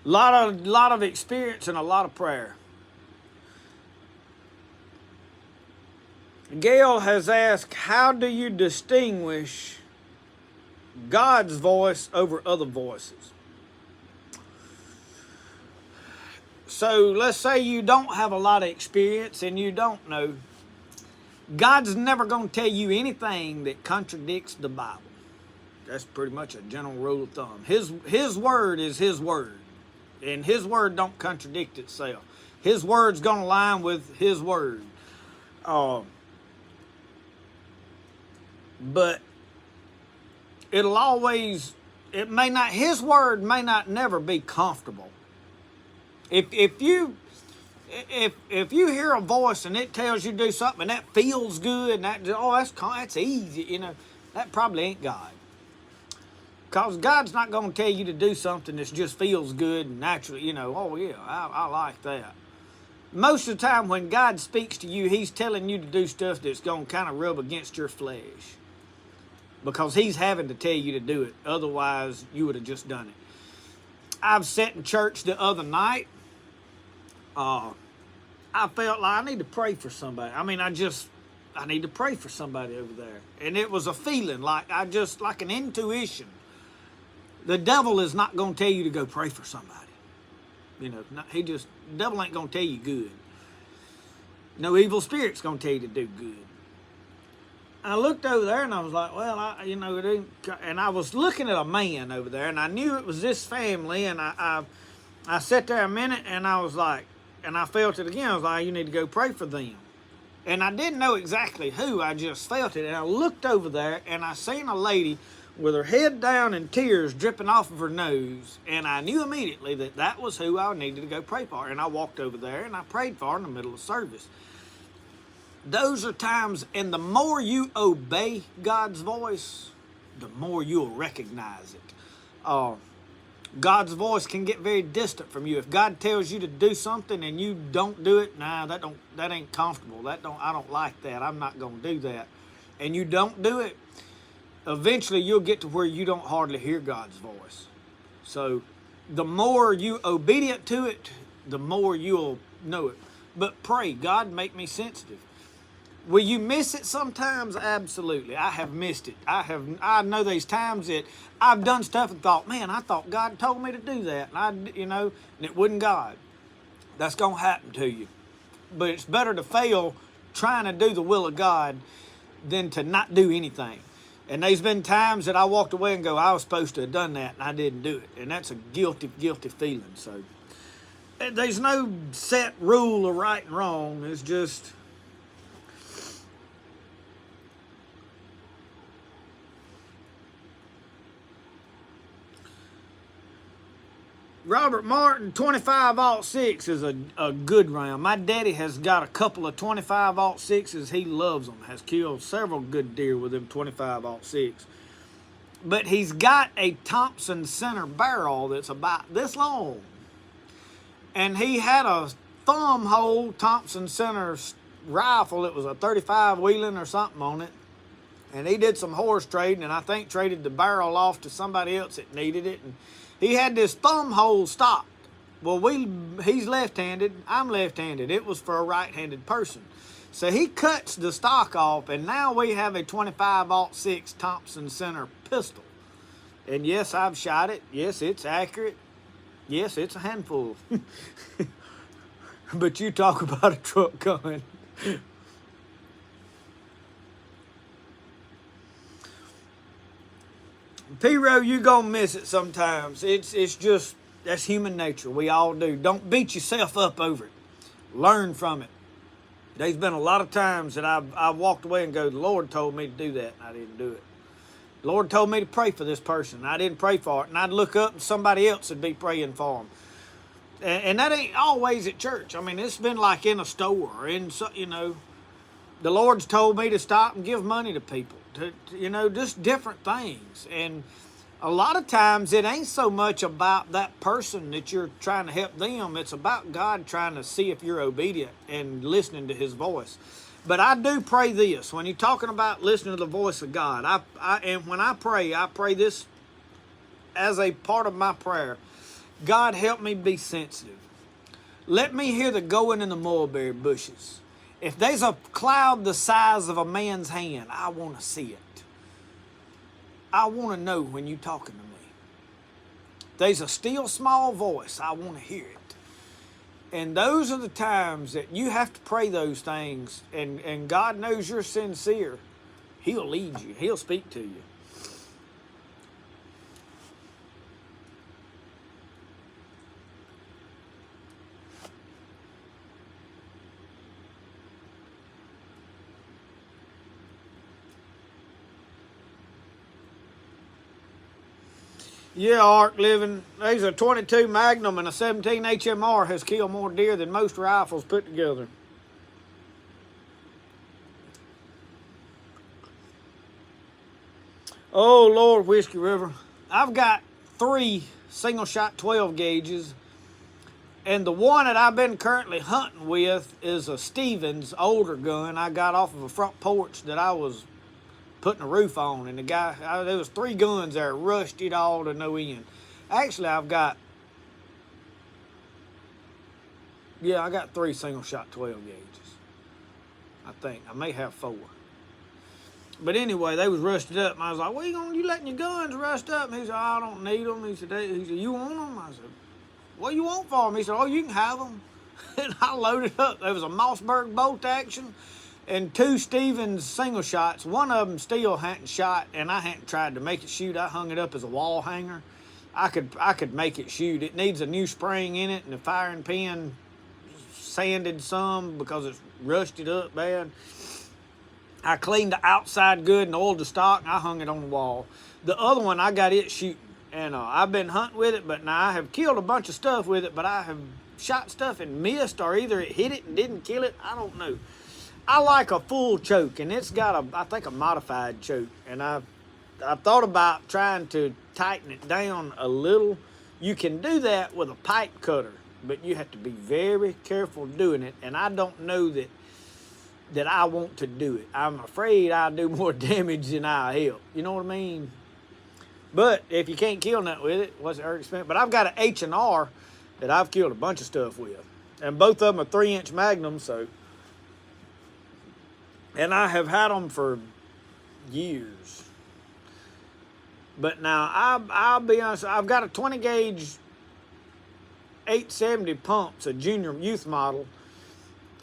Lot of experience and a lot of prayer. Gail has asked, how do you distinguish God's voice over other voices? So let's say you don't have a lot of experience and you don't know. God's never going to tell you anything that contradicts the Bible. That's pretty much a general rule of thumb. His word is his word. And his word don't contradict itself. His word's going to line with his word. But it'll always, his word may not never be comfortable. If you hear a voice and it tells you to do something and that feels good and that's easy, you know, that probably ain't God. Because God's not going to tell you to do something that just feels good and naturally, you know, oh yeah, I like that. Most of the time when God speaks to you, he's telling you to do stuff that's going to kind of rub against your flesh. Because he's having to tell you to do it. Otherwise, you would have just done it. I've sat in church the other night. I felt like I need to pray for somebody. I need to pray for somebody over there. And it was a feeling like an intuition. The devil is not going to tell you to go pray for somebody. You know, the devil ain't going to tell you good. No evil spirit's going to tell you to do good. I looked over there and I was like, well, and I was looking at a man over there and I knew it was this family, and I sat there a minute and I was like, and I felt it again. I was like, you need to go pray for them. And I didn't know exactly who, I just felt it. And I looked over there and I seen a lady with her head down and tears dripping off of her nose. And I knew immediately that was who I needed to go pray for. And I walked over there and I prayed for her in the middle of service. Those are times, and the more you obey God's voice, the more you'll recognize it. God's voice can get very distant from you. If God tells you to do something and you don't do it, that ain't comfortable. I don't like that. I'm not going to do that. And you don't do it, eventually you'll get to where you don't hardly hear God's voice. So the more you obedient to it, the more you'll know it. But pray, God, make me sensitive. Will you miss it sometimes? Absolutely. I have missed it. I know there's times that I've done stuff and thought, man, I thought God told me to do that. And and it wasn't God. That's going to happen to you. But it's better to fail trying to do the will of God than to not do anything. And there's been times that I walked away and go, I was supposed to have done that, and I didn't do it. And that's a guilty feeling. So there's no set rule of right and wrong. It's just... Robert Martin 25-06 is a good round. My daddy has got a couple of 25-06s. He loves them. Has killed several good deer with them 25-06. But he's got a Thompson center barrel that's about this long. And he had a thumb hole Thompson center rifle. It was a 35 Wheeling or something on it. And he did some horse trading, and I think traded the barrel off to somebody else that needed it. And he had this thumb hole stocked. Well, he's left-handed, I'm left-handed. It was for a right-handed person. So he cuts the stock off, and now we have a 25-06 Thompson center pistol. And yes, I've shot it. Yes, it's accurate. Yes, it's a handful. But you talk about a truck gun. P-Row, you gonna miss it sometimes. It's just, that's human nature. We all do. Don't beat yourself up over it. Learn from it. There's been a lot of times that I've walked away and go, the Lord told me to do that, and I didn't do it. The Lord told me to pray for this person, and I didn't pray for it. And I'd look up and somebody else would be praying for them. And that ain't always at church. I mean, it's been like in a store or in, the Lord's told me to stop and give money to people. Just different things. And a lot of times it ain't so much about that person that you're trying to help them. It's about God trying to see if you're obedient and listening to his voice. But I do pray this. When you're talking about listening to the voice of God, and when I pray this as a part of my prayer. God, help me be sensitive. Let me hear the going in the mulberry bushes. If there's a cloud the size of a man's hand, I want to see it. I want to know when you're talking to me. There's a still small voice. I want to hear it. And those are the times that you have to pray those things, and God knows you're sincere. He'll lead you. He'll speak to you. Yeah, Ark living. There's a 22 Magnum and a 17 HMR has killed more deer than most rifles put together. Oh, Lord, Whiskey River. I've got 3 single-shot 12 gauges, and the one that I've been currently hunting with is a Stevens older gun I got off of a front porch that I was putting a roof on, and there was 3 guns there, rusted all to no end. Actually, I got 3 single-shot 12 gauges. I think. I may have 4. But anyway, they was rusted up, and I was like, "What you letting your guns rust up?" And he said, "I don't need them." He said, "You want them?" I said, "What do you want for them?" He said, "Oh, you can have them." And I loaded up. There was a Mossberg bolt action and 2 Stevens single shots. One of them still hadn't shot, and I hadn't tried to make it shoot. I hung it up as a wall hanger. I could make it shoot. It needs a new spring in it, and the firing pin sanded some because it's rusted up bad. I cleaned the outside good and oiled the stock, and I hung it on the wall. The other one, I got it shooting, and I've been hunting with it, but now I have killed a bunch of stuff with it, but I have shot stuff and missed, or either it hit it and didn't kill it. I don't know. I like a full choke, and it's got I think a modified choke, and I've thought about trying to tighten it down a little. You can do that with a pipe cutter, but you have to be very careful doing it, and I don't know that I want to do it. I'm afraid I'll do more damage than I'll help. You know what I mean? But if you can't kill nothing with it, what's it hurt expensive? But I've got an H&R that I've killed a bunch of stuff with, and both of them are 3-inch Magnums, so. And I have had them for years. But now, I'll be honest, I've got a 20 gauge 870 pumps, a junior youth model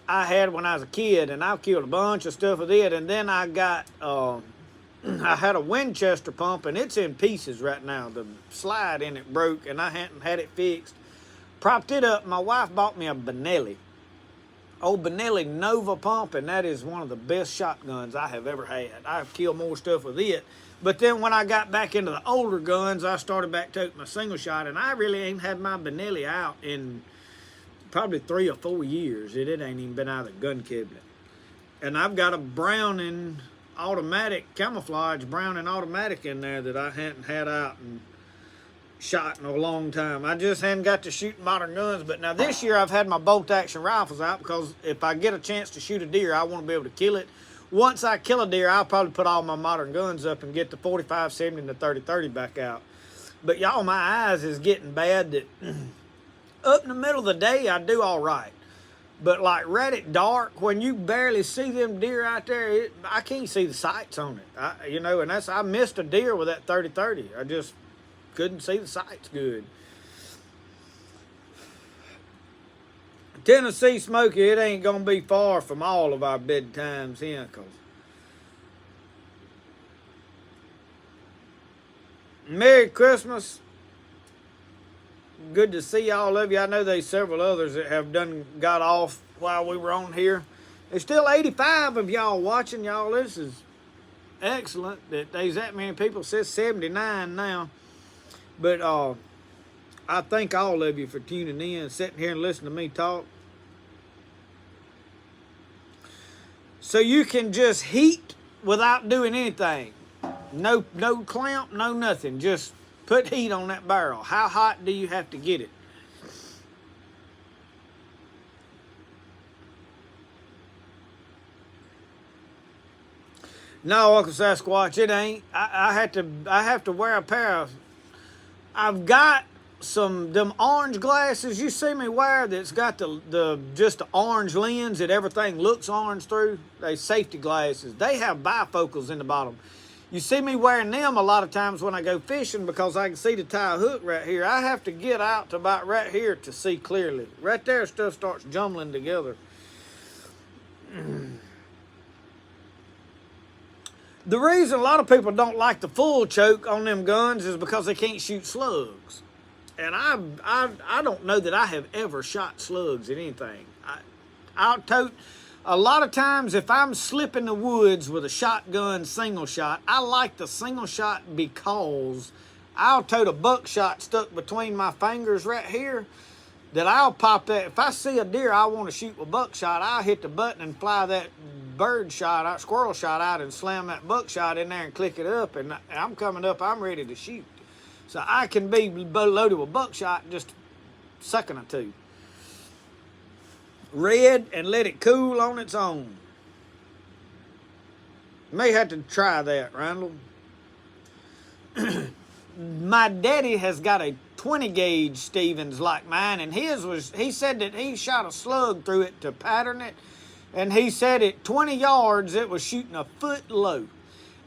I had when I was a kid, and I killed a bunch of stuff with it. And then I got, I had a Winchester pump, and it's in pieces right now. The slide in it broke, and I hadn't had it fixed. Propped it up. My wife bought me a Benelli, old Benelli Nova pump, and that is one of the best shotguns I have ever had. I've killed more stuff with it. But then when I got back into the older guns, I started back taking my single shot, and I really ain't had my Benelli out in probably 3 or 4 years. It ain't even been out of the gun cabinet. And I've got a Browning automatic, camouflage Browning automatic in there that I hadn't had out and shot in a long time. I just hadn't got to shoot modern guns. But now this year I've had my bolt action rifles out, because if I get a chance to shoot a deer, I want to be able to kill it. Once I kill a deer, I'll probably put all my modern guns up and get the 45-70 and the 30-30 back out. But y'all, my eyes is getting bad that up in the middle of the day, I do all right. But like right at dark, when you barely see them deer out there, I can't see the sights on it. And I missed a deer with that 30-30. I just couldn't see the sights good. Tennessee Smoky, it ain't gonna be far from all of our bedtimes here, cause Merry Christmas. Good to see all of you. I know there's several others that have got off while we were on here. There's still 85 of y'all watching. Y'all, this is excellent that there's that many people. It says 79 now. But I thank all of you for tuning in, sitting here and listening to me talk. So you can just heat without doing anything. No clamp, no nothing. Just put heat on that barrel. How hot do you have to get it? No, Uncle Sasquatch, it ain't. I have to wear a pair of. I've got them orange glasses you see me wear that's got just the orange lens that everything looks orange through. They safety glasses. They have bifocals in the bottom. You see me wearing them a lot of times when I go fishing, because I can see to tie a hook right here. I have to get out to about right here to see clearly. Right there, stuff starts jumbling together. The reason a lot of people don't like the full choke on them guns is because they can't shoot slugs. And I don't know that I have ever shot slugs at anything. I'll tote. A lot of times if I'm slipping the woods with a shotgun single shot, I like the single shot because I'll tote a buckshot stuck between my fingers right here that I'll pop that. If I see a deer I want to shoot with buckshot, I'll hit the button and fly that squirrel shot out and slam that buckshot in there and click it up, and I'm coming up, I'm ready to shoot. So I can be loaded with buckshot in just a second or two. Red and let it cool on its own. May have to try that, Randall. My daddy has got a 20 gauge Stevens like mine, and he said that he shot a slug through it to pattern it, and he said at 20 yards it was shooting a foot low.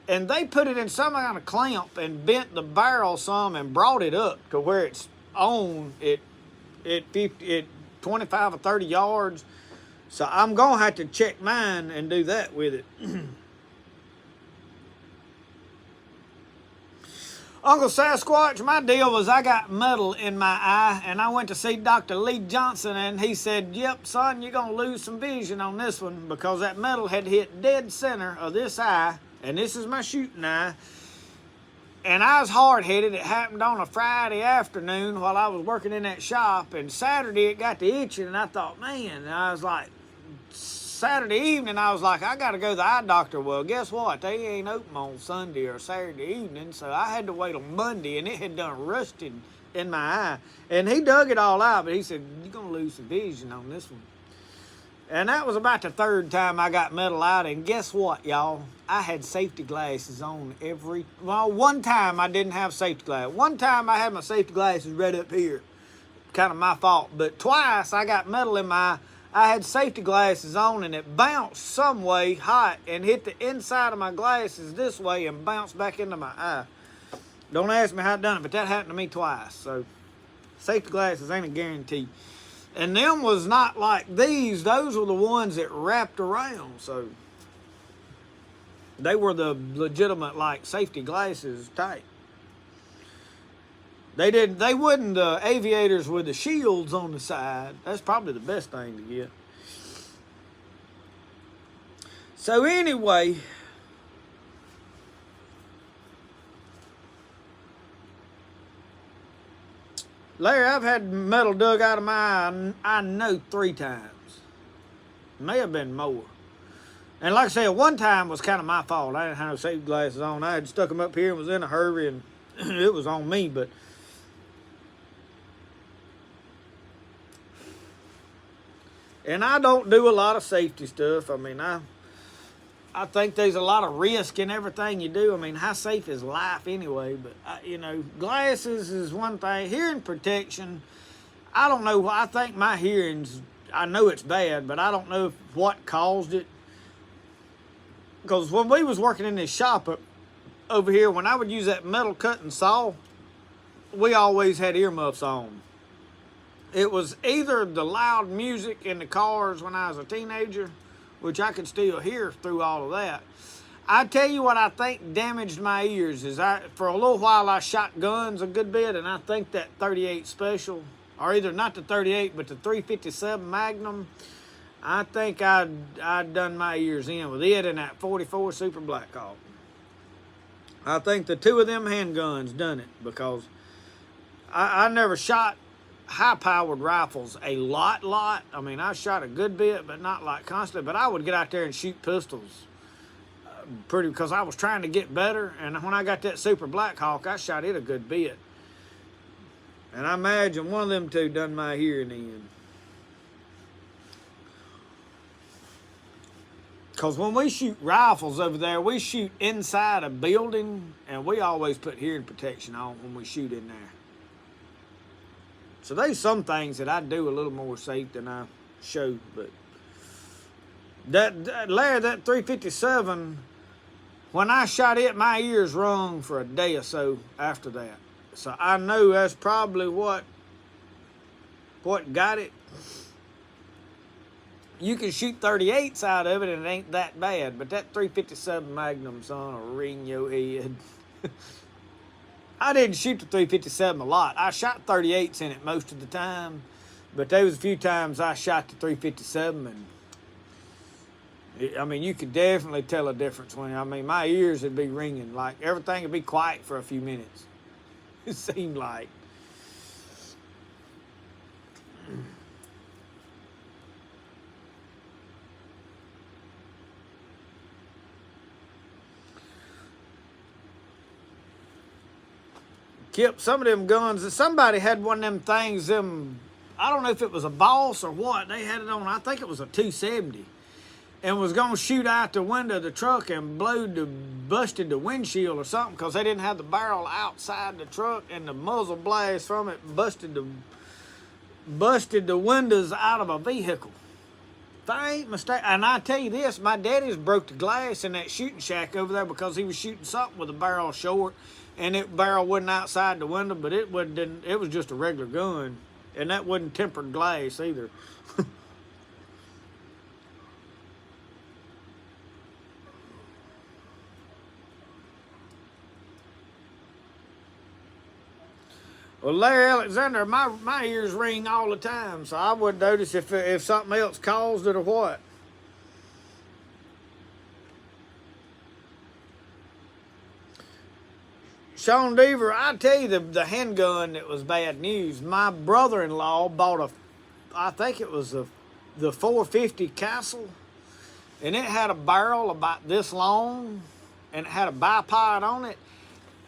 And they put it in some kind of clamp and bent the barrel some and brought it up to where it's on at 25 or 30 yards. So I'm going to have to check mine and do that with it. Uncle Sasquatch, my deal was I got metal in my eye, and I went to see Dr. Lee Johnson, and he said, yep, son, you're going to lose some vision on this one, because that metal had hit dead center of this eye, and this is my shooting eye. And I was hard-headed. It happened on a Friday afternoon while I was working in that shop, and Saturday it got to itching, and I thought, man, and I was like, Saturday evening, I was like, I got to go to the eye doctor. Well, guess what? They ain't open on Sunday or Saturday evening, so I had to wait on Monday, and it had done rusted in my eye. And he dug it all out, but he said, you're going to lose some vision on this one. And that was about the third time I got metal out, and guess what, y'all? I had safety glasses on one time I didn't have safety glasses. One time I had my safety glasses right up here. Kind of my fault. But twice I got metal in my eye. I had safety glasses on, and it bounced some way hot and hit the inside of my glasses this way and bounced back into my eye. Don't ask me how I done it, but that happened to me twice. So Safety glasses ain't a guarantee. And them was not like these. Those were the ones that wrapped around. So they were the legitimate like safety glasses type. They wouldn't the aviators with the shields on the side. That's probably the best thing to get. So anyway, Larry, I've had metal dug out of my eye, I know 3 times. May have been more. And like I said, one time was kind of my fault. I didn't have no safety glasses on. I had stuck them up here and was in a hurry, and it was on me. And I don't do a lot of safety stuff. I mean, I think there's a lot of risk in everything you do. I mean, how safe is life anyway? But, you know, glasses is one thing. Hearing protection, I don't know. I think my hearing's, I know it's bad, but I don't know what caused it. Because when we was working in this shop over here, when I would use that metal cutting saw, we always had earmuffs on. It was either the loud music in the cars when I was a teenager, which I could still hear through all of that. I tell you what I think damaged my ears is for a little while I shot guns a good bit, and I think that 38 Special, or either not the 38, but the 357 Magnum, I think I'd done my ears in with it and that 44 Super Blackhawk. I think the 2 of them handguns done it, because I never shot high-powered rifles a lot. I mean, I shot a good bit, but not like constantly. But I would get out there and shoot pistols because I was trying to get better. And when I got that Super Blackhawk, I shot it a good bit. And I imagine one of them 2 done my hearing in. Because when we shoot rifles over there, we shoot inside a building, and we always put hearing protection on when we shoot in there. So there's some things that I do a little more safe than I show, but Larry, that 357, when I shot it, my ears rung for a day or so after that. So I know that's probably what got it. You can shoot 38s out of it and it ain't that bad, but that 357 Magnum, son, will ring your head. I didn't shoot the 357 a lot. I shot 38s in it most of the time, but there was a few times I shot the 357, and I mean, you could definitely tell a difference when, I mean, my ears would be ringing, like everything would be quiet for a few minutes. It seemed like. Kip, some of them guns, somebody had one of them things, I don't know if it was a Boss or what, they had it on, I think it was a 270, and was going to shoot out the window of the truck and busted the windshield or something, because they didn't have the barrel outside the truck, and the muzzle blast from it busted the windows out of a vehicle. That ain't mistake. And I tell you this, my daddy's broke the glass in that shooting shack over there because he was shooting something with a barrel short, and that barrel wasn't outside the window, but it was just a regular gun, and that wasn't tempered glass either. Well, Larry Alexander, my ears ring all the time, so I wouldn't notice if something else caused it or what. Sean Deaver, I tell you the handgun that was bad news. My brother-in-law bought I think it was the 450 Castle, and it had a barrel about this long, and it had a bipod on it.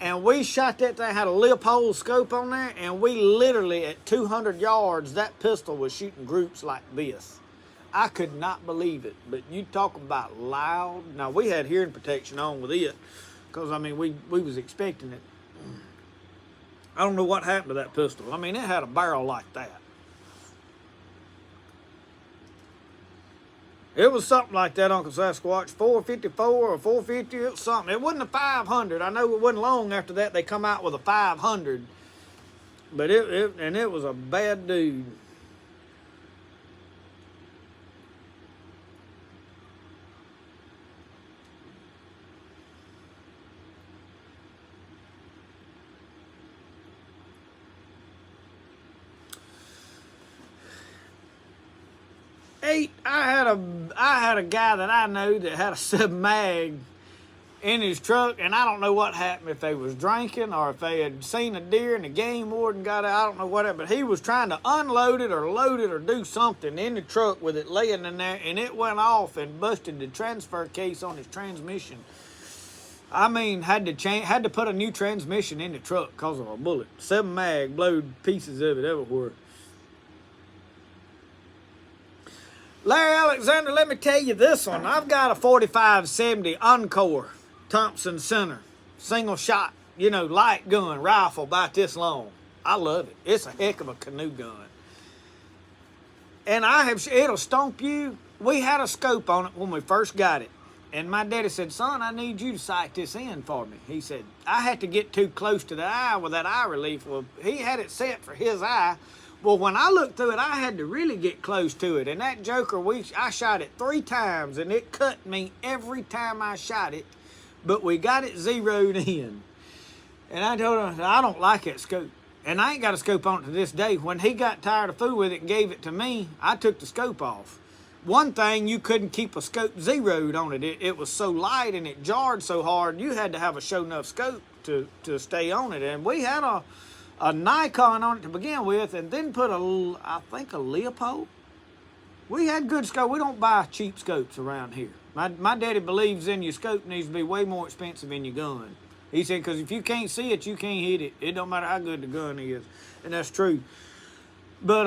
And we shot that thing, had a Leupold scope on there, and we literally, at 200 yards, that pistol was shooting groups like this. I could not believe it, but you talk about loud. Now, we had hearing protection on with it, because, I mean, we was expecting it. I don't know what happened to that pistol. I mean, it had a barrel like that. It was something like that, Uncle Sasquatch, 454 or 450, it was something. It wasn't a 500. I know it wasn't long after that they come out with a 500. But it was a bad dude. I had a guy that I know that had a sub mag in his truck, and I don't know what happened, if they was drinking or if they had seen a deer and the game warden got it. I don't know what happened, but he was trying to unload it or load it or do something in the truck with it laying in there, and it went off and busted the transfer case on his transmission. I mean, had to put a new transmission in the truck because of a bullet. 7 mag blowed pieces of it everywhere. Larry Alexander, let me tell you this one. I've got a 45-70 Encore Thompson Center, single shot, light gun, rifle about this long. I love it. It's a heck of a canoe gun. And it'll stomp you. We had a scope on it when we first got it. And my daddy said, son, I need you to sight this in for me. He said, I had to get too close to the eye with that eye relief. Well, he had it set for his eye. Well, when I looked through it, I had to really get close to it. And that joker, I shot it 3 times, and it cut me every time I shot it. But we got it zeroed in. And I told him, I don't like that scope. And I ain't got a scope on it to this day. When he got tired of fooling with it and gave it to me, I took the scope off. One thing, you couldn't keep a scope zeroed on it. It was so light and it jarred so hard, you had to have a show enough scope to stay on it. And we had a Nikon on it to begin with, and then put I think a Leopold. We had good scope. We don't buy cheap scopes around here. My daddy believes in your scope needs to be way more expensive than your gun. He said, because if you can't see it, you can't hit it. It don't matter how good the gun is. And that's true. But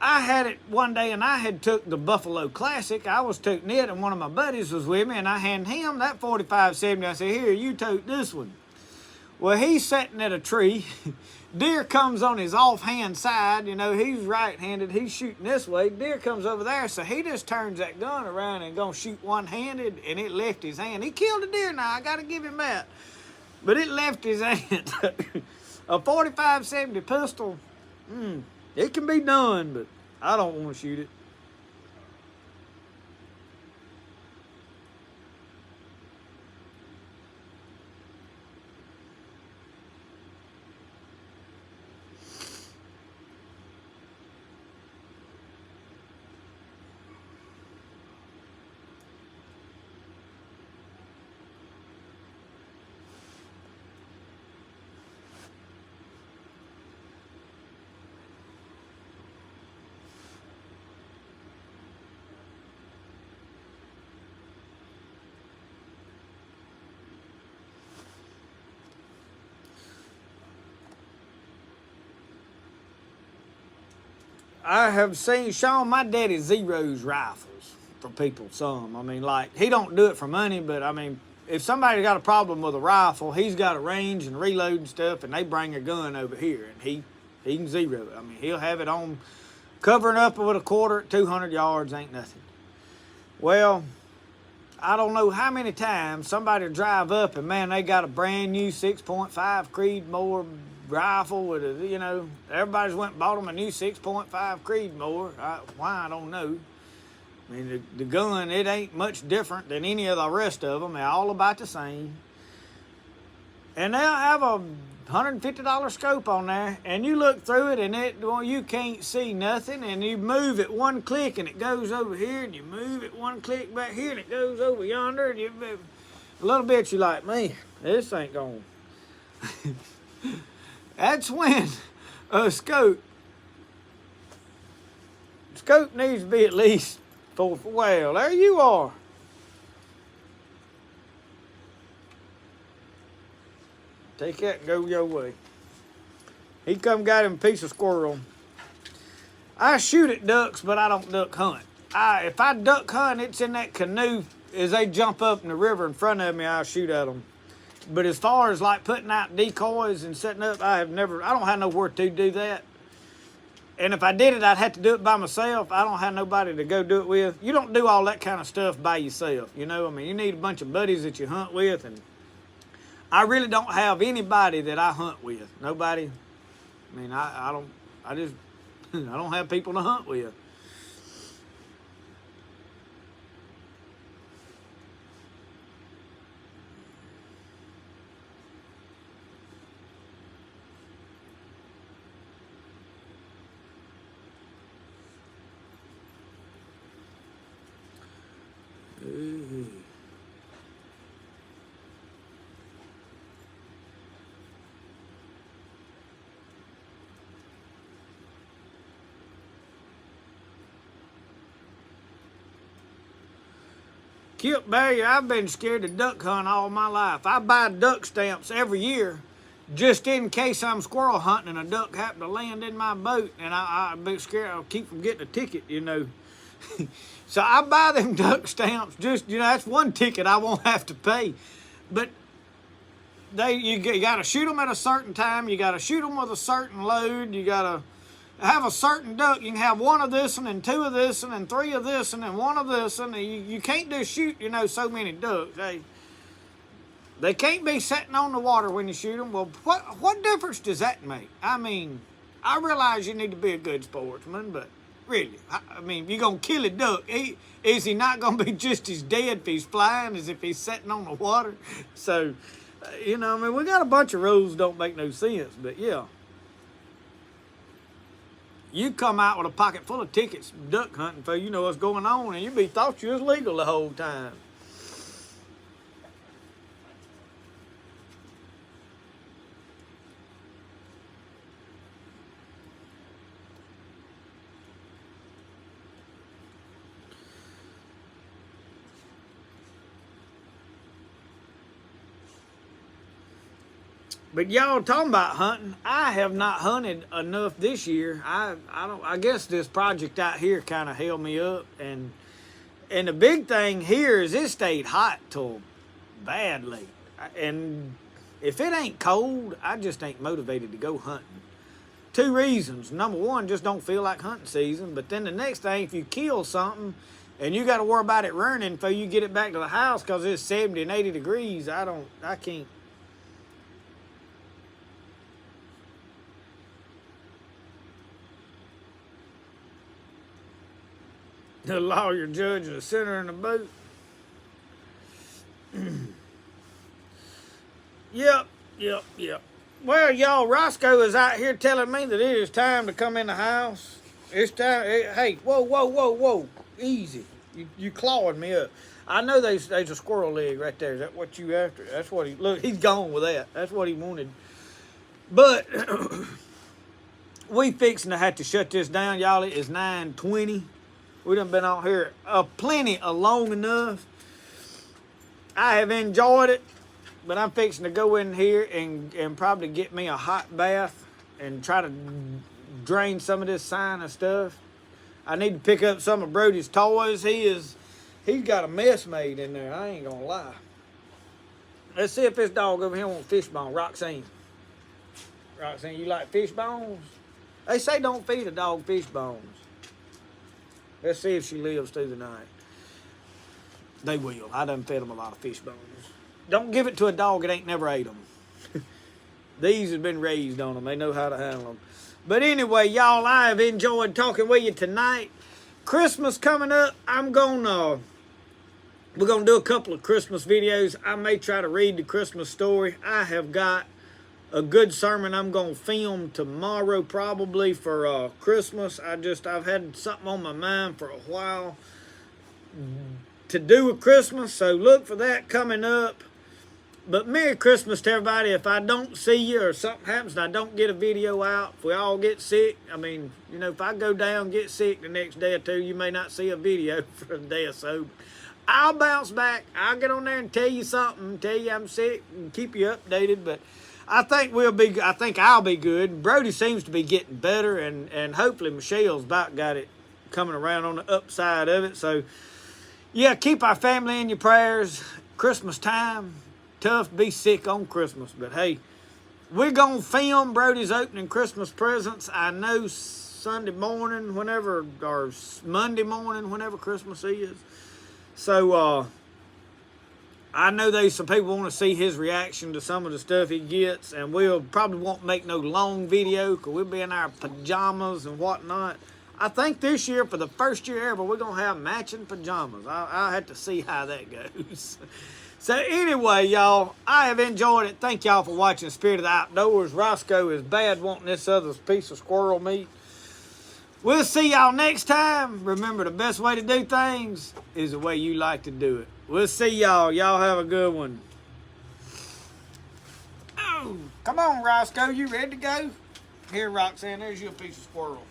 I had it one day, and I had took the Buffalo Classic. I was toting it, and one of my buddies was with me, and I handed him that 45-70. I said, here, you tote this one. Well, he's sitting at a tree. Deer comes on his offhand side. He's right-handed. He's shooting this way. Deer comes over there, so he just turns that gun around and gonna shoot one-handed, and it left his hand. He killed a deer now. I got to give him that. But it left his hand. A 45-70 pistol, it can be done, but I don't want to shoot it. I have seen Sean, my daddy zeros rifles for people some. I mean, like, he don't do it for money, but I mean, if somebody got a problem with a rifle, he's got a range and reload and stuff, and they bring a gun over here, and he can zero it. I mean, he'll have it on, covering up with a quarter at 200 yards, ain't nothing. Well, I don't know how many times somebody drive up and, man, they got a brand new 6.5 Creedmoor rifle with everybody's went and bought them a new 6.5 Creedmoor. Why, I don't know. I mean, the gun, it ain't much different than any of the rest of them. They're all about the same. And they'll have a $150 scope on there, and you look through it, and you can't see nothing, and you move it one click, and it goes over here, and you move it one click back here, and it goes over yonder, and a little bit you're like, man, this ain't going. That's when a scope needs to be at least well, there you are. Take that and go your way. He come got him a piece of squirrel. I shoot at ducks, but I don't duck hunt. If I duck hunt, it's in that canoe. As they jump up in the river in front of me, I'll shoot at them. But as far as like putting out decoys and setting up, I don't have nowhere to do that. And if I did it, I'd have to do it by myself. I don't have nobody to go do it with. You don't do all that kind of stuff by yourself, I mean, you need a bunch of buddies that you hunt with, and I really don't have anybody that I hunt with. Nobody. I mean, I just, I don't have people to hunt with. Kip Barrier, I've been scared to duck hunt all my life. I buy duck stamps every year just in case I'm squirrel hunting and a duck happen to land in my boat, and I've been scared I'll keep from getting a ticket, you know. So I buy them duck stamps just, you know, that's one ticket I won't have to pay. But you got to shoot them at a certain time. You got to shoot them with a certain load. You got to have a certain duck. You can have one of this one and two of this one and three of this one and one of this one. You can't just shoot, you know, so many ducks. They can't be sitting on the water when you shoot them. Well, what difference does that make? I mean, I realize you need to be a good sportsman, but really, I mean, if you're going to kill a duck, is he not going to be just as dead if he's flying as if he's sitting on the water? So, you know, I mean, we got a bunch of rules that don't make no sense, but yeah. You come out with a pocket full of tickets duck hunting for you know what's going on, and you be thought you was legal the whole time. But y'all talking about hunting, I have not hunted enough this year. I guess this project out here kind of held me up, and the big thing here is it stayed hot till bad late. And if it ain't cold, I just ain't motivated to go hunting. Two reasons. Number one, just don't feel like hunting season. But then the next thing, if you kill something and you got to worry about it running before you get it back to the house because it's 70 and 80 degrees, I can't. The lawyer, judge, and the sinner in the boat. Yep. Well, y'all, Roscoe is out here telling me that it is time to come in the house. It's time. Hey, whoa. Easy. You clawing me up. I know there's a squirrel leg right there. Is that what you after? That's what look, he's gone with that. That's what he wanted. But we fixing to have to shut this down, y'all. It is 9:20. We done been out here plenty long enough. I have enjoyed it, but I'm fixing to go in here and probably get me a hot bath and try to drain some of this sinus stuff. I need to pick up some of Brody's toys. He's got a mess made in there, I ain't gonna lie. Let's see if this dog over here wants fish bone. Roxanne, you like fish bones? They say don't feed a dog fish bones. Let's see if she lives through the night. They will. I done fed them a lot of fish bones. Don't give it to a dog that ain't never ate them. These have been raised on them. They know how to handle them. But anyway, y'all, I have enjoyed talking with you tonight. Christmas coming up. we're gonna do a couple of Christmas videos. I may try to read the Christmas story. I have got a good sermon I'm gonna film tomorrow probably for Christmas. I've had something on my mind for a while to do with Christmas, so look for that coming up. But Merry Christmas to everybody. If I don't see you or something happens and I don't get a video out, if we all get sick, I mean, you know, if I go down, get sick the next day or two, you may not see a video for a day or so. I'll bounce back. I'll get on there and tell you something, tell you I'm sick and keep you updated. But I think I'll be good. Brody seems to be getting better, and hopefully Michelle's about got it coming around on the upside of it. So yeah, keep our family in your prayers. Christmas time, tough to be sick on Christmas, but hey, we're gonna film Brody's opening Christmas presents. I know Sunday morning, whenever, or Monday morning, whenever Christmas is. So I know there's some people want to see his reaction to some of the stuff he gets, and we'll probably won't make no long video because we'll be in our pajamas and whatnot. I think this year, for the first year ever, we're going to have matching pajamas. I'll have to see how that goes. So anyway, y'all, I have enjoyed it. Thank y'all for watching Spirit of the Outdoors. Roscoe is bad wanting this other piece of squirrel meat. We'll see y'all next time. Remember, the best way to do things is the way you like to do it. We'll see y'all. Y'all have a good one. Oh, come on, Roscoe. You ready to go? Here, Roxanne, there's your piece of squirrel.